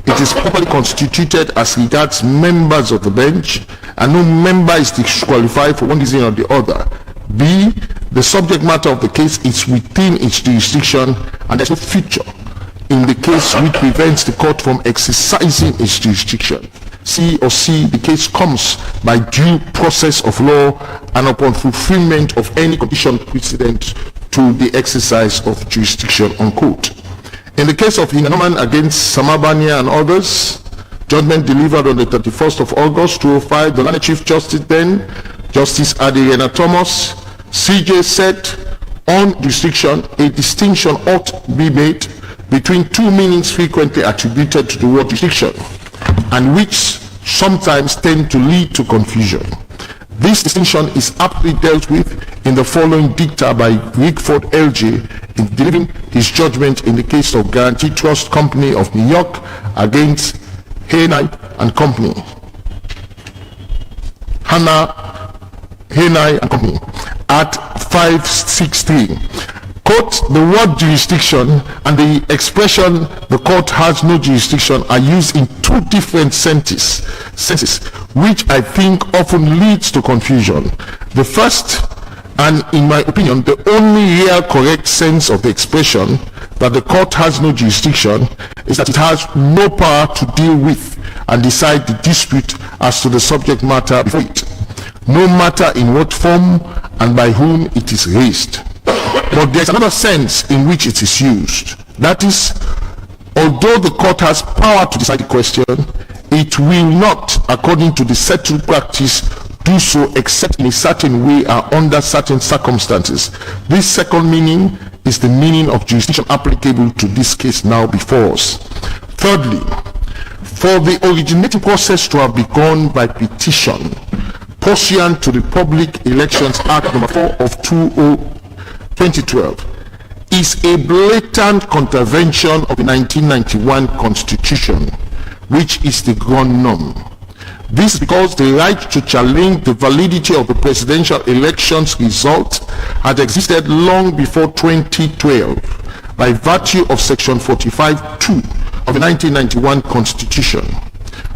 it is properly constituted as regards members of the bench and no member is disqualified for one reason or the other. B, the subject matter of the case is within its jurisdiction and there is no feature in the case which prevents the court from exercising its jurisdiction. C, the case comes by due process of law and upon fulfillment of any condition precedent to the exercise of jurisdiction, unquote. In the case of Hinaman against Samabania and others, judgment delivered on the 31st of August 2005, the Lani Chief Justice then, Justice Adriana Thomas, CJ said, on jurisdiction, a distinction ought to be made between two meanings frequently attributed to the word jurisdiction, and which sometimes tend to lead to confusion. This distinction is aptly dealt with in the following dicta by Rickford LJ in delivering his judgment in the case of Guarantee Trust Company of New York against Hanai and Company. Hanai and Company at 563. Quote, the word jurisdiction and the expression the court has no jurisdiction are used in two different senses, which I think often leads to confusion. The first And in my opinion, the only real correct sense of the expression that the court has no jurisdiction is that it has no power to deal with and decide the dispute as to the subject matter before it, no matter in what form and by whom it is raised. But there is another sense in which it is used. That is, although the court has power to decide the question, it will not, according to the settled practice, do so except in a certain way or under certain circumstances. This second meaning is the meaning of jurisdiction applicable to this case now before us. Thirdly, for the originating process to have begun by petition, pursuant to the Public Elections Act No. 4 of 2012, is a blatant contravention of the 1991 Constitution, which is the ground norm. This is because the right to challenge the validity of the presidential elections result had existed long before 2012 by virtue of Section 45(2) of the 1991 Constitution.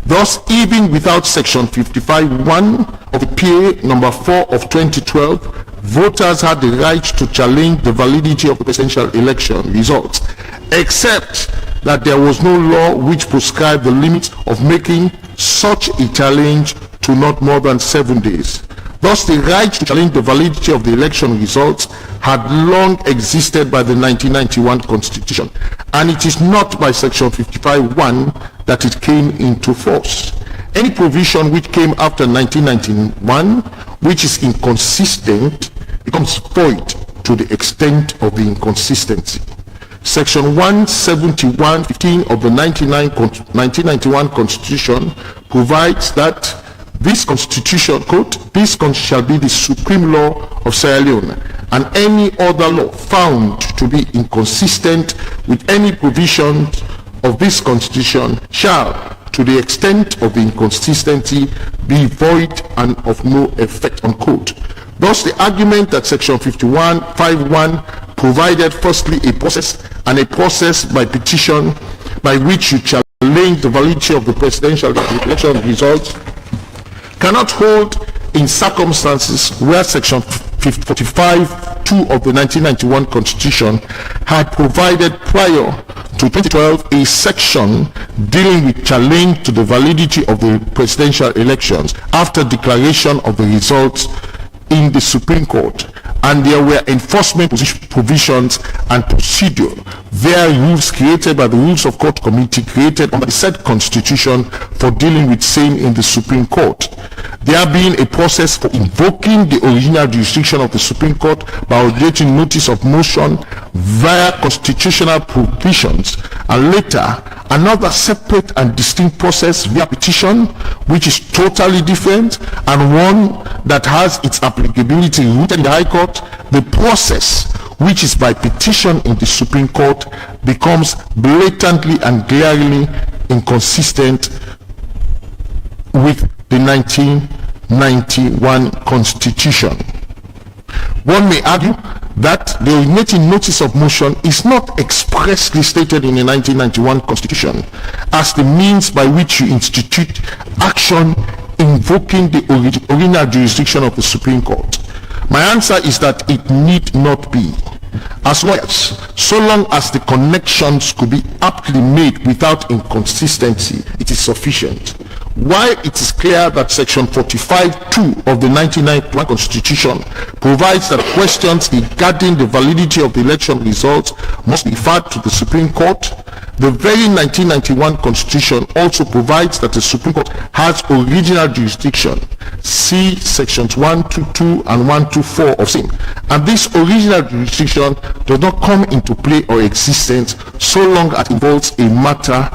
Thus, even without Section 55(1) of the PA No. 4 of 2012, voters had the right to challenge the validity of the presidential election results, except that there was no law which prescribed the limit of making such a challenge to not more than 7 days. Thus, the right to challenge the validity of the election results had long existed by the 1991 Constitution, and it is not by Section 55(1) that it came into force. Any provision which came after 1991, which is inconsistent, becomes void to the extent of the inconsistency. Section 171(15) of the 1991 Constitution provides that this Constitution, quote, "This shall be the supreme law of Sierra Leone, and any other law found to be inconsistent with any provision of this Constitution shall, to the extent of the inconsistency, be void and of no effect," unquote. Thus, the argument that Section 51(5)(1) provided firstly a process and a process by petition by which you challenge the validity of the presidential election results cannot hold in circumstances where Section 45(2) of the 1991 Constitution had provided prior to 2012 a section dealing with challenge to the validity of the presidential elections after declaration of the results in the Supreme Court, and there were enforcement provisions and procedure. There are rules created by the Rules of Court Committee created under the said Constitution for dealing with same in the Supreme Court. There being a process for invoking the original jurisdiction of the Supreme Court by originating notice of motion via constitutional provisions, and later another separate and distinct process via petition, which is totally different and one that has its applicability rooted in the High Court. The process, which is by petition in the Supreme Court, becomes blatantly and glaringly inconsistent with the 1991 Constitution. One may argue that the originating notice of motion is not expressly stated in the 1991 Constitution as the means by which you institute action invoking the original jurisdiction of the Supreme Court. My answer is that it need not be, as well as so long as the connections could be aptly made without inconsistency, it is sufficient. While it is clear that Section 45(2) of the 1991 Constitution provides that questions regarding the validity of the election results must be referred to the Supreme Court, the very 1991 Constitution also provides that the Supreme Court has original jurisdiction. See Sections 122 and 124 of same. And this original jurisdiction does not come into play or existence so long as it involves a matter.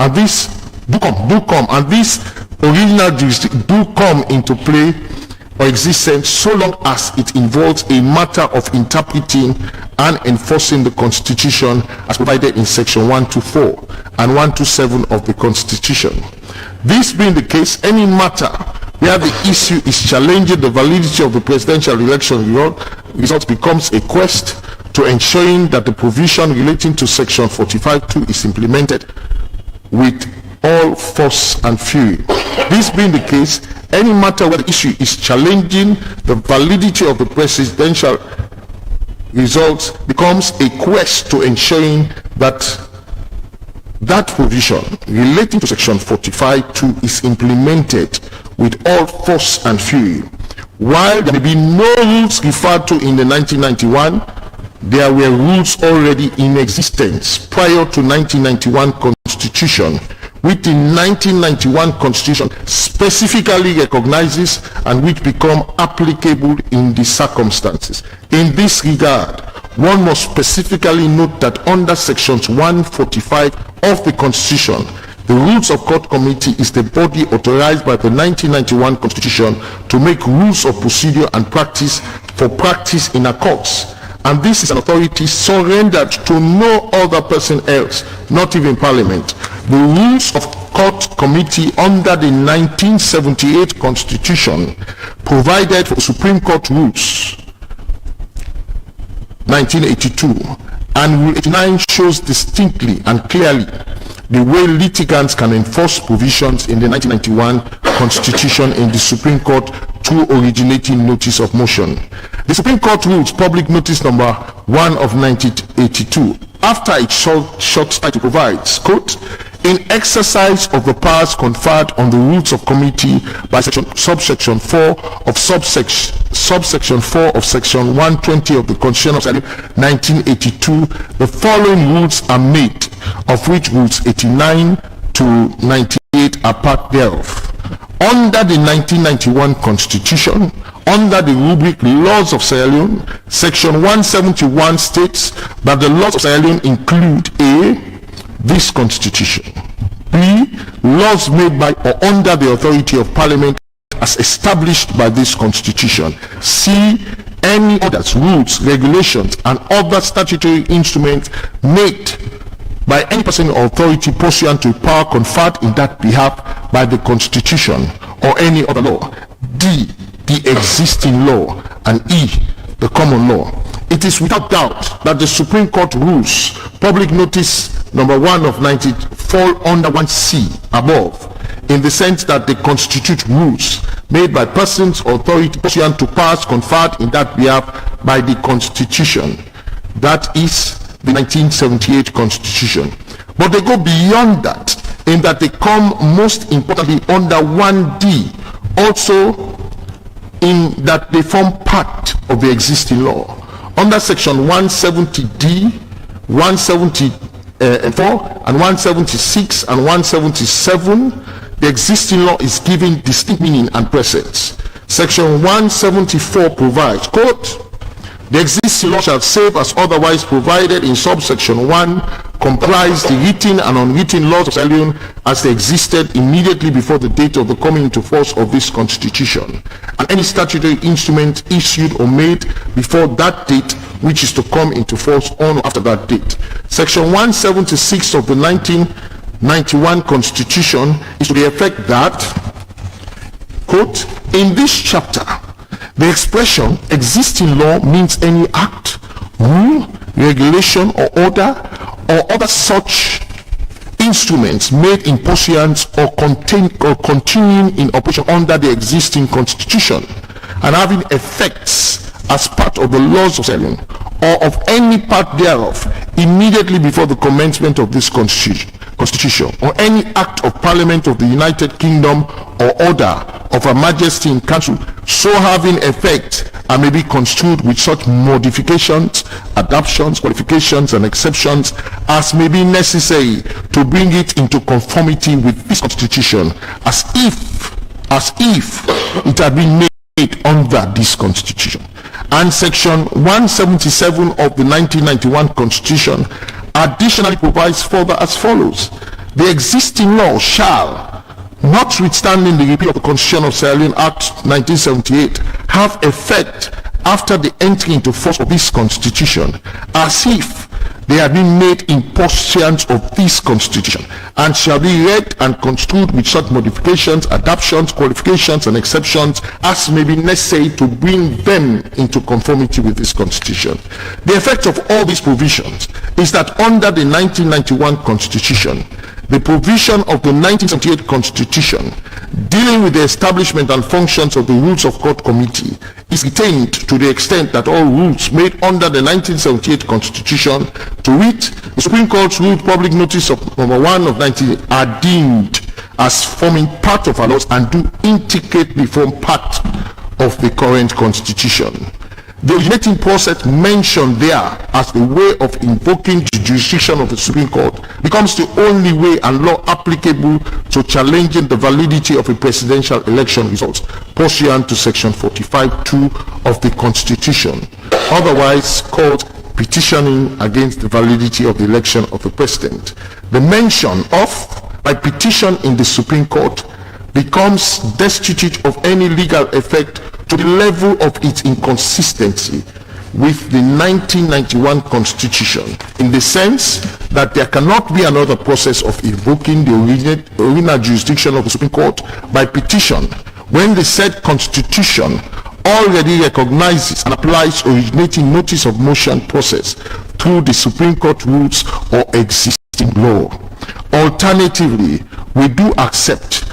And this and this original jurisdiction do come into play or existence so long as it involves a matter of interpreting and enforcing the Constitution as provided in Section 124 and 127 of the Constitution. This being the case, any matter where the issue is challenging the validity of the presidential election results becomes a quest to ensuring that the provision relating to Section 45(2) is implemented with all force and fury. This being the case, any matter where the issue is challenging the validity of the presidential results becomes a quest to ensuring that that provision relating to section 45(2) is implemented with all force and fury. While there may be no rules referred to in the 1991, there were rules already in existence prior to 1991 Constitution, which the 1991 Constitution specifically recognizes and which become applicable in the circumstances. In this regard, one must specifically note that under sections 145 of the Constitution, the Rules of Court Committee is the body authorized by the 1991 Constitution to make rules of procedure and practice for practice in a courts. And this is an authority surrendered to no other person else, not even Parliament. The Rules of Court Committee under the 1978 Constitution provided for Supreme Court rules 1982, and Rule 89 shows distinctly and clearly the way litigants can enforce provisions in the 1991 Constitution in the Supreme Court through originating notice of motion. The Supreme Court rules public notice number 1 of 1982, after its short title provides, quote, in exercise of the powers conferred on the Rules of Committee by subsection 4 of subsection 4 of section 120 of the Constitution of 1982, the following rules are made, of which rules 89 to 98 are part thereof. Under the 1991 Constitution, under the rubric Laws of Sierra Leone, section 171 states that the laws of Sierra Leone include A, this Constitution, B, laws made by or under the authority of Parliament as established by this Constitution, C, any others, rules, regulations, and other statutory instruments made by any person or authority pursuant to power conferred in that behalf by the Constitution or any other law, D, the existing law, and E, the common law. It is without doubt that the Supreme Court rules, public notice number 1 of 90, fall under 1C above, in the sense that they constitute rules made by persons or authority pursuant to powers conferred in that behalf by the Constitution, that is the 1978 Constitution. But they go beyond that, in that they come most importantly under 1D, also in that they form part of the existing law. Under section 170D, 174 and 176 and 177, the existing law is given distinct meaning and presence. Section 174 provides, quote, the existing law shall save as otherwise provided in subsection 1, comprise the written and unwritten laws of Sierra Leone as they existed immediately before the date of the coming into force of this Constitution, and any statutory instrument issued or made before that date which is to come into force on or after that date. Section 176 of the 1991 Constitution is to the effect that, quote, in this chapter, the expression existing law means any act, rule, regulation, or order, or other such instruments made in pursuance or continuing in operation under the existing Constitution and having effects as part of the laws of Sierra Leone or of any part thereof immediately before the commencement of this Constitution, or any act of Parliament of the United Kingdom or order of Her Majesty in Council, so having effect and may be construed with such modifications, adaptations, qualifications, and exceptions as may be necessary to bring it into conformity with this Constitution, as if it had been made under this Constitution. And section 177 of the 1991 Constitution additionally provides further as follows: the existing law shall, notwithstanding the repeal of the Constitution of Sierra Leone Act 1978, have effect after the entry into force of this Constitution, as if they have been made in pursuance of this Constitution, and shall be read and construed with such modifications, adaptations, qualifications, and exceptions as may be necessary to bring them into conformity with this Constitution. The effect of all these provisions is that under the 1991 Constitution, the provision of the 1978 Constitution dealing with the establishment and functions of the Rules of Court Committee is retained to the extent that all rules made under the 1978 Constitution, to wit, the Supreme Court's Rule Public Notice of number 1 of 19, are deemed as forming part of our laws and do intricately form part of the current Constitution. The originating process mentioned there as the way of invoking the jurisdiction of the Supreme Court becomes the only way and law applicable to challenging the validity of a presidential election results pursuant to section 45(2) of the Constitution, otherwise called petitioning against the validity of the election of a president. The mention of by petition in the Supreme Court becomes destitute of any legal effect to the level of its inconsistency with the 1991 Constitution, in the sense that there cannot be another process of invoking the original jurisdiction of the Supreme Court by petition when the said Constitution already recognizes and applies originating notice of motion process through the Supreme Court rules or existing law. Alternatively, we do accept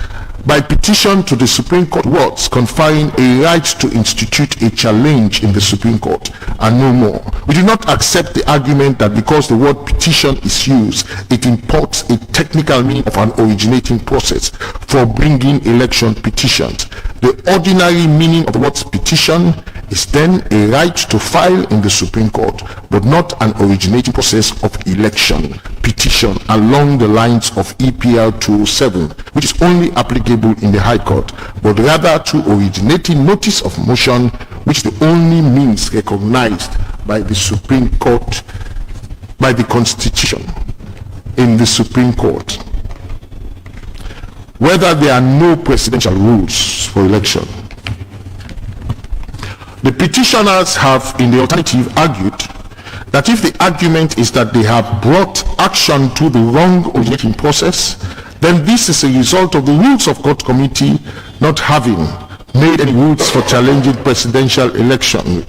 by petition to the Supreme Court words conferring a right to institute a challenge in the Supreme Court and no more. We do not accept the argument that because the word petition is used, it imports a technical meaning of an originating process for bringing election petitions. The ordinary meaning of the word petition is then a right to file in the Supreme Court, but not an originating process of election petition along the lines of EPL 207, which is only applicable in the High Court, but rather to originating notice of motion, which is the only means recognized by the Supreme Court, by the Constitution in the Supreme Court. Whether there are no presidential rules for election. The petitioners have, in the alternative, argued that if the argument is that they have brought action to the wrong originating process, then this is a result of the Rules of Court Committee not having made any rules for challenging presidential election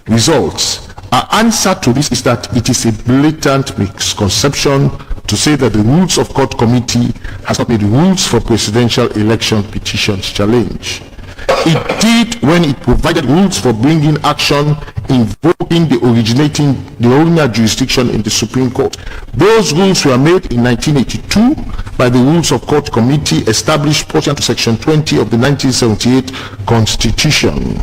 results. Our answer to this is that it is a blatant misconception to say that the Rules of Court Committee has not made rules for presidential election petitions challenge. It did when it provided rules for bringing action invoking the original jurisdiction in the Supreme Court. Those rules were made in 1982 by the Rules of Court Committee established pursuant to Section 20 of the 1978 Constitution,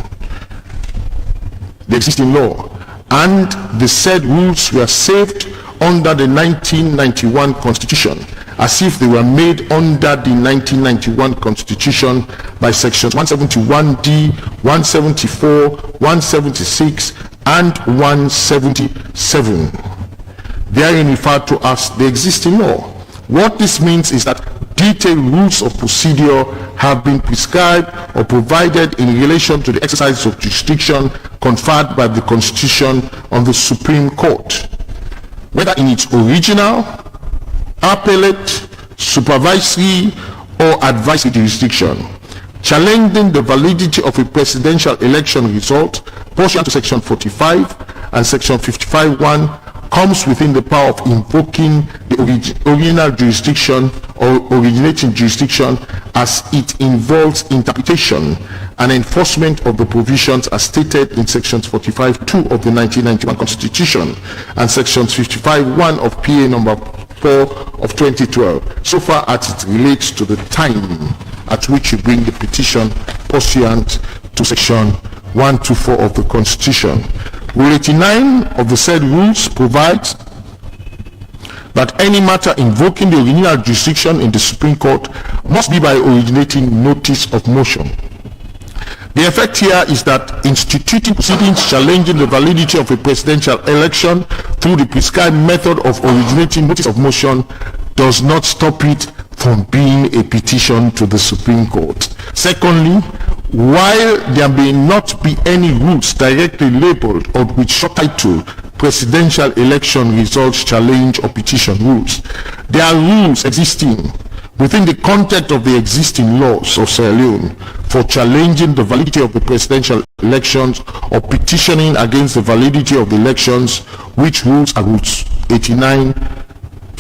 the existing law, and the said rules were saved under the 1991 Constitution as if they were made under the 1991 Constitution by sections 171D, 174, 176, and 177, therein referred to as the existing law. What this means is that detailed rules of procedure have been prescribed or provided in relation to the exercise of jurisdiction conferred by the Constitution on the Supreme Court, whether in its original, appellate, supervisory, or advisory jurisdiction, challenging the validity of a presidential election result pursuant to Section 45 and Section 55(1) comes within the power of invoking the original jurisdiction or originating jurisdiction as it involves interpretation and enforcement of the provisions as stated in Sections 45(2) of the 1991 Constitution and Sections 55(1) of PA number 4 of 2012, so far as it relates to the time at which you bring the petition pursuant to Section 124 of the Constitution. Rule 89 of the said rules provides that any matter invoking the original jurisdiction in the Supreme Court must be by originating notice of motion. The effect here is that instituting proceedings challenging the validity of a presidential election through the prescribed method of originating notice of motion does not stop it from being a petition to the Supreme Court. Secondly, while there may not be any rules directly labeled or with short title presidential election results challenge or petition rules, there are rules existing within the context of the existing laws of Sierra Leone for challenging the validity of the presidential elections or petitioning against the validity of the elections, which rules are rules 89,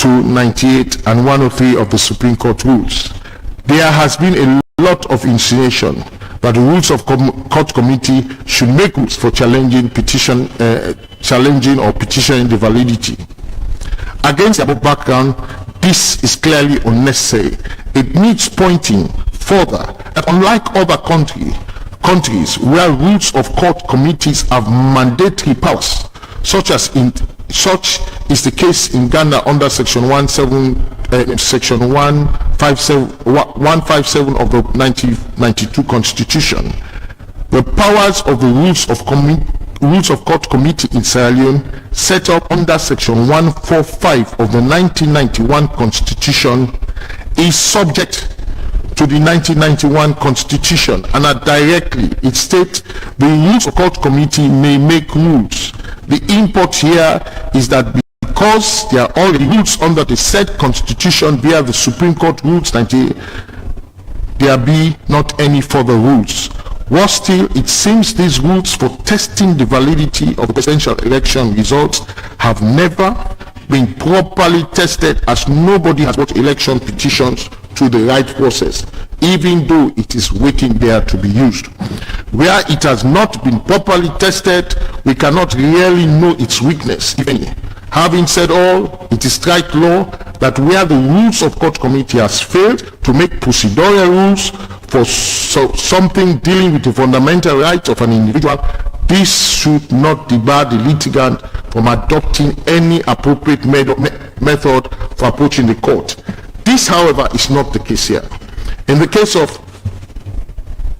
298 and 103 of the Supreme Court rules. There has been a lot of insinuation that the Rules of Court Committee should make rules for challenging or petitioning the validity. Against the above background, this is clearly unnecessary. It needs pointing further that unlike other countries where Rules of Court Committees have mandatory powers, such is the case in Ghana under Section 157 of the 1992 Constitution. The powers of the Rules of Court Committee in Sierra Leone, set up under Section 145 of the 1991 Constitution, is subject to the 1991 Constitution, and directly it states the Rules of Court Committee may make rules. The import here is that because there are already rules under the said Constitution via the Supreme Court Rules 98, there be not any further rules. Worse still, it seems these rules for testing the validity of the presidential election results have never been properly tested, as nobody has brought election petitions to the right process, even though it is waiting there to be used. Where it has not been properly tested, we cannot really know its weakness, if any. Having said all, it is strike law that where the Rules of Court Committee has failed to make procedural rules for something dealing with the fundamental rights of an individual, this should not debar the litigant from adopting any appropriate method for approaching the court. This, however, is not the case here. In the case of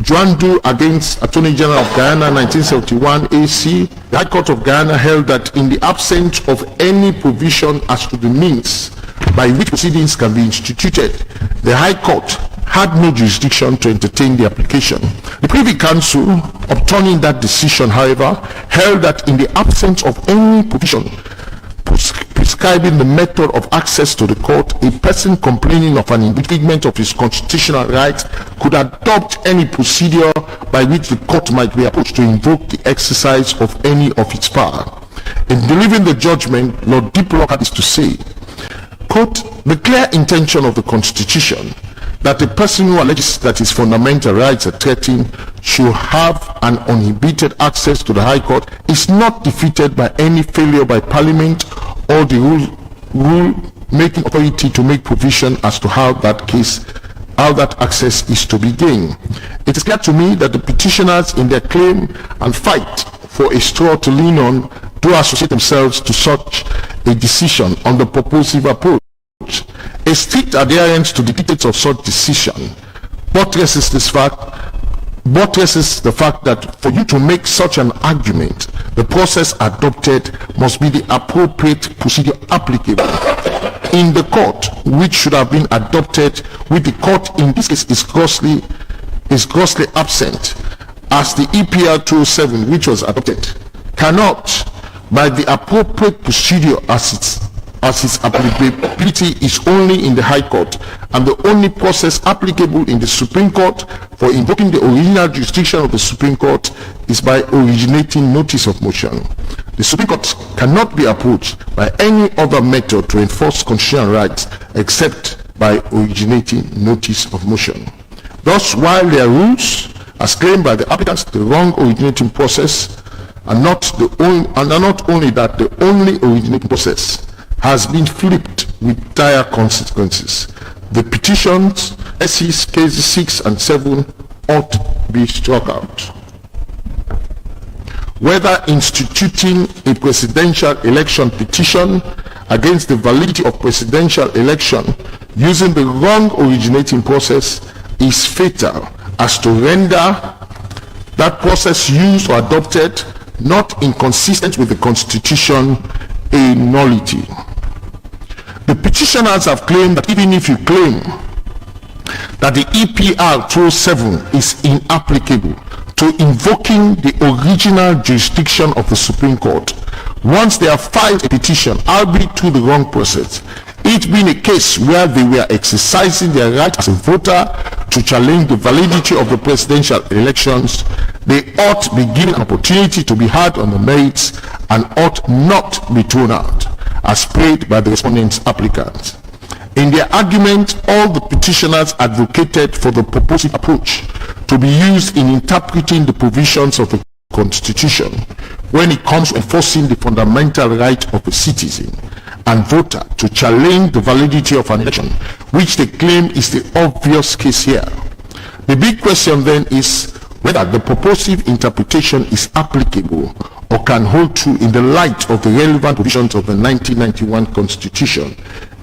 Juandu against Attorney General of Guyana 1971 AC, the High Court of Guyana held that in the absence of any provision as to the means by which proceedings can be instituted, the High Court had no jurisdiction to entertain the application. The Privy Council, upturning that decision, however, held that in the absence of any provision prescribing the method of access to the court, a person complaining of an infringement of his constitutional rights could adopt any procedure by which the court might be approached to invoke the exercise of any of its power. In delivering the judgment, Lord Diplock had this to say, quote, "The clear intention of the Constitution that a person who alleges that his fundamental rights are threatened should have an uninhibited access to the High Court is not defeated by any failure by Parliament or the rule-making authority to make provision as to how that access is to be gained. It is clear to me that the petitioners in their claim and fight for a straw to lean on do associate themselves to such a decision on the purposive approach. A strict adherence to the dictates of such decision buttresses the fact that for you to make such an argument, the process adopted must be the appropriate procedure applicable in the court, which should have been adopted, with the court in this case is grossly absent, as the EPR 207, which was adopted, cannot, by the appropriate procedure as its applicability is only in the High Court, and the only process applicable in the Supreme Court for invoking the original jurisdiction of the Supreme Court is by originating notice of motion. The Supreme Court cannot be approached by any other method to enforce constitutional rights except by originating notice of motion. Thus, while their rules, as claimed by the applicants, the wrong originating process, and not only that, the only originating process has been flipped with dire consequences. The petitions, SC's cases 6 and 7, ought to be struck out. Whether instituting a presidential election petition against the validity of presidential election using the wrong originating process is fatal as to render that process used or adopted not inconsistent with the Constitution a nullity. The petitioners have claimed that even if you claim that the EPR 207 is inapplicable to invoking the original jurisdiction of the Supreme Court, once they have filed a petition, albeit through the wrong process, it being a case where they were exercising their right as a voter to challenge the validity of the presidential elections, they ought to be given an opportunity to be heard on the merits and ought not be thrown out. as prayed by the respondents applicants. In their argument, all the petitioners advocated for the proposed approach to be used in interpreting the provisions of the Constitution when it comes to enforcing the fundamental right of a citizen and voter to challenge the validity of an election, which they claim is the obvious case here. The big question then is whether the proposed interpretation is applicable or can hold true in the light of the relevant provisions of the 1991 Constitution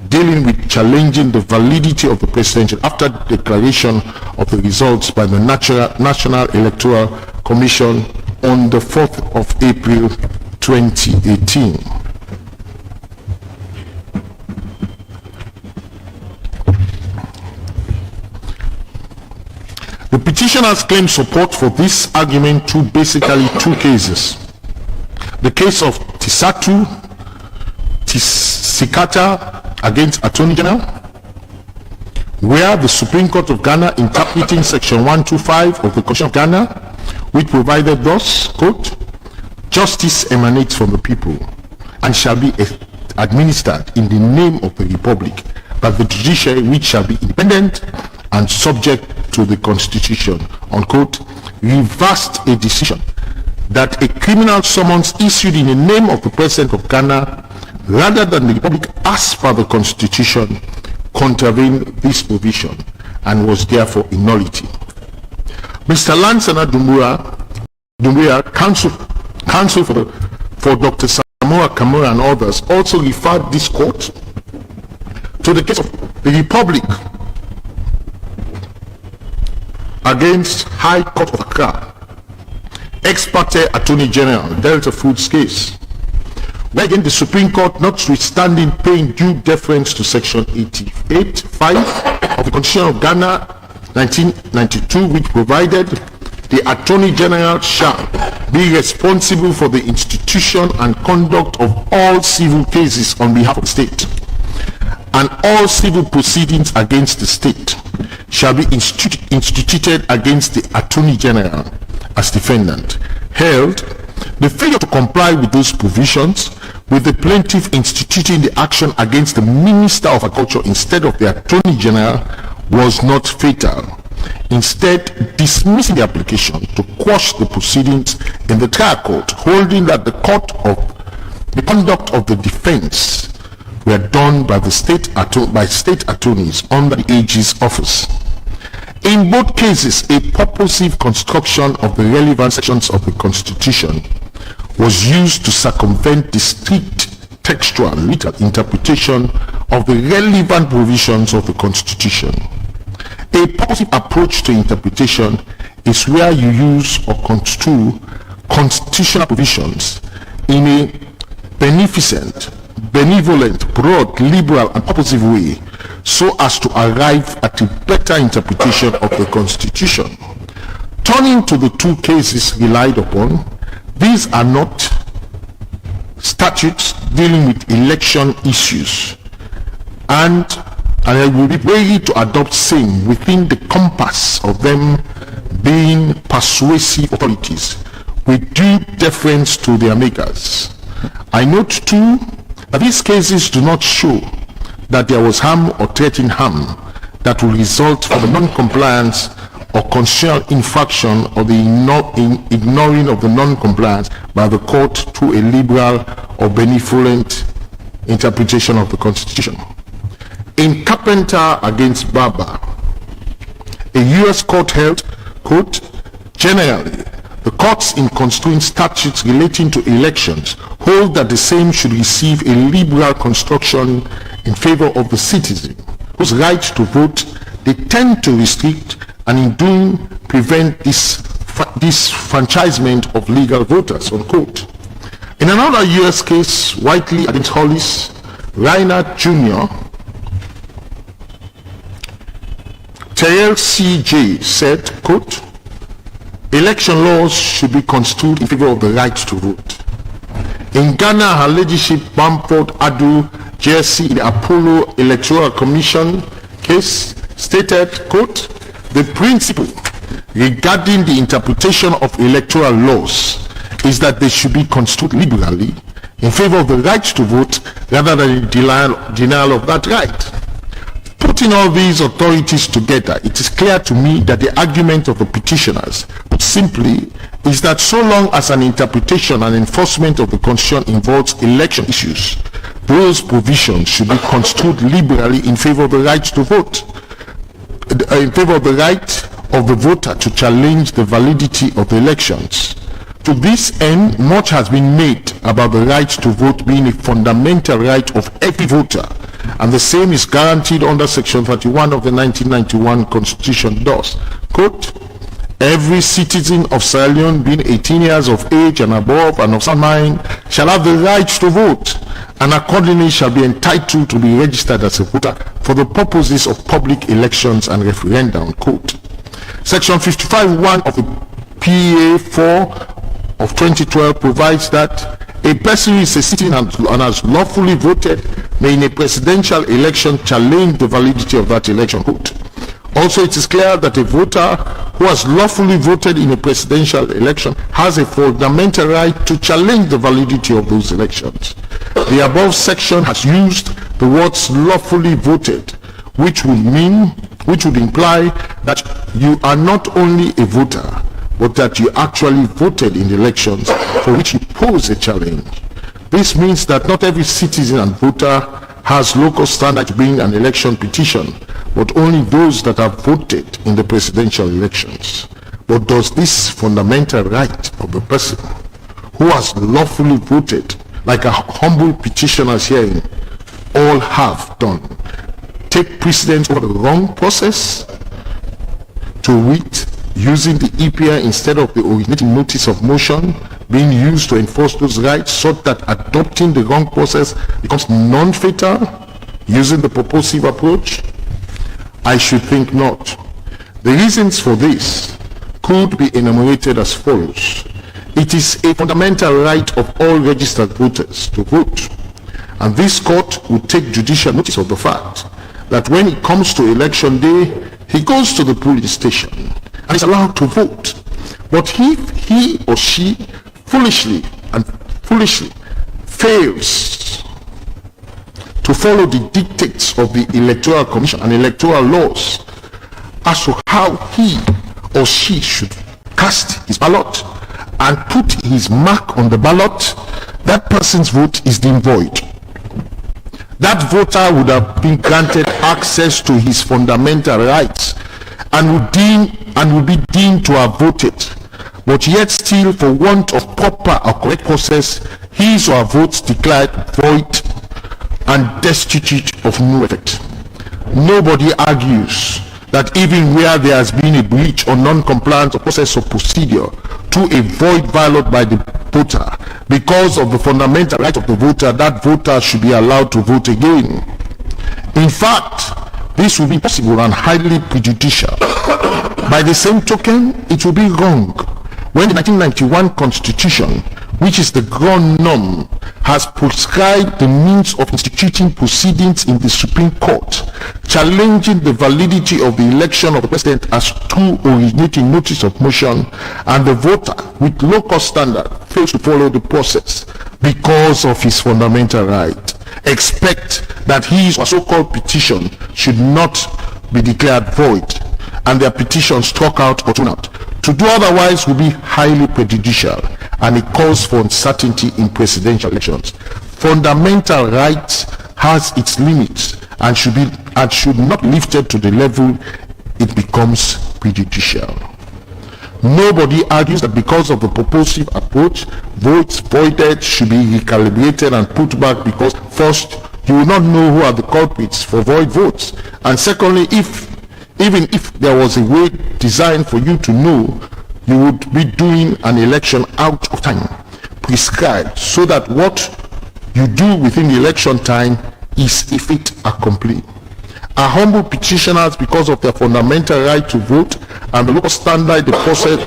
dealing with challenging the validity of the presidential after declaration of the results by the National Electoral Commission on the 4th of April 2018. The petitioners claim support for this argument through basically two cases. The case of Tsikata against Attorney General, where the Supreme Court of Ghana, interpreting Section 125 of the Constitution of Ghana, which provided thus, quote, "Justice emanates from the people and shall be administered in the name of the Republic, but the judiciary which shall be independent and subject to the Constitution," unquote, reversed a decision that a criminal summons issued in the name of the President of Ghana rather than the Republic as per the Constitution contravened this provision and was therefore in nullity. Mr. Lansana Dumbuya, counsel for Dr. Samura Kamara and others, also referred this court to the case of the Republic against High Court of Accra, ex parte Attorney General, Delta Foods case, where again the Supreme Court, notwithstanding paying due deference to Section 88(5) of the Constitution of Ghana 1992, which provided the Attorney General shall be responsible for the institution and conduct of all civil cases on behalf of the state, and all civil proceedings against the state shall be instituted against the Attorney General as defendant, held the failure to comply with those provisions, with the plaintiff instituting the action against the Minister of Agriculture instead of the Attorney General, was not fatal, instead dismissing the application to quash the proceedings in the trial court, holding that the conduct of the defense were done by state attorneys under the AG's office. In both cases, a purposive construction of the relevant sections of the Constitution was used to circumvent the strict textual literal interpretation of the relevant provisions of the Constitution. A purposive approach to interpretation is where you use or construe constitutional provisions in a benevolent, broad, liberal, and purposive way, so as to arrive at a better interpretation of the Constitution. Turning to the two cases relied upon, these are not statutes dealing with election issues, and I will be ready to adopt same within the compass of them being persuasive authorities with due deference to their makers. I note too that these cases do not show that there was harm or threatened harm that will result from the non-compliance or constitutional infraction or the ignoring of the non-compliance by the court through a liberal or benevolent interpretation of the Constitution. In Carpenter against Barber, a U.S. court held, quote, "Generally, the courts in construing statutes relating to elections hold that the same should receive a liberal construction in favor of the citizen, whose right to vote they tend to restrict, and in doing prevent this disfranchisement of legal voters," unquote. In another U.S. case, Whiteley against Hollis, Reinhardt Jr., Terrell C.J. said, quote, "Election laws should be construed in favor of the right to vote." In Ghana, Her Ladyship Bamford Adu Jersey in the Apollo Electoral Commission case stated, quote, "The principle regarding the interpretation of electoral laws is that they should be construed liberally, in favor of the right to vote rather than in denial of that right. Putting all these authorities together, it is clear to me that the argument of the petitioners, put simply, is that so long as an interpretation and enforcement of the Constitution involves election issues, those provisions should be construed liberally in favor of the right to vote, in favor of the right of the voter to challenge the validity of the elections. To this end, much has been made about the right to vote being a fundamental right of every voter, and the same is guaranteed under Section 31 of the 1991 Constitution. Thus, quote, every citizen of Sierra Leone being 18 years of age and above and of sound mind shall have the right to vote, and accordingly shall be entitled to be registered as a voter for the purposes of public elections and referenda, unquote. Section 55(1) of the PA 4 of 2012 provides that a person who is a citizen and has lawfully voted may in a presidential election challenge the validity of that election. Quote. Also, it is clear that a voter who has lawfully voted in a presidential election has a fundamental right to challenge the validity of those elections. The above section has used the words lawfully voted, which would imply that you are not only a voter, but that you actually voted in the elections for which you pose a challenge. This means that not every citizen and voter has local standard to bring an election petition, but only those that have voted in the presidential elections. But does this fundamental right of the person who has lawfully voted, like a humble petitioner's hearing all have done, take precedence over the wrong process, to wit, using the EPR instead of the originating notice of motion being used to enforce those rights, so that adopting the wrong process becomes non-fatal, using the purposive approach? I should think not. The reasons for this could be enumerated as follows. It is a fundamental right of all registered voters to vote, and this court would take judicial notice of the fact that when it comes to election day, he goes to the polling station and is allowed to vote. But if he or she foolishly fails to follow the dictates of the Electoral Commission and electoral laws as to how he or she should cast his ballot and put his mark on the ballot, that person's vote is deemed void. That voter would have been granted access to his fundamental rights and would be deemed to have voted, but yet still, for want of proper or correct process, his or her votes declared void and destitute of no effect. Nobody argues that even where there has been a breach or non-compliance of process or procedure to a void ballot by the voter, because of the fundamental right of the voter, that voter should be allowed to vote again. In fact, this will be possible and highly prejudicial. By the same token, it will be wrong when the 1991 Constitution, which is the ground norm, has prescribed the means of instituting proceedings in the Supreme Court, challenging the validity of the election of the president as to originating notice of motion, and the voter with local standard fails to follow the process because of his fundamental right, expect that his or so-called petition should not be declared void and their petition struck out or thrown out. To do otherwise will be highly prejudicial, and it calls for uncertainty in presidential elections. Fundamental rights has its limits and should not be lifted to the level it becomes prejudicial. Nobody argues that because of the purposive approach, votes voided should be recalibrated and put back, because first, you will not know who are the culprits for void votes, and secondly, even if there was a way designed for you to know, you would be doing an election out of time prescribed, so that what you do within the election time is a fait accompli. Our humble petitioners, because of their fundamental right to vote and the local standard they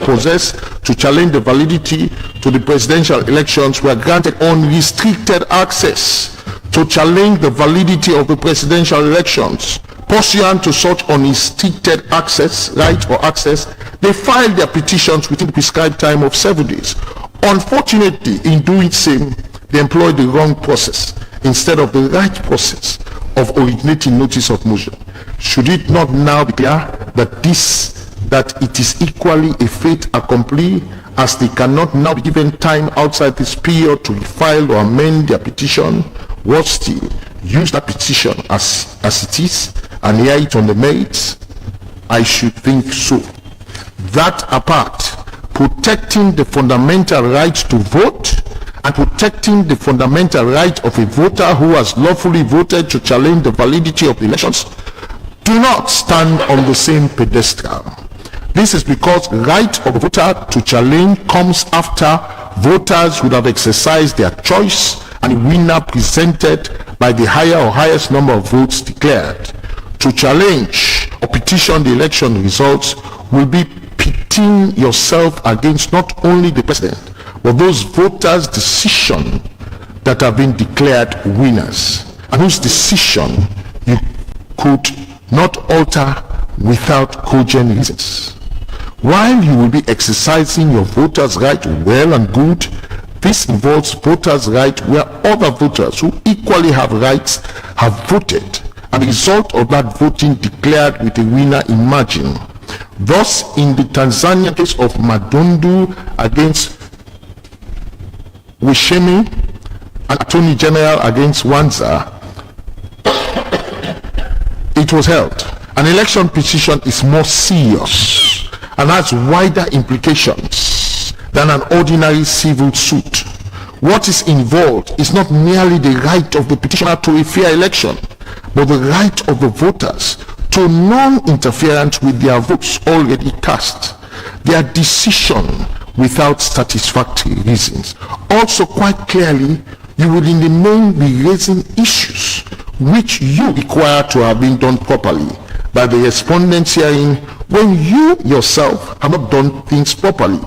possess to challenge the validity to the presidential elections, were granted unrestricted access to challenge the validity of the presidential elections. Pursuant to such unrestricted access, they filed their petitions within the prescribed time of 7 days. Unfortunately, in doing same, they employ the wrong process instead of the right process of originating notice of motion. Should it not now be clear that it is equally a fait accompli, as they cannot now be given time outside this period to refile or amend their petition? What still? Use that petition as it is and hear it on the merits? I should think so. That apart, protecting the fundamental right to vote and protecting the fundamental right of a voter who has lawfully voted to challenge the validity of the elections do not stand on the same pedestal. This is because the right of a voter to challenge comes after voters would have exercised their choice and a winner presented by the higher or highest number of votes declared. To challenge or petition the election results will be pitting yourself against not only the president, but those voters' decision that have been declared winners, and whose decision you could not alter without cogent reasons. While you will be exercising your voters' right well and good, this involves voters' right where other voters who equally have rights have voted, and the result of that voting declared with a winner in margin. Thus, in the Tanzania case of Madundu against Wishemi and Attorney General against Wanza, it was held. An election petition is more serious and has wider implications than an ordinary civil suit. What is involved is not merely the right of the petitioner to a fair election, but the right of the voters to non-interference with their votes already cast, their decision without satisfactory reasons. Also, quite clearly, you will in the main be raising issues which you require to have been done properly by the respondents hearing, when you yourself have not done things properly,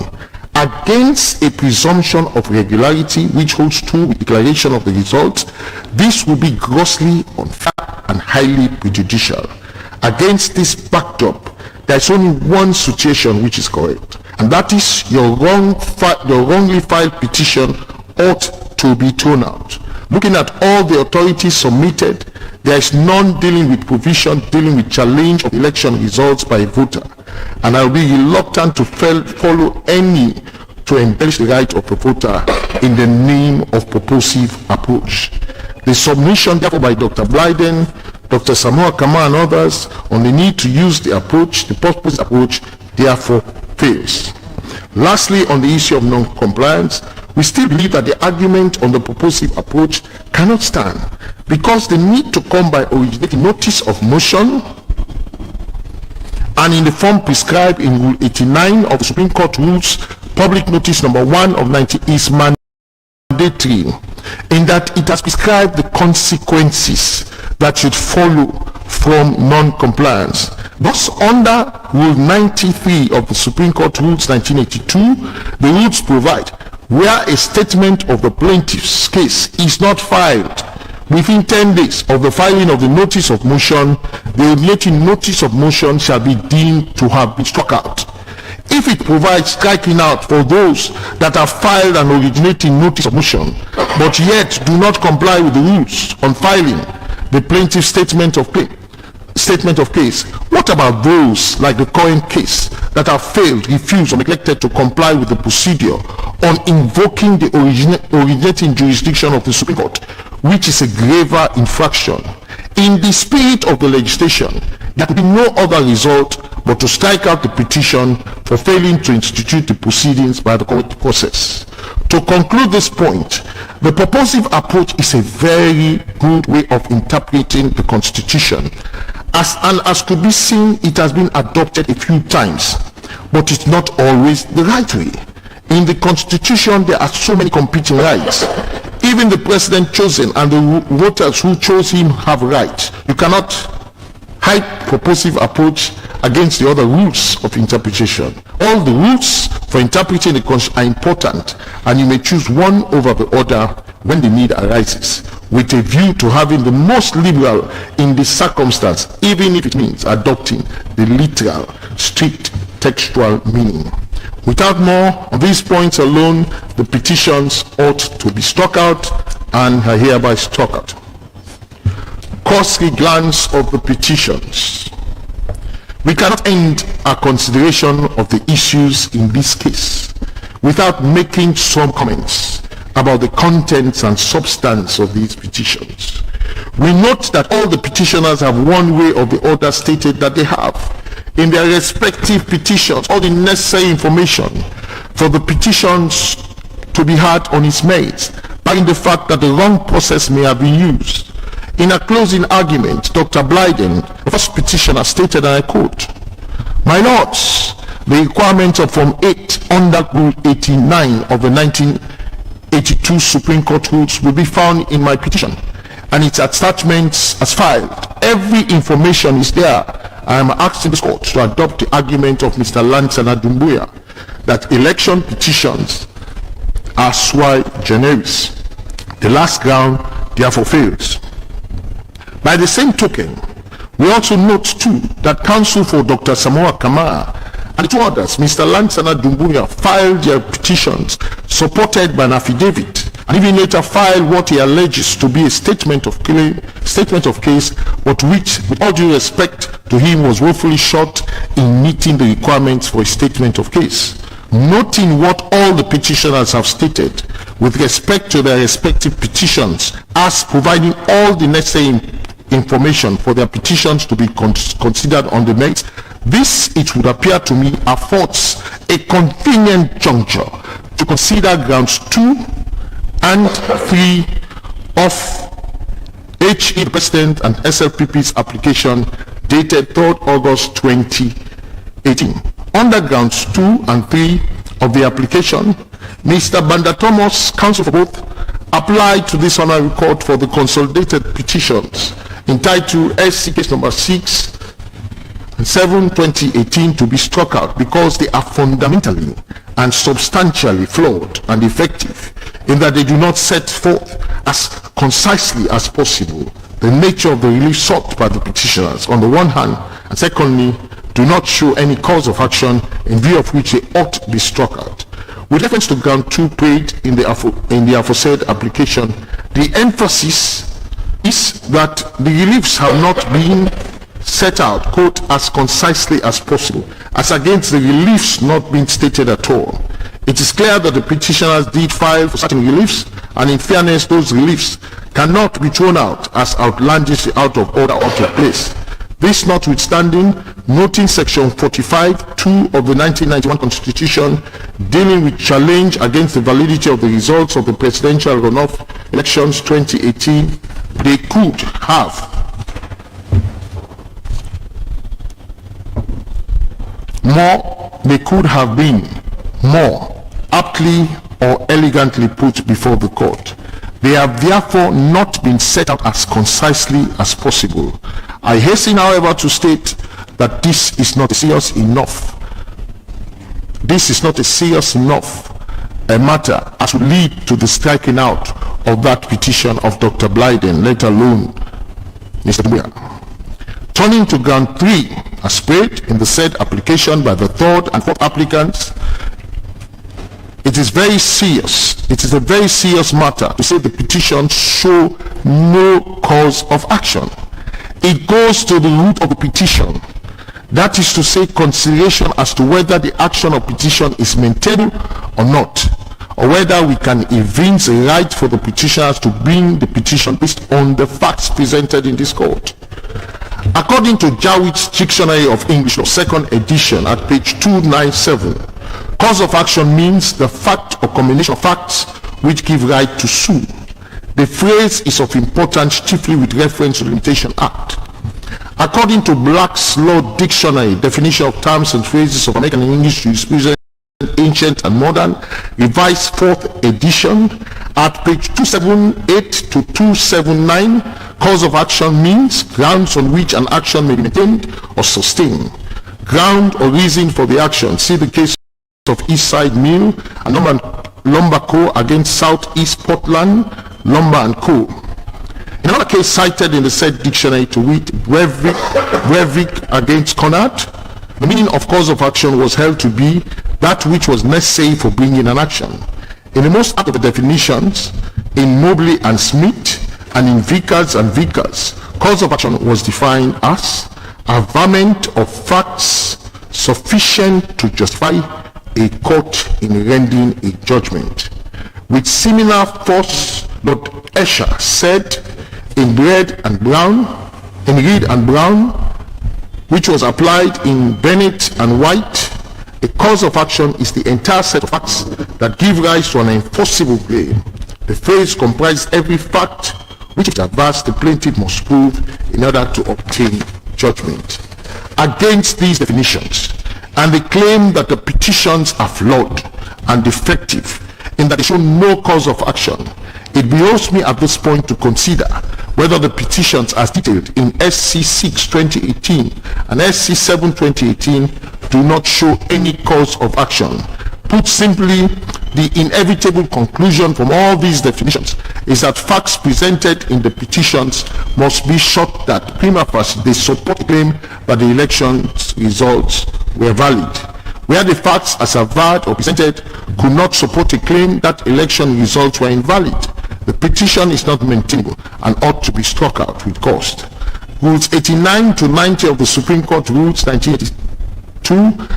against a presumption of regularity which holds true with declaration of the results. This will be grossly unfair and highly prejudicial. Against this backdrop, there is only one situation which is correct, and that is your wrongly filed petition ought to be thrown out. Looking at all the authorities submitted, there is none dealing with provision dealing with challenge of election results by a voter, and I will be reluctant to follow any to embellish the right of a voter in the name of purposive approach. The submission therefore by Dr. Blyden, Dr. Samura Kamara and others on the need to use the purposive approach therefore fails. Lastly, on the issue of non-compliance, we still believe that the argument on the purposive approach cannot stand, because the need to come by originating notice of motion and in the form prescribed in Rule 89 of the Supreme Court Rules, Public Notice Number 1 of 19 is mandatory, in that it has prescribed the consequences that should follow from non-compliance. Thus, under Rule 93 of the Supreme Court Rules 1982, the rules provide where a statement of the plaintiff's case is not filed within 10 days of the filing of the notice of motion, the originating notice of motion shall be deemed to have been struck out. If it provides striking out for those that have filed an originating notice of motion but yet do not comply with the rules on filing the plaintiff's statement of case, what about those like the current case that have failed, refused or neglected to comply with the procedure on invoking the originating jurisdiction of the Supreme Court, which is a graver infraction? In the spirit of the legislation, there could be no other result but to strike out the petition for failing to institute the proceedings by the court process. To conclude this point, the purposive approach is a very good way of interpreting the Constitution. As could be seen, it has been adopted a few times, but it's not always the right way. In the Constitution, there are so many competing rights. Even the president chosen and the voters who chose him have rights. You cannot hide purposive approach against the other rules of interpretation. All the rules for interpreting the Constitution are important, and you may choose one over the other when the need arises, with a view to having the most liberal in this circumstance, even if it means adopting the literal, strict textual meaning. Without more, on these points alone, the petitions ought to be struck out and are hereby struck out. Cursory glance of the petitions. We cannot end our consideration of the issues in this case without making some comments about the contents and substance of these petitions. We note that all the petitioners have one way or the other stated that they have in their respective petitions all the necessary information for the petitions to be had on its merits, barring the fact that the wrong process may have been used. In a closing argument, Dr. Blyden, the first petitioner, stated, and I quote, "My lords, the requirements of Form 8 under Rule 89 of the 1982 Supreme Court rules will be found in my petition and its attachments as filed. Every information is there. I am asking this court to adopt the argument of Mr. Lansana Doumbouya that election petitions are sui generis. The last ground therefore fails. By the same token, we also note too that counsel for Dr. Samura Kamara and two others, Mr. Lansana Doumbouya, filed their petitions supported by an affidavit and even later filed what he alleges to be a statement of case, but which, with all due respect to him, was woefully short in meeting the requirements for a statement of case. Noting what all the petitioners have stated with respect to their respective petitions as providing all the necessary information for their petitions to be considered on the merits, this, it would appear to me, affords a convenient juncture to consider grounds 2 and 3 of HE President and SLPP's application dated 3rd August 2018. Under grounds 2 and 3 of the application, Mr. Banda Thomas, counsel for both, applied to this honorary court for the consolidated petitions entitled SC case number 6 and 7 2018 to be struck out because they are fundamentally and substantially flawed and defective in that they do not set forth as concisely as possible the nature of the relief sought by the petitioners on the one hand, and secondly, do not show any cause of action in view of which they ought to be struck out. With reference to ground 2 paid in the aforesaid application, the emphasis is that the reliefs have not been set out, quote, as concisely as possible, as against the reliefs not being stated at all. It is clear that the petitioners did file for certain reliefs, and in fairness, those reliefs cannot be thrown out as outlandishly out of order or out of place. This notwithstanding, noting section 45(2) of the 1991 Constitution dealing with challenge against the validity of the results of the presidential runoff elections 2018, they could have been more aptly or elegantly put before the court. They have therefore not been set out as concisely as possible. I hasten, however, to state that this is not serious enough. This is not a serious enough matter as to lead to the striking out of that petition of Dr. Blyden, let alone Mr. Doumbouya. Turning to ground 3, as prayed in the said application by the 3rd and 4th applicants, it is very serious. It is a very serious matter to say the petitions show no cause of action. It goes to the root of the petition. That is to say, consideration as to whether the action of petition is maintainable or not, or whether we can evince a right for the petitioners to bring the petition based on the facts presented in this court. According to Jowit's Dictionary of English Law, 2nd edition, at page 297, cause of action means the fact or combination of facts which give right to sue. The phrase is of importance chiefly with reference to the Limitation Act. According to Black's Law Dictionary, definition of terms and phrases of American English jurisprudence, ancient and modern, revised 4th edition, at page 278 to 279, cause of action means grounds on which an action may be maintained or sustained. Ground or reason for the action. See the case of Eastside Mill and Lumber Co. against Southeast Portland Lumber and Co. In another case cited in the said dictionary, to wit, Breivik against Conrad, the meaning of cause of action was held to be that which was necessary for bringing an action. In the most out of the definitions, in Mobley and Smith, and in Vickers and Vickers, cause of action was defined as averment of facts sufficient to justify a court in rendering a judgment. With similar force, Lord Escher said in Reed and Brown, which was applied in Bennett and White, a cause of action is the entire set of facts that give rise to an enforceable claim. The phrase comprises every fact which is adverse the plaintiff must prove in order to obtain judgment. Against these definitions and the claim that the petitions are flawed and defective in that they show no cause of action, it behoves me at this point to consider whether the petitions as detailed in SC 6 2018 and SC 7 2018 do not show any cause of action. Put simply, the inevitable conclusion from all these definitions is that facts presented in the petitions must be such that prima facie they support the claim that the election results were valid. Where the facts as averred or presented could not support a claim that election results were invalid, the petition is not maintainable and ought to be struck out with cost. Rules 89 to 90 of the Supreme Court Rules 1982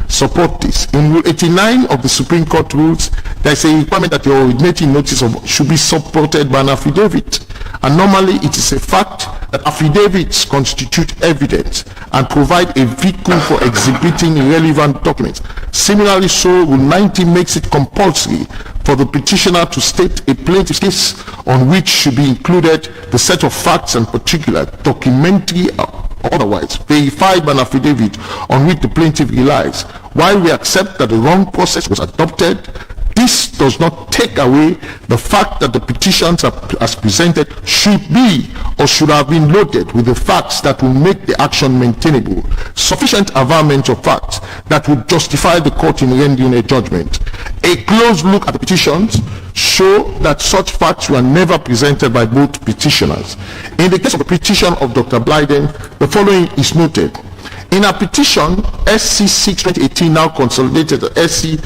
support this. In Rule 89 of the Supreme Court Rules, there is a requirement that your originating notice should be supported by an affidavit. And normally it is a fact that affidavits constitute evidence and provide a vehicle for exhibiting relevant documents. Similarly, so Rule 90 makes it compulsory for the petitioner to state a plaintiff's case on which should be included the set of facts and particular documentary or otherwise verified by an affidavit on which the plaintiff relies. While we accept that the wrong process was adopted, this does not take away the fact that the petitions as presented should be or should have been loaded with the facts that will make the action maintainable, sufficient averment of facts that would justify the court in rendering a judgment. A close look at the petitions show that such facts were never presented by both petitioners. In the case of the petition of Dr. Blyden, the following is noted. In a petition, SC 6 2018, now consolidated SC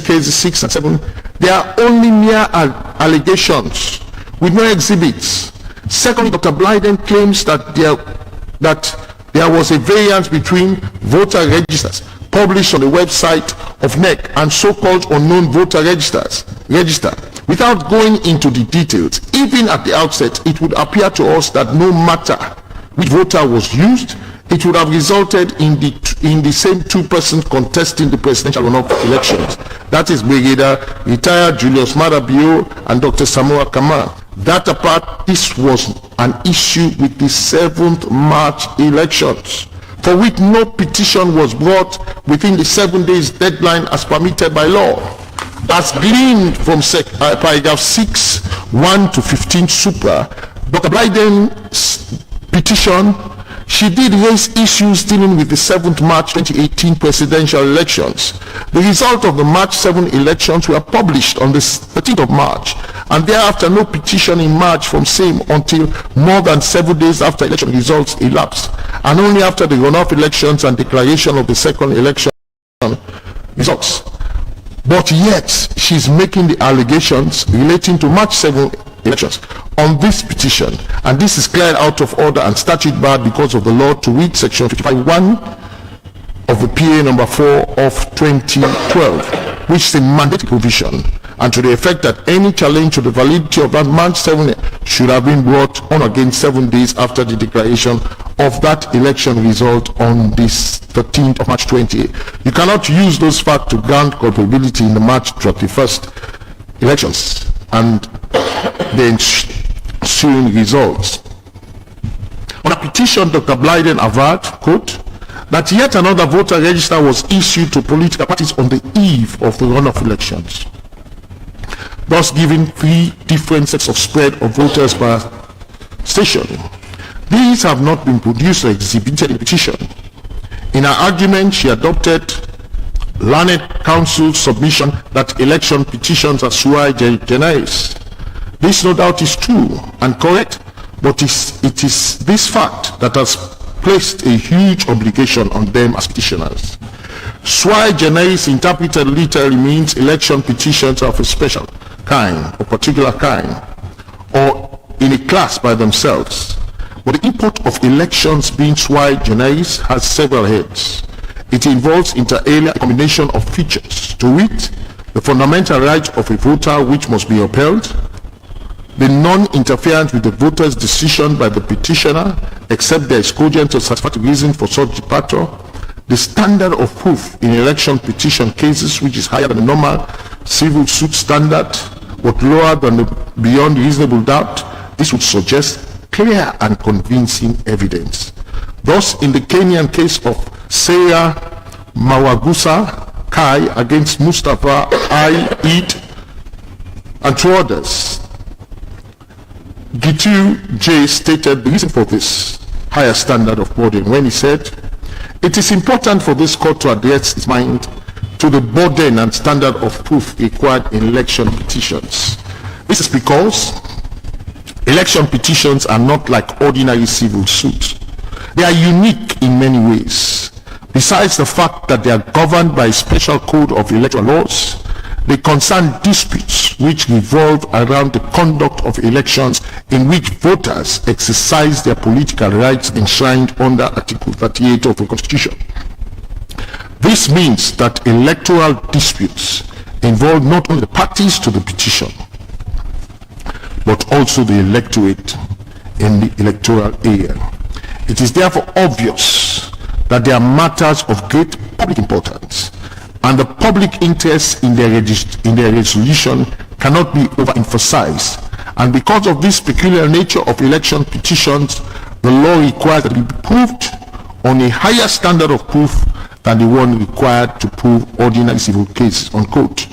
cases 6 and 7, there are only mere allegations with no exhibits. Secondly, Dr. Blyden claims that there was a variance between voter registers published on the website of NEC and so-called unknown voter register. Without going into the details, even at the outset, it would appear to us that no matter which voter was used, it would have resulted in the same two persons contesting the presidential runoff elections. That is Brigadier retired Julius Maada and Dr. Samura Kamara. That apart, this was an issue with the 7th March elections, for which no petition was brought within the 7 days deadline as permitted by law. As gleaned from paragraph 6, 1 to 15 supra, Dr. Blyden's petition, she did raise issues dealing with the 7th March 2018 presidential elections. The result of the March 7 elections were published on the 13th of March, and thereafter no petition in March from same until more than 7 days after election results elapsed, and only after the runoff elections and declaration of the second election results. But yet, she's making the allegations relating to March 7 elections on this petition, and this is cleared out of order and statute barred because of the law to read section 55(1) of the PA number 4 of 2012, which is a mandatory provision, and to the effect that any challenge to the validity of that March 7 should have been brought on against 7 days after the declaration of that election result on this 13th of March 20. You cannot use those facts to grant culpability in the March 31st elections and the ensuing results. On a petition, Dr. Blyden averred, quote, that yet another voter register was issued to political parties on the eve of the runoff elections, thus giving 3 different sets of spread of voters per station. These have not been produced or exhibited in the petition. In her argument, she adopted learned counsel's submission that election petitions are sui generis. This no doubt is true and correct, but it is this fact that has placed a huge obligation on them as petitioners. Sui generis, interpreted literally, means election petitions of a special kind or particular kind, or in a class by themselves. But the import of elections being sui generis has several heads. It involves inter alia a combination of features, to wit, the fundamental right of a voter which must be upheld, the non-interference with the voter's decision by the petitioner, except there is cogent or satisfactory reason for such departure, the standard of proof in election petition cases, which is higher than the normal civil suit standard, but lower than the beyond reasonable doubt. This would suggest clear and convincing evidence. Thus, in the Kenyan case of Sarah Mawagusa Kai against Mustafa I. Eid and two others, Gitu J. stated the reason for this higher standard of burden when he said, "It is important for this court to address its mind to the burden and standard of proof required in election petitions. This is because election petitions are not like ordinary civil suits. They are unique in many ways. Besides the fact that they are governed by a special code of electoral laws, they concern disputes which revolve around the conduct of elections in which voters exercise their political rights enshrined under Article 38 of the Constitution. This means that electoral disputes involve not only the parties to the petition, but also the electorate in the electoral area. It is therefore obvious that they are matters of great public importance, and the public interest in their resolution cannot be overemphasized. And because of this peculiar nature of election petitions, the law requires that it be proved on a higher standard of proof than the one required to prove ordinary civil cases," unquote.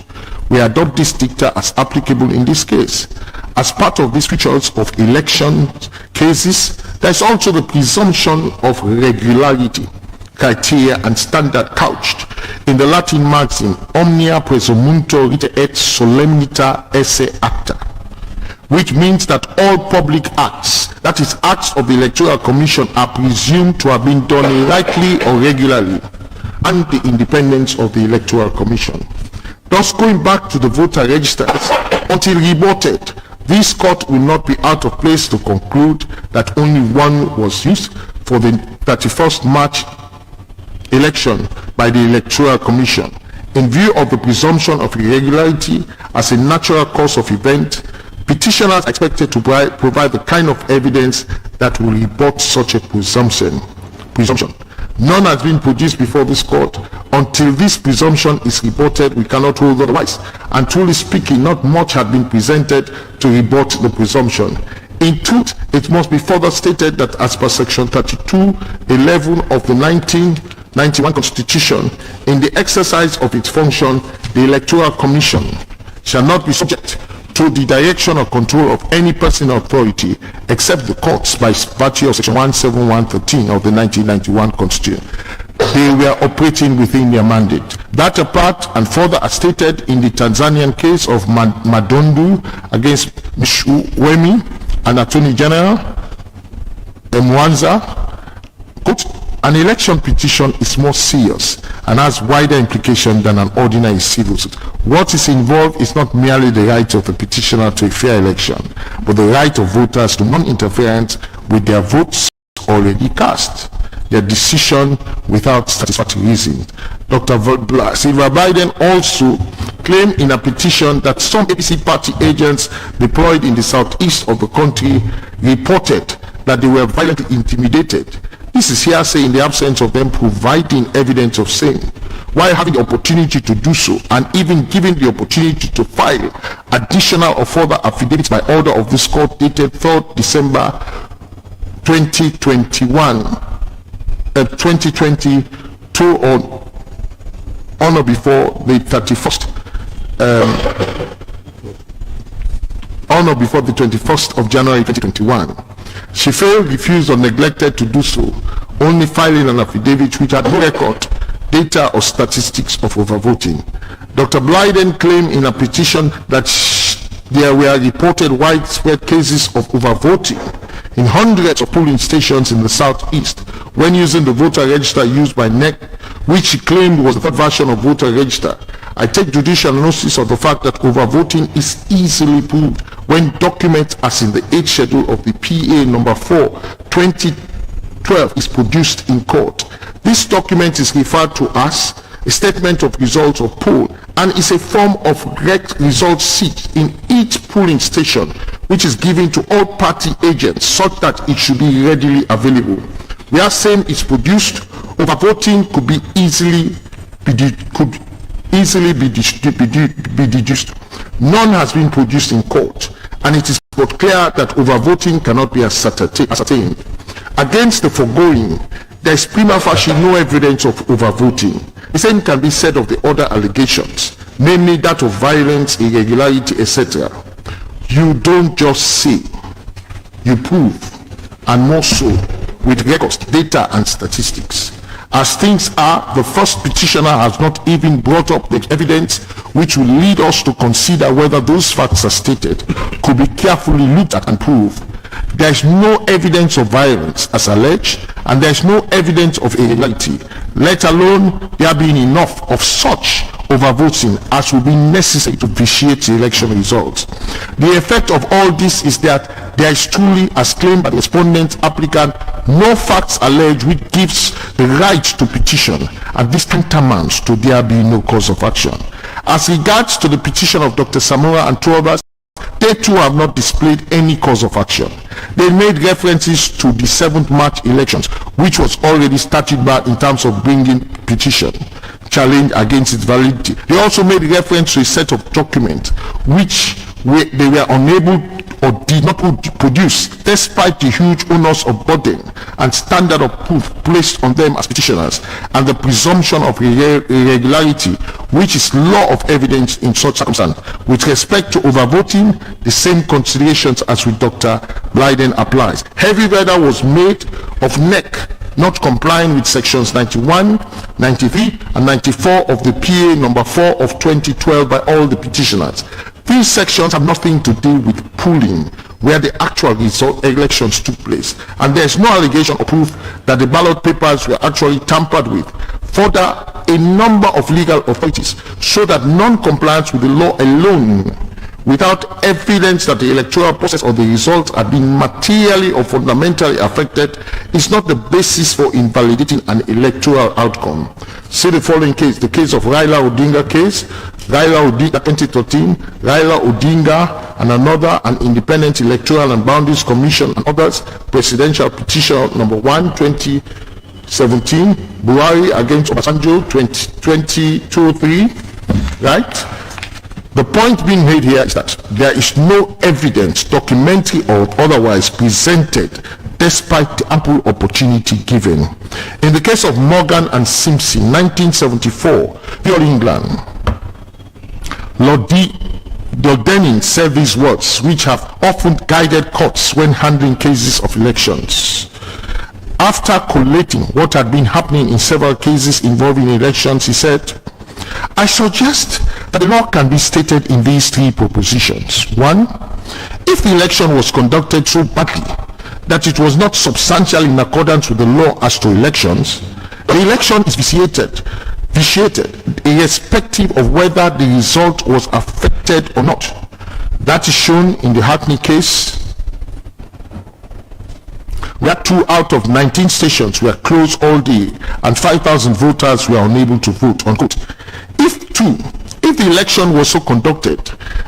We adopt this dicta as applicable in this case. As part of these features of election cases, there is also the presumption of regularity, criteria and standard couched in the Latin maxim omnia presumuntur ite et solemnita esse acta, which means that all public acts, that is acts of the Electoral Commission, are presumed to have been done rightly or regularly, and the independence of the Electoral Commission. Thus, going back to the voter registers, until rebutted, this court will not be out of place to conclude that only one was used for the 31st March election by the Electoral Commission. In view of the presumption of irregularity as a natural course of event, petitioners are expected to provide the kind of evidence that will rebut such a presumption. None has been produced before this court. Until this presumption is rebutted, we cannot hold otherwise. And truly speaking, not much had been presented to rebut the presumption. In truth, it must be further stated that as per section 32(11) of the 1991 Constitution, in the exercise of its function, the Electoral Commission shall not be subject to the direction or control of any person or authority except the courts by virtue of section 17113 of the 1991 Constitution. They were operating within their mandate. That apart, and further as stated in the Tanzanian case of Madondu against Mshwemi and Attorney General Mwanza, quote, "An election petition is more serious and has wider implication than an ordinary civil suit. What is involved is not merely the right of the petitioner to a fair election, but the right of voters to non-interference with their votes already cast, their decision without satisfactory reason." Dr. Sylvia Blyden also claimed in a petition that some APC party agents deployed in the southeast of the country reported that they were violently intimidated. This is hearsay in the absence of them providing evidence of same, while having the opportunity to do so, and even given the opportunity to file additional or further affidavits by order of this court dated 3rd December 2022 on or before the 31st of January 2021. She failed, refused, or neglected to do so, only filing an affidavit which had no record, data, or statistics of overvoting. Dr. Blyden claimed in a petition that there were reported widespread cases of overvoting in hundreds of polling stations in the southeast when using the voter register used by NEC, which she claimed was the third version of voter register. I take judicial notice of the fact that overvoting is easily proved when documents as in the 8th schedule of the PA number 4, 2012 is produced in court. This document is referred to as a statement of results of poll and is a form of result sheet in each polling station, which is given to all party agents such that it should be readily available. Where same is produced, overvoting could easily be deduced. None has been produced in court, and it is but clear that overvoting cannot be ascertained. Against the foregoing, there is prima facie no evidence of overvoting. The same can be said of the other allegations, namely that of violence, irregularity, etc. You don't just say, you prove, and more so with records, data, and statistics. As things are, the first petitioner has not even brought up the evidence which will lead us to consider whether those facts as stated could be carefully looked at and proved. There is no evidence of violence as alleged, and there is no evidence of irregularity, let alone there being enough of such overvoting as will be necessary to vitiate the election results. The effect of all this is that there is truly, as claimed by the respondent applicant, no facts alleged which gives the right to petition, and this tantamounts to there be no cause of action. As regards to the petition of Dr. Samura and two others, they too have not displayed any cause of action. They made references to the 7th March elections, which was already started by in terms of bringing petition challenge against its validity. They also made reference to a set of documents which they were unable or did not produce despite the huge onus of burden and standard of proof placed on them as petitioners and the presumption of irregularity, which is law of evidence in such circumstance. With respect to overvoting, the same considerations as with Dr. Blyden applies. Heavy weather was made of NEC not complying with sections 91, 93, and 94 of the PA number 4 of 2012 by all the petitioners. These sections have nothing to do with polling, where the actual result elections took place, and there is no allegation or proof that the ballot papers were actually tampered with. Further, a number of legal authorities show that non-compliance with the law alone, without evidence that the electoral process or the results have been materially or fundamentally affected, is not the basis for invalidating an electoral outcome. See the following case, the case of Raila Odinga case, Raila Odinga 2013, Raila Odinga and another, an Independent Electoral and Boundaries Commission and others, presidential petition number 1, 2017, Buhari against Obasanjo 2023, right? The point being made here is that there is no evidence, documentary or otherwise, presented despite the ample opportunity given. In the case of Morgan and Simpson, 1974, All England, Lord Denning said these words, which have often guided courts when handling cases of elections. After collating what had been happening in several cases involving elections, he said, I suggest that the law can be stated in these 3 propositions. 1. If the election was conducted so badly that it was not substantially in accordance with the law as to elections, the election is vitiated irrespective of whether the result was affected or not. That is shown in the Hackney case, where 2 out of 19 stations were closed all day and 5,000 voters were unable to vote, unquote. If the election was so conducted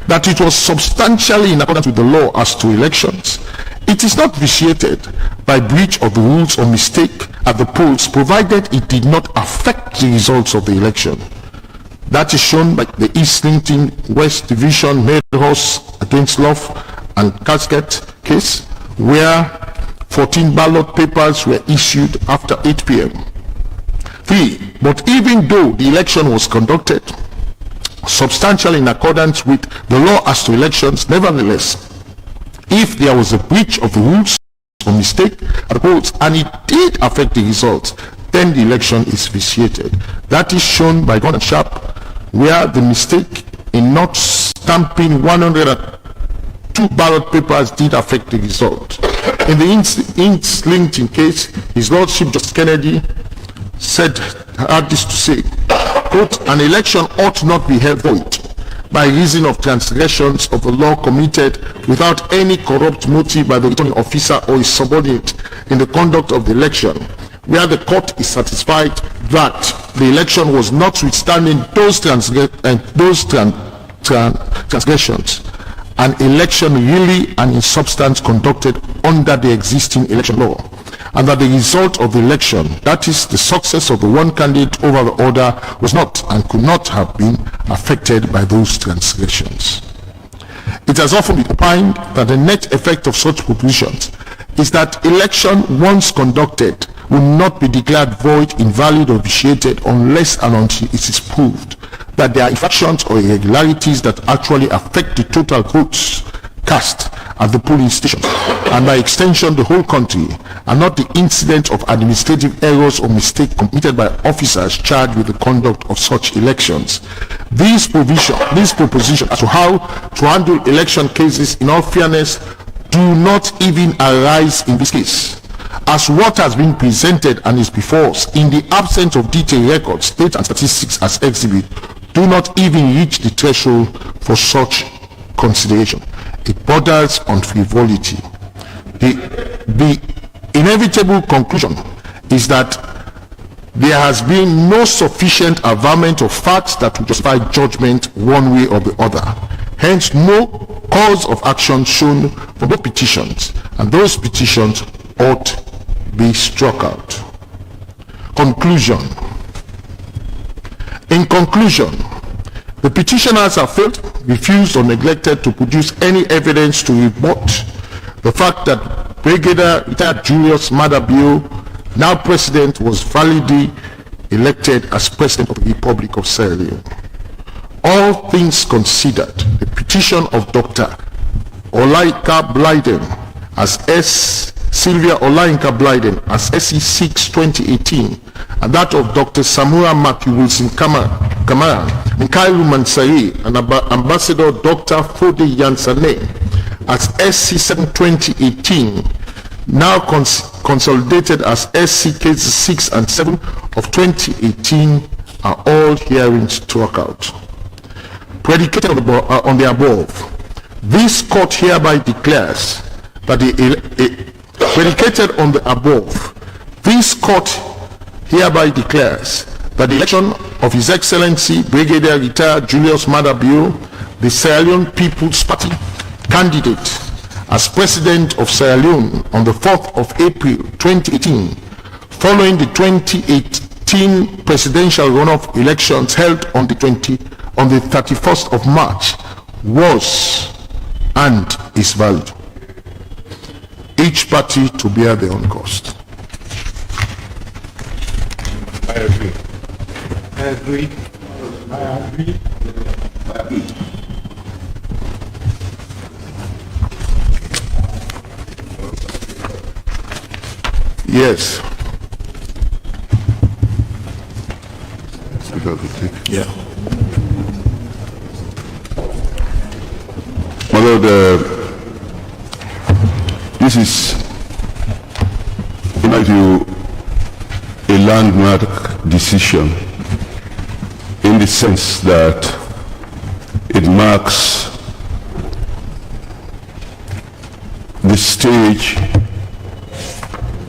that it was substantially in accordance with the law as to elections, it is not vitiated by breach of the rules or mistake at the polls, provided it did not affect the results of the election. That is shown by the East Linton West Division Meadhurst against Love and Casket case, where 14 ballot papers were issued after 8 p.m. 3. But even though the election was conducted substantially in accordance with the law as to elections, nevertheless, if there was a breach of the rules or mistake at the polls and it did affect the results, then the election is vitiated. That is shown by Gordon Sharp, where the mistake in not stamping 102 ballot papers did affect the result. In the Lincoln case, His Lordship Justice Kennedy had this to say, quote, "An election ought not be held void by reason of transgressions of the law committed without any corrupt motive by the returning officer or his subordinate in the conduct of the election, where the court is satisfied that the election was notwithstanding those transgressions, an election really and in substance conducted under the existing election law, and that the result of the election, that is, the success of the one candidate over the other, was not and could not have been affected by those transgressions." It has often been opined that the net effect of such propositions is that election once conducted will not be declared void, invalid, or vitiated unless and until it is proved that there are infractions or irregularities that actually affect the total votes cast at the polling station, and by extension the whole country, and not the incident of administrative errors or mistakes committed by officers charged with the conduct of such elections. These propositions as to how to handle election cases, in all fairness, do not even arise in this case, as what has been presented and is before us, in the absence of detailed records, data and statistics as exhibit, do not even reach the threshold for such consideration. It borders on frivolity. The inevitable conclusion is that there has been no sufficient avowment of facts that would justify judgment one way or the other. Hence, no cause of action shown for both petitions, and those petitions ought be struck out. Conclusion. In conclusion, the petitioners have failed, refused, or neglected to produce any evidence to rebut the fact that Brigadier retired Julius Maada, now president, was validly elected as president of the Republic of Sierra Leone. All things considered, the petition of Dr. Sylvia Blyden as Sylvia Blyden as SE6 2018, and that of Dr. Samura Kamara, Mikhail Mansari, and Ambassador Dr. Fode Yansane as SC7 2018, now consolidated as SC6 and 7 of 2018, are all herein struck out. Predicated on the above, this court hereby declares that predicated on the above, this court hereby declares that the election of His Excellency Brigadier retired Julius Maada, the Sierra Leone People's Party candidate as President of Sierra Leone on the 4th of April 2018, following the 2018 presidential runoff elections held on the 31st of March, was and is valid. Each party to bear their own cost. I agree. I agree. I agree. I agree. Yes. Yeah. My Lord, this is, in my view, a landmark decision in the sense that it marks the stage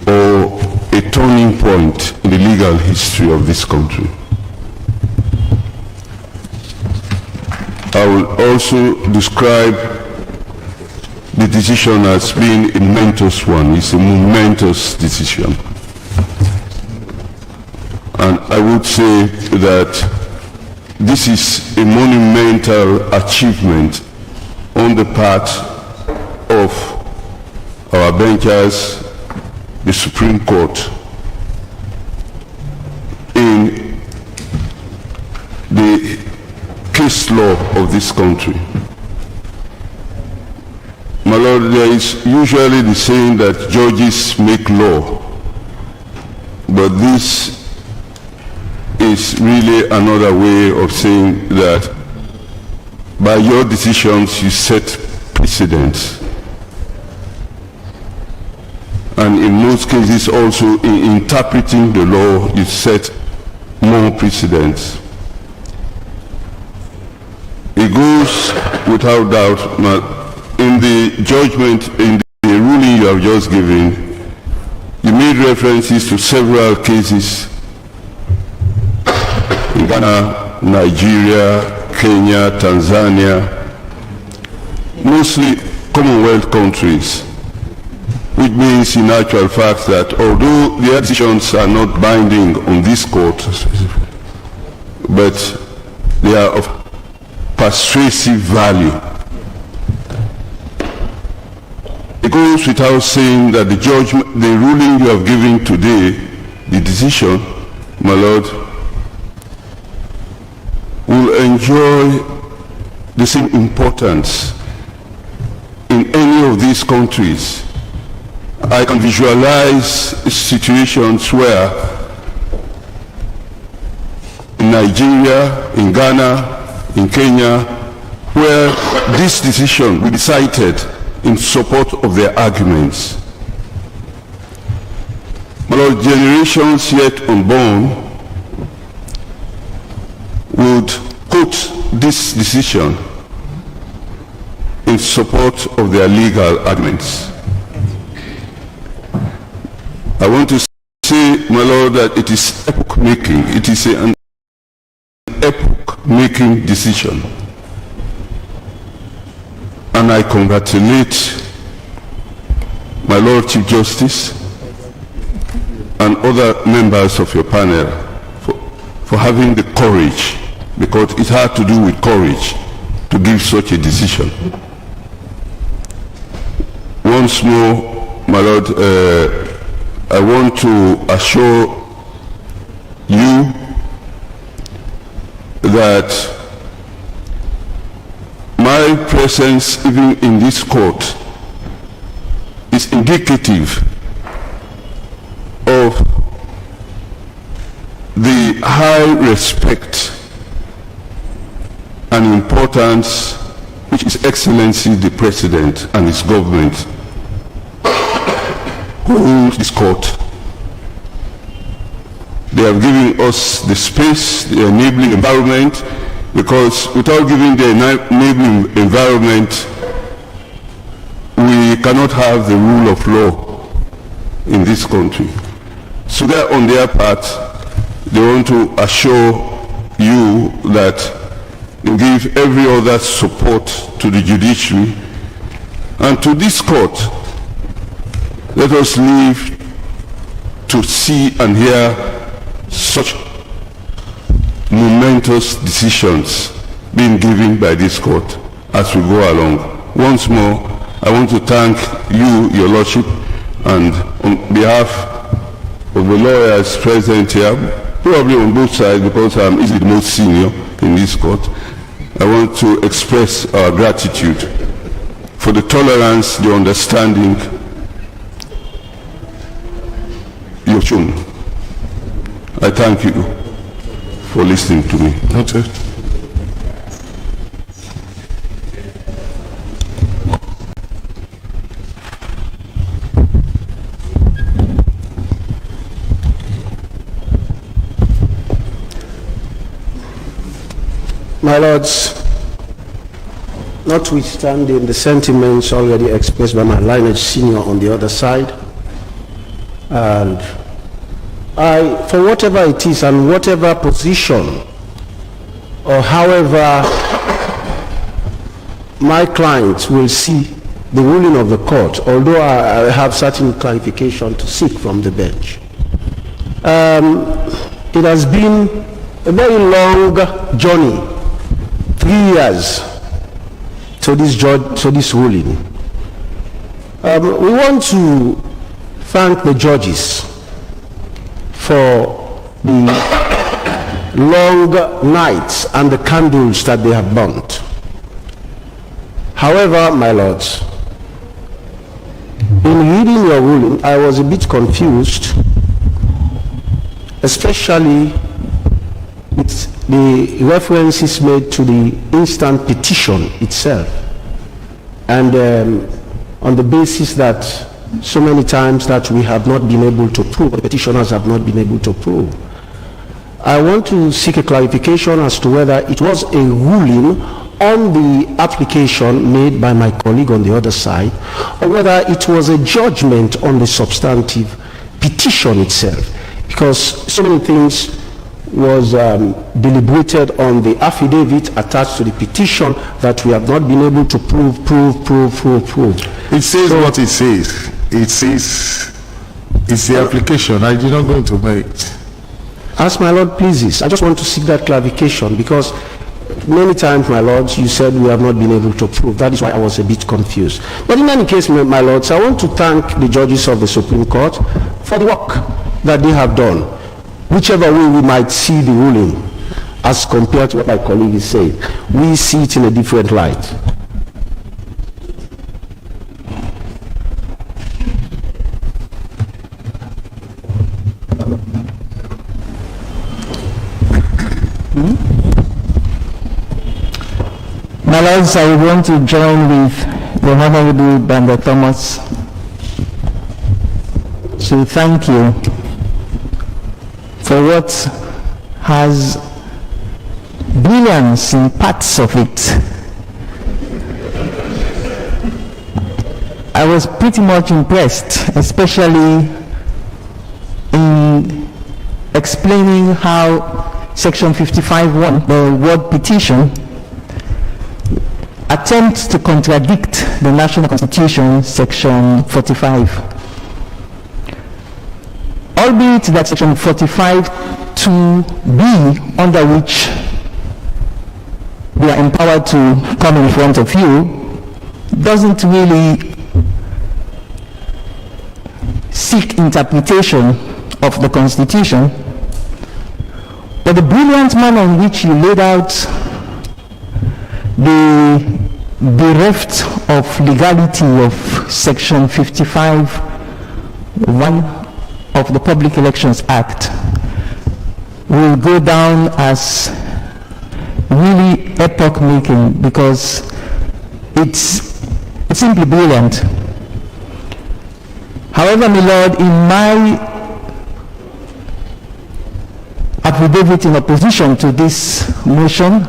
or a turning point in the legal history of this country. I will also describe the decision as being a momentous one. It's a momentous decision. And I would say that this is a monumental achievement on the part of our benchers, the Supreme Court, in the case law of this country. My Lord, there is usually the saying that judges make law, but this is really another way of saying that by your decisions you set precedents. and in most cases also in interpreting the law, you set more precedents. It goes without doubt, in the judgment, in the ruling you have just given, you made references to several cases in Ghana, Nigeria, Kenya, Tanzania, mostly Commonwealth countries, which means in actual fact that although the decisions are not binding on this court, but they are of persuasive value. It goes without saying that the judgment, the ruling you have given today, the decision, my Lord, will enjoy the same importance in any of these countries. I can visualize situations where in Nigeria, in Ghana, in Kenya, where this decision will be cited in support of their arguments. My Lord, generations yet unborn would quote this decision in support of their legal arguments. I want to say, my Lord, that it is epoch-making. It is an epoch-making decision. And I congratulate my Lord Chief Justice and other members of your panel for having the courage, because it had to do with courage to give such a decision. Once more, my Lord, I want to assure you that my presence even in this court is indicative of the high respect and importance which His Excellency the President and his government hold this court. They have given us the space, the enabling environment, because without giving the enabling environment, we cannot have the rule of law in this country. So that on their part, they want to assure you that they give every other support to the judiciary and to this court. Let us live to see and hear such momentous decisions being given by this court as we go along. Once more, I want to thank you, your Lordship, and on behalf of the lawyers present here, probably on both sides because I'm easily the most senior in this court, I want to express our gratitude for the tolerance, the understanding you've shown. I thank you for listening to me. That's it. My lords, notwithstanding the sentiments already expressed by my lineage senior on the other side, and I, for whatever it is and whatever position or however my clients will see the ruling of the court, although I have certain clarification to seek from the bench. It has been a very long journey, 3 years to this ruling. We want to thank the judges for the long nights and the candles that they have burnt. However, my lords, in reading your ruling, I was a bit confused, especially with the references made to the instant petition itself, and on the basis that so many times that we have not been able to prove, or the petitioners have not been able to prove. I want to seek a clarification as to whether it was a ruling on the application made by my colleague on the other side, or whether it was a judgment on the substantive petition itself, because so many things was deliberated on the affidavit attached to the petition that we have not been able to prove. It says so, what it says. It says it's the application. I did not go into it. As my Lord pleases, I just want to seek that clarification, because many times, my Lords, you said we have not been able to prove. That is why I was a bit confused. But in any case, my Lords, I want to thank the judges of the Supreme Court for the work that they have done. Whichever way we might see the ruling, as compared to what my colleague is saying, we see it in a different light. My Lords, I want to join with the Honorable Banda Thomas to thank you for what has brilliance in parts of it. I was pretty much impressed, especially in explaining how Section 55(1), the word petition, attempts to contradict the National Constitution, Section 45. Albeit that Section 45(2)(b), under which we are empowered to come in front of you, doesn't really seek interpretation of the Constitution, but the brilliant manner in which you laid out the bereft of legality of Section 55(1) of the Public Elections Act will go down as really epoch-making, because it's simply brilliant. However, my Lord, in my affidavit in opposition to this motion,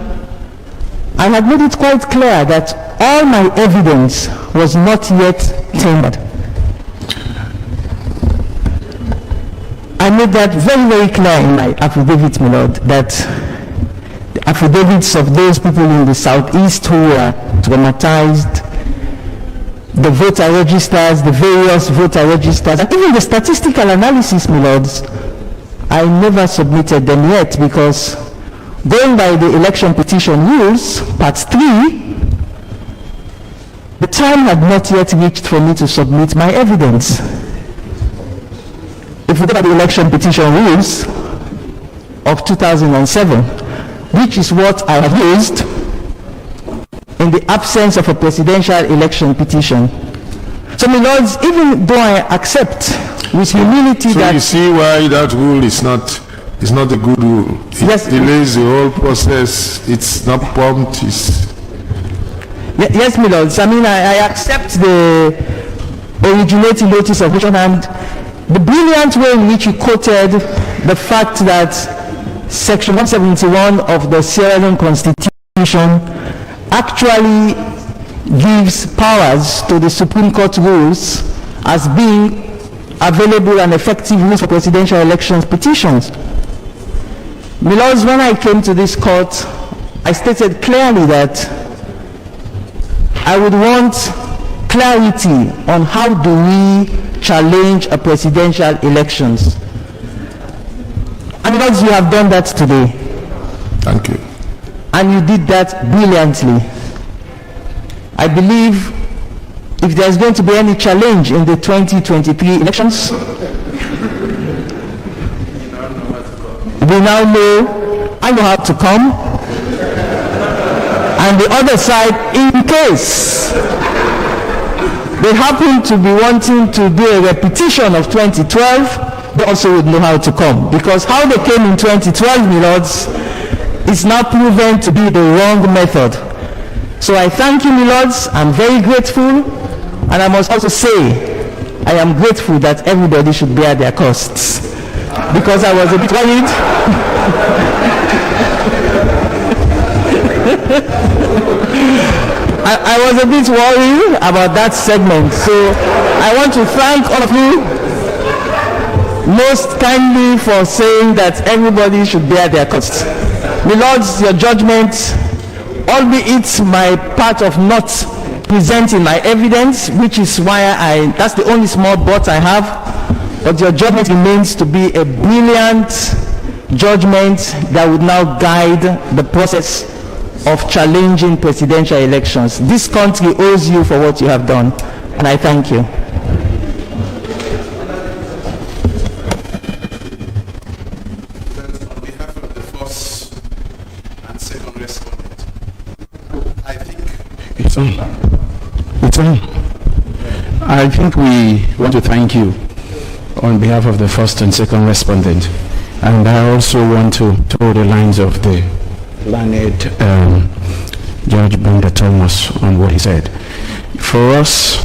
I had made it quite clear that all my evidence was not yet tendered. I made that very, very clear in my affidavit, my Lord, that the affidavits of those people in the southeast who were traumatized, the voter registers, the various voter registers, and even the statistical analysis, my Lords, I never submitted them yet, because going by the election petition rules, part 3, the time had not yet reached for me to submit my evidence. If we look at the election petition rules of 2007, which is what I have used in the absence of a presidential election petition. So, my Lords, even though I accept with humility so that... you see why that rule is not a good rule. It yes, delays the whole process. It's not prompt. Yes, my Lords. I mean, I accept the originating notice of motion and the brilliant way in which you quoted the fact that Section 171 of the Sierra Leone Constitution actually gives powers to the Supreme Court rules as being available and effective rules for presidential elections petitions. My Lords, when I came to this court, I stated clearly that I would want clarity on how do we challenge a presidential elections. And Lords, you have done that today. Thank you. And you did that brilliantly. I believe if there's going to be any challenge in the 2023 elections, we now know I know how to come. And the other side, in case they happen to be wanting to do a repetition of 2012, they also would know how to come. Because how they came in 2012, my Lords, is now proven to be the wrong method. So I thank you, my Lords. I'm very grateful. And I must also say I am grateful that everybody should bear their costs, because I was a bit worried. I was a bit worried about that segment, so I want to thank all of you most kindly for saying that everybody should bear their costs. My lords, your judgment, albeit my part of not presenting my evidence, which is why that's the only small but I have, but your judgment remains to be a brilliant judgment that would now guide the process of challenging presidential elections. This country owes you for what you have done, and I thank you. On behalf of the first and second respondent, I think it's on. I think we want to thank you on behalf of the first and second respondent, and I also want to toe the lines of the learned Judge Bender Thomas on what he said. For us,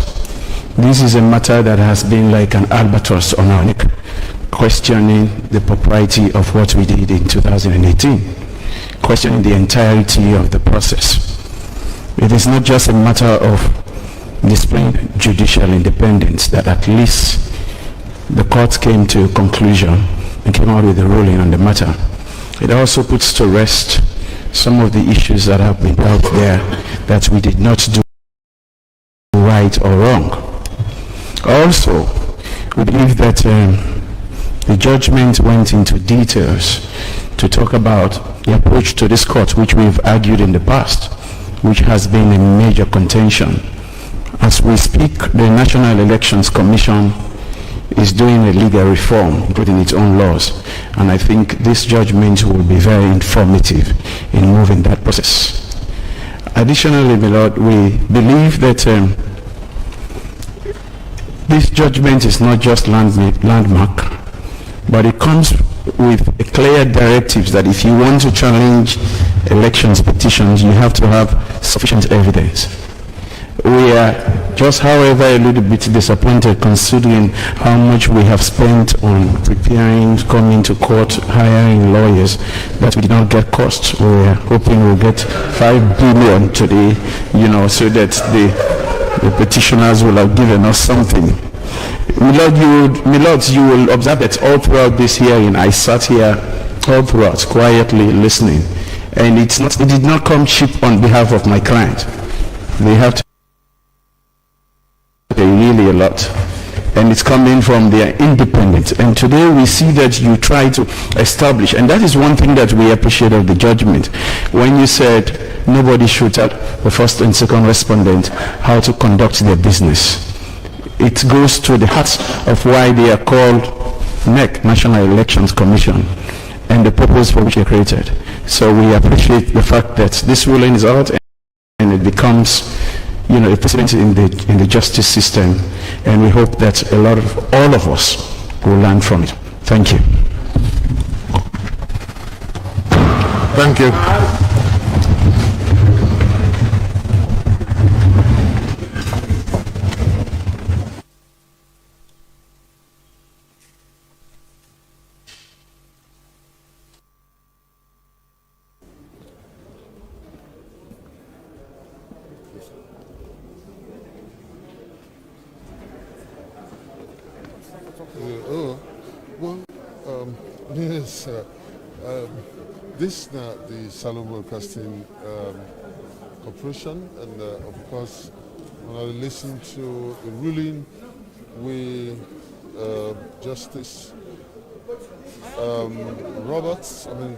this is a matter that has been like an albatross on our neck, questioning the propriety of what we did in 2018, questioning the entirety of the process. It is not just a matter of displaying judicial independence, that at least the court came to a conclusion and came out with a ruling on the matter. It also puts to rest some of the issues that have been out there that we did not do right or wrong. Also, we believe that the judgment went into details to talk about the approach to this court, which we've argued in the past, which has been a major contention. As we speak, the National Elections Commission is doing a legal reform, including its own laws, and I think this judgment will be very informative in moving that process. Additionally, my Lord, we believe that this judgment is not just landmark, but it comes with a clear directives that if you want to challenge elections petitions, you have to have sufficient evidence. We are just, however, a little bit disappointed considering how much we have spent on preparing, coming to court, hiring lawyers, that we did not get costs. We are hoping we'll get 5 billion today, so that the petitioners will have given us something. My lords, you will observe that all throughout this hearing, I sat here all throughout, quietly listening, and it did not come cheap on behalf of my client. They have to pay really a lot, and it's coming from their independence. And today we see that you try to establish, and that is one thing that we appreciate of the judgment, when you said nobody should tell the first and second respondent how to conduct their business. It goes to the heart of why they are called NEC, National Elections Commission, and the purpose for which they are created. So we appreciate the fact that this ruling is out and it becomes a precedent in the justice system, and we hope that all of us will learn from it. Thank you. Thank you. This is the Salon Broadcasting Corporation, and of course, when I listen to the ruling, Justice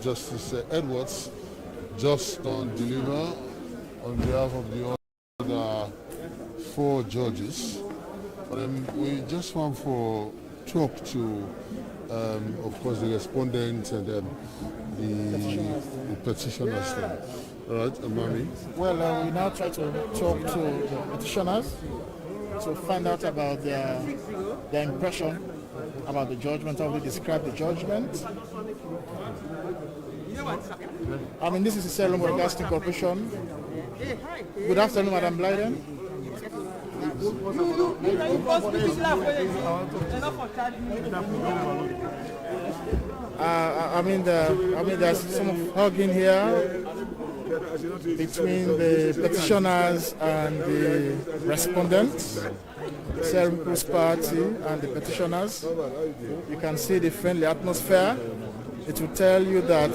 Justice Edwards just deliver on behalf of the other 4 judges. We just want to talk to, of course, the respondent and the petitioners. All right, Amami? Well, we now try to talk to the petitioners to find out about their impression about the judgment, how they describe the judgment. This is the Salon Broadcasting Corporation. Good afternoon, Madam Blyden. There's some hugging here between the petitioners and the respondents, the People's Party and the petitioners. You can see the friendly atmosphere. It will tell you that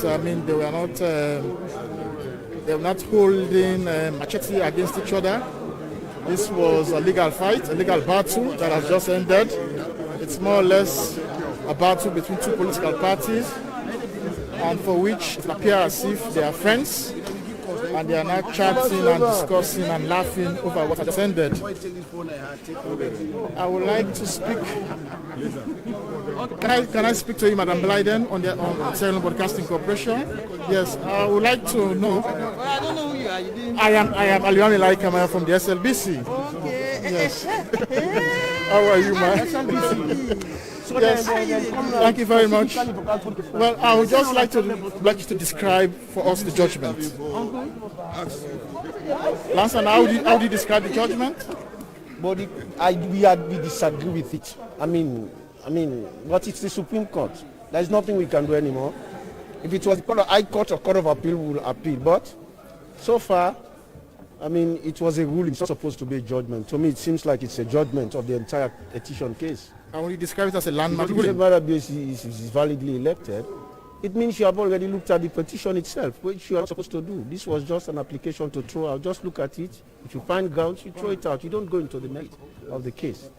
they were not holding machete against each other. This was a legal fight, a legal battle that has just ended. It's more or less a battle between two political parties, and for which it appears as if they are friends, and they are now chatting and discussing and laughing over what has just ended. I would like to speak. Can I speak to you, Madam Blyden, on Sierra Leone Broadcasting Corporation? Yes, I would like to know. Well, I don't know who you are. You didn't... I am Sylvia Kamara from the SLBC. Okay. Yes. How are you, ma'am? Yes. Thank you very much. Well, I would just like you to describe for us the judgment. Lanson, how do you describe the judgment? But we disagree with it. I mean, but it's the Supreme Court. There's nothing we can do anymore. If it was the High Court or Court of Appeal, we will appeal. But so far, it was a ruling. It's not supposed to be a judgment. To me, it seems like it's a judgment of the entire petition case. And when you describe it as a landmark ruling, if Maada is validly elected, it means you have already looked at the petition itself, which you are not supposed to do. This was just an application to throw out. Just look at it. If you find grounds, you throw it out. You don't go into the merit of the case.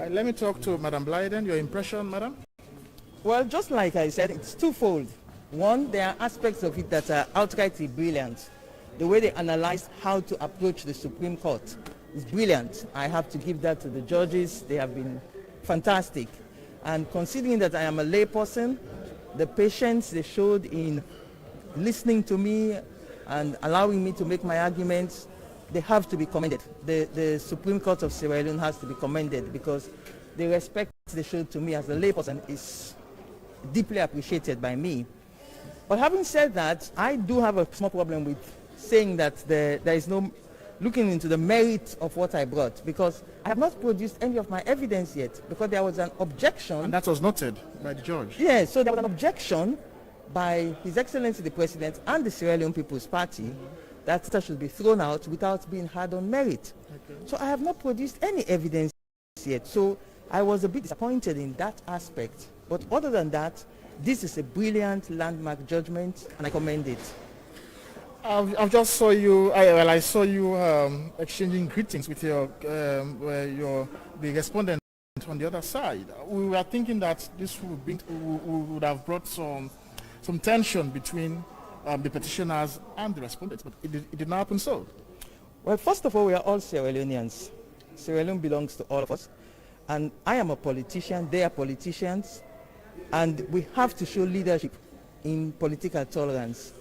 Let me talk to Madam Blyden. Your impression, Madam? Well, just like I said, it's twofold. One, there are aspects of it that are outrightly brilliant. The way they analyzed how to approach the Supreme Court is brilliant. I have to give that to the judges. They have been fantastic. And considering that I am a layperson, the patience they showed in listening to me and allowing me to make my arguments, they have to be commended. The Supreme Court of Sierra Leone has to be commended because the respect they showed to me as a layperson is deeply appreciated by me. But having said that, I do have a small problem with saying that there is no looking into the merit of what I brought, because I have not produced any of my evidence yet, because there was an objection. And that was noted by the judge. Yes, so there was an objection by His Excellency the President and the Sierra Leone People's Party that that should be thrown out without being heard on merit. Okay. So I have not produced any evidence yet. So I was a bit disappointed in that aspect. But other than that, this is a brilliant landmark judgment, and I commend it. I just saw you. I saw you exchanging greetings with the respondent on the other side. We were thinking that this would have brought some tension between the petitioners and the respondents, but it did not happen so. Well, first of all, we are all Sierra Leoneans. Sierra Leone belongs to all of us, and I am a politician. They are politicians. And we have to show leadership in political tolerance.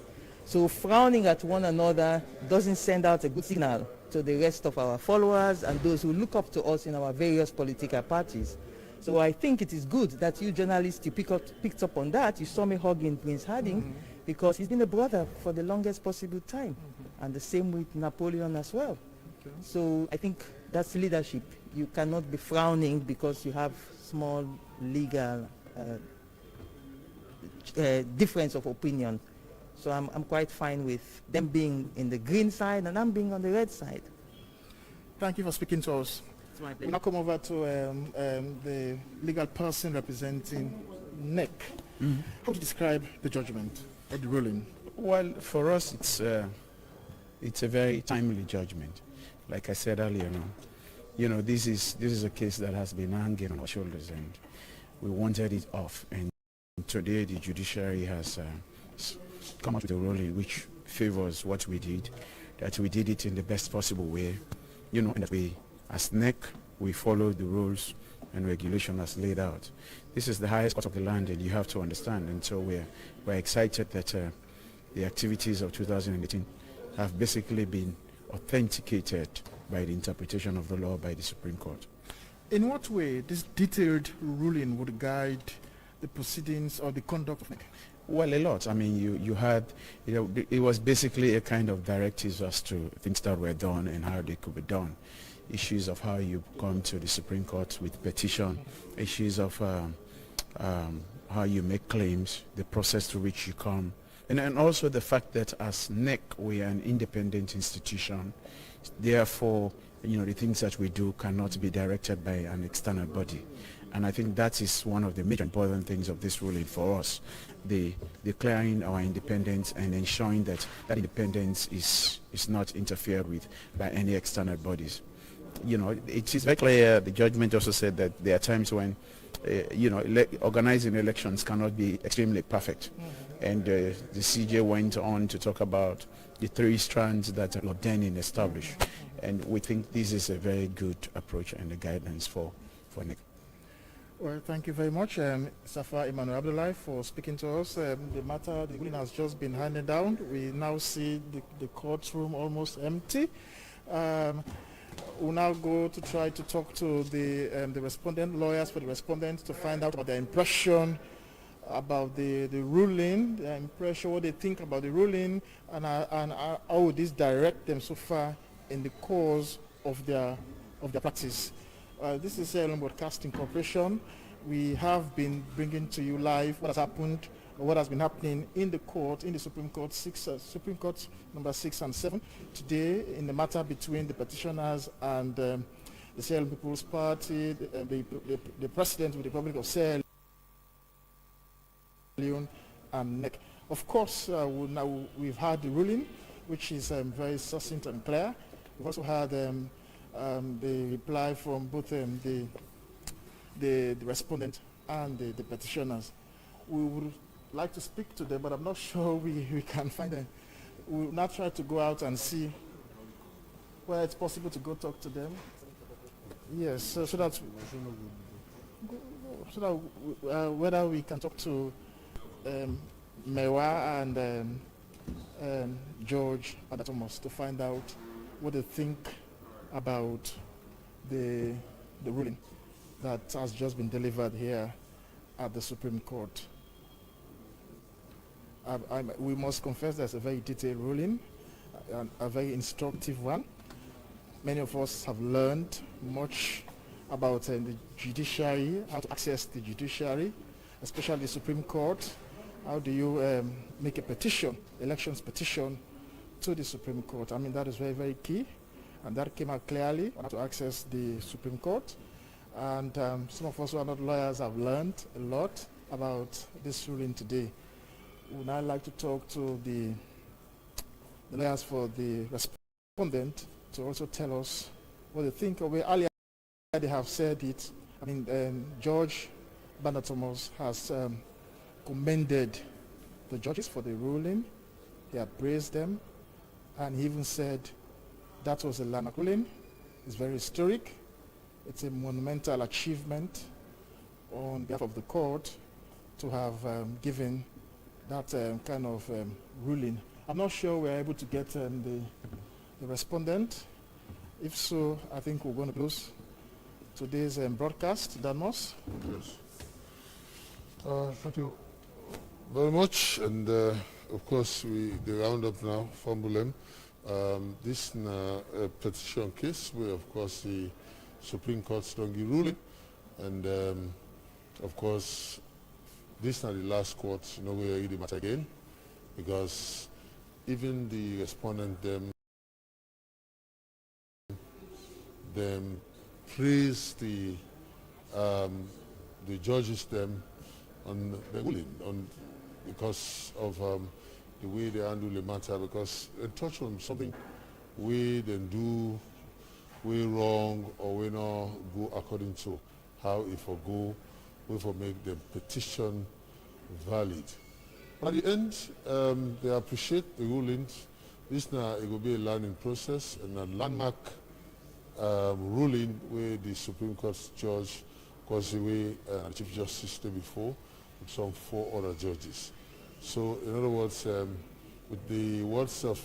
So frowning at one another doesn't send out a good signal to the rest of our followers and those who look up to us in our various political parties. So I think it is good that you journalists, you picked up on that. You saw me hugging Prince Harding because he's been a brother for the longest possible time. And the same with Napoleon as well. Okay. So I think that's leadership. You cannot be frowning because you have small legal difference of opinion. So I'm quite fine with them being in the green side and I'm being on the red side. Thank you for speaking to us. It's my pleasure. We'll now come over to the legal person representing NEC. How do you describe the judgment or the ruling? Well, for us, it's a very timely judgment. Like I said earlier, this is a case that has been hanging on our shoulders, and we wanted it off. And today, the judiciary has come out with a ruling which favors what we did, that we did it in the best possible way, and that we, as NEC, we followed the rules and regulation as laid out. This is the highest court of the land, and you have to understand. And so we're excited that the activities of 2018 have basically been authenticated by the interpretation of the law by the Supreme Court. In what way this detailed ruling would guide the proceedings or the conduct of NEC? Well, a lot. I mean, you had, it was basically a kind of directives as to things that were done and how they could be done. Issues of how you come to the Supreme Court with petition, issues of how you make claims, the process through which you come, and also the fact that as NEC we are an independent institution, therefore, the things that we do cannot be directed by an external body. And I think that is one of the major important things of this ruling for us, the declaring our independence and ensuring that that independence is not interfered with by any external bodies. It is very clear, the judgment also said that there are times when, organizing elections cannot be extremely perfect. And the CJ went on to talk about the 3 strands that Lord Denning established. And we think this is a very good approach and a guidance for NEC. Well, thank you very much, Safa Emmanuel Abdullahi, for speaking to us. The ruling has just been handed down. We now see the courtroom almost empty. We'll now go to try to talk to the respondent, lawyers for the respondents, to find out about their impression about the ruling, their impression, what they think about the ruling, and how would this direct them so far in the course of their practice. This is Salem Broadcasting Corporation. We have been bringing to you live what has happened, or what has been happening in the court, in the Supreme Court, Supreme Court number 6 and 7 today, in the matter between the petitioners and the Sierra Leone People's Party, the President of the Republic of Sierra Leone, and NEC. Of course, now we've had the ruling, which is very succinct and clear. We've also had the reply from both the respondent and the petitioners. We would like to speak to them, but I'm not sure we can find them. We'll now try to go out and see where it's possible to go talk to them. Yes, so that whether we can talk to Mewa and George Adatomus to find out what they think about the ruling that has just been delivered here at the Supreme Court. We must confess that's a very detailed ruling, a very instructive one. Many of us have learned much about the judiciary, how to access the judiciary, especially the Supreme Court. How do you make a petition, elections petition, to the Supreme Court? I mean, that is very, very key, and that came out clearly, how to access the Supreme Court. And some of us who are not lawyers have learned a lot about this ruling today. We would now like to talk to the lawyers for the respondent to also tell us what they think of it. Earlier they have said it. I mean, George Banatomos has commended the judges for the ruling. He had praised them, and he even said that was a landmark ruling. It's very historic. It's a monumental achievement on behalf of the court to have given that kind of ruling. I'm not sure we're able to get the respondent. If so, I think we're going to close today's broadcast. Damos? Yes. Thank you very much. And of course, the roundup now, Formulem. This is a petition case where, of course, the Supreme Court's Dongi ruling. And of course, this is not the last court, we read the matter again, because even the respondent them praise the judges on the ruling because of the way they handle the matter, because they touch on something we then do way wrong or we not go according to how it will go, we will make the petition valid. At the end, they appreciate the rulings. This now it will be a learning process and a landmark ruling where the Supreme Court judge was the way the Chief Justice did before with some 4 other judges. So in other words, with the words of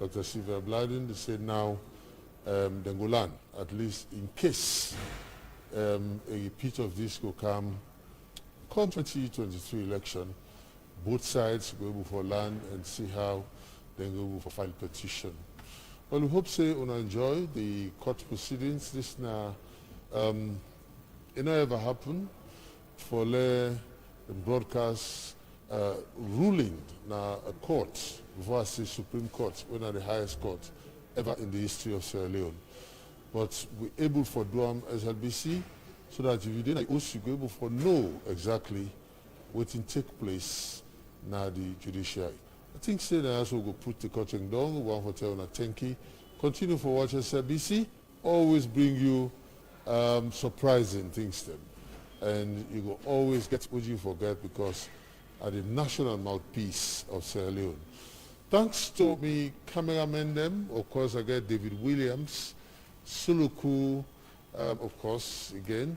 Dr. Sylvia Blyden, they say now the Golan, at least in case a repeat of this will come 2023 election, both sides go able for land and see how they go able for file petition. Well, we hope say una enjoy the court proceedings. This now, it never ever happened for the broadcast ruling now a court, before I say Supreme Court, one of the highest court ever in the history of Sierra Leone. But we're able for do SLBC so that if you didn't also be able for know exactly what will take place now the judiciary. I think say that also go put the coaching down, one hotel on a tanky. Continue for watch SLBC, always bring you surprising things them. And you will always get what you forget because are the national mouthpiece of Sierra Leone. Thanks to me cameramen them, of course I get David Williams, Suluku, of course again,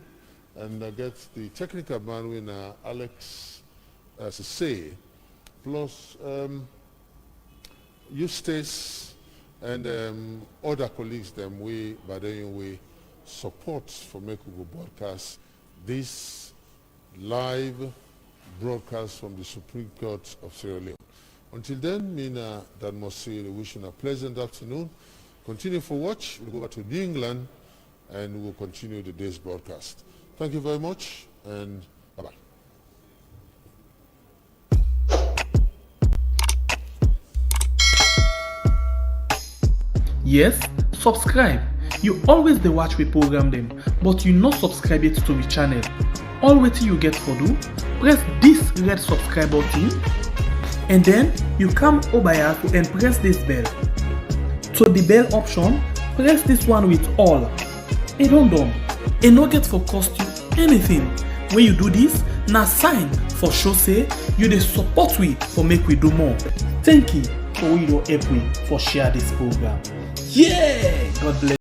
and I get the technical man with Alex Sese, plus Eustace and other colleagues them we by the way support for making go broadcast this live broadcast from the Supreme Court of Sierra Leone. Until then, Mina Dan Mosi wishing a pleasant afternoon. Continue for watch. We'll go back to New England and we'll continue the day's broadcast. Thank you very much and bye-bye. Yes, subscribe. You always dey watch we program them, but you not subscribe yet to the channel. All wetin you get for do, press this red subscribe button and then you come over here and press this bell. To the bell option, press this one with all. It don't done. It no get for cost you anything. When you do this, na sign for show say you dey support we for make we do more. Thank you for you don help me for share this program. Yeah, God bless.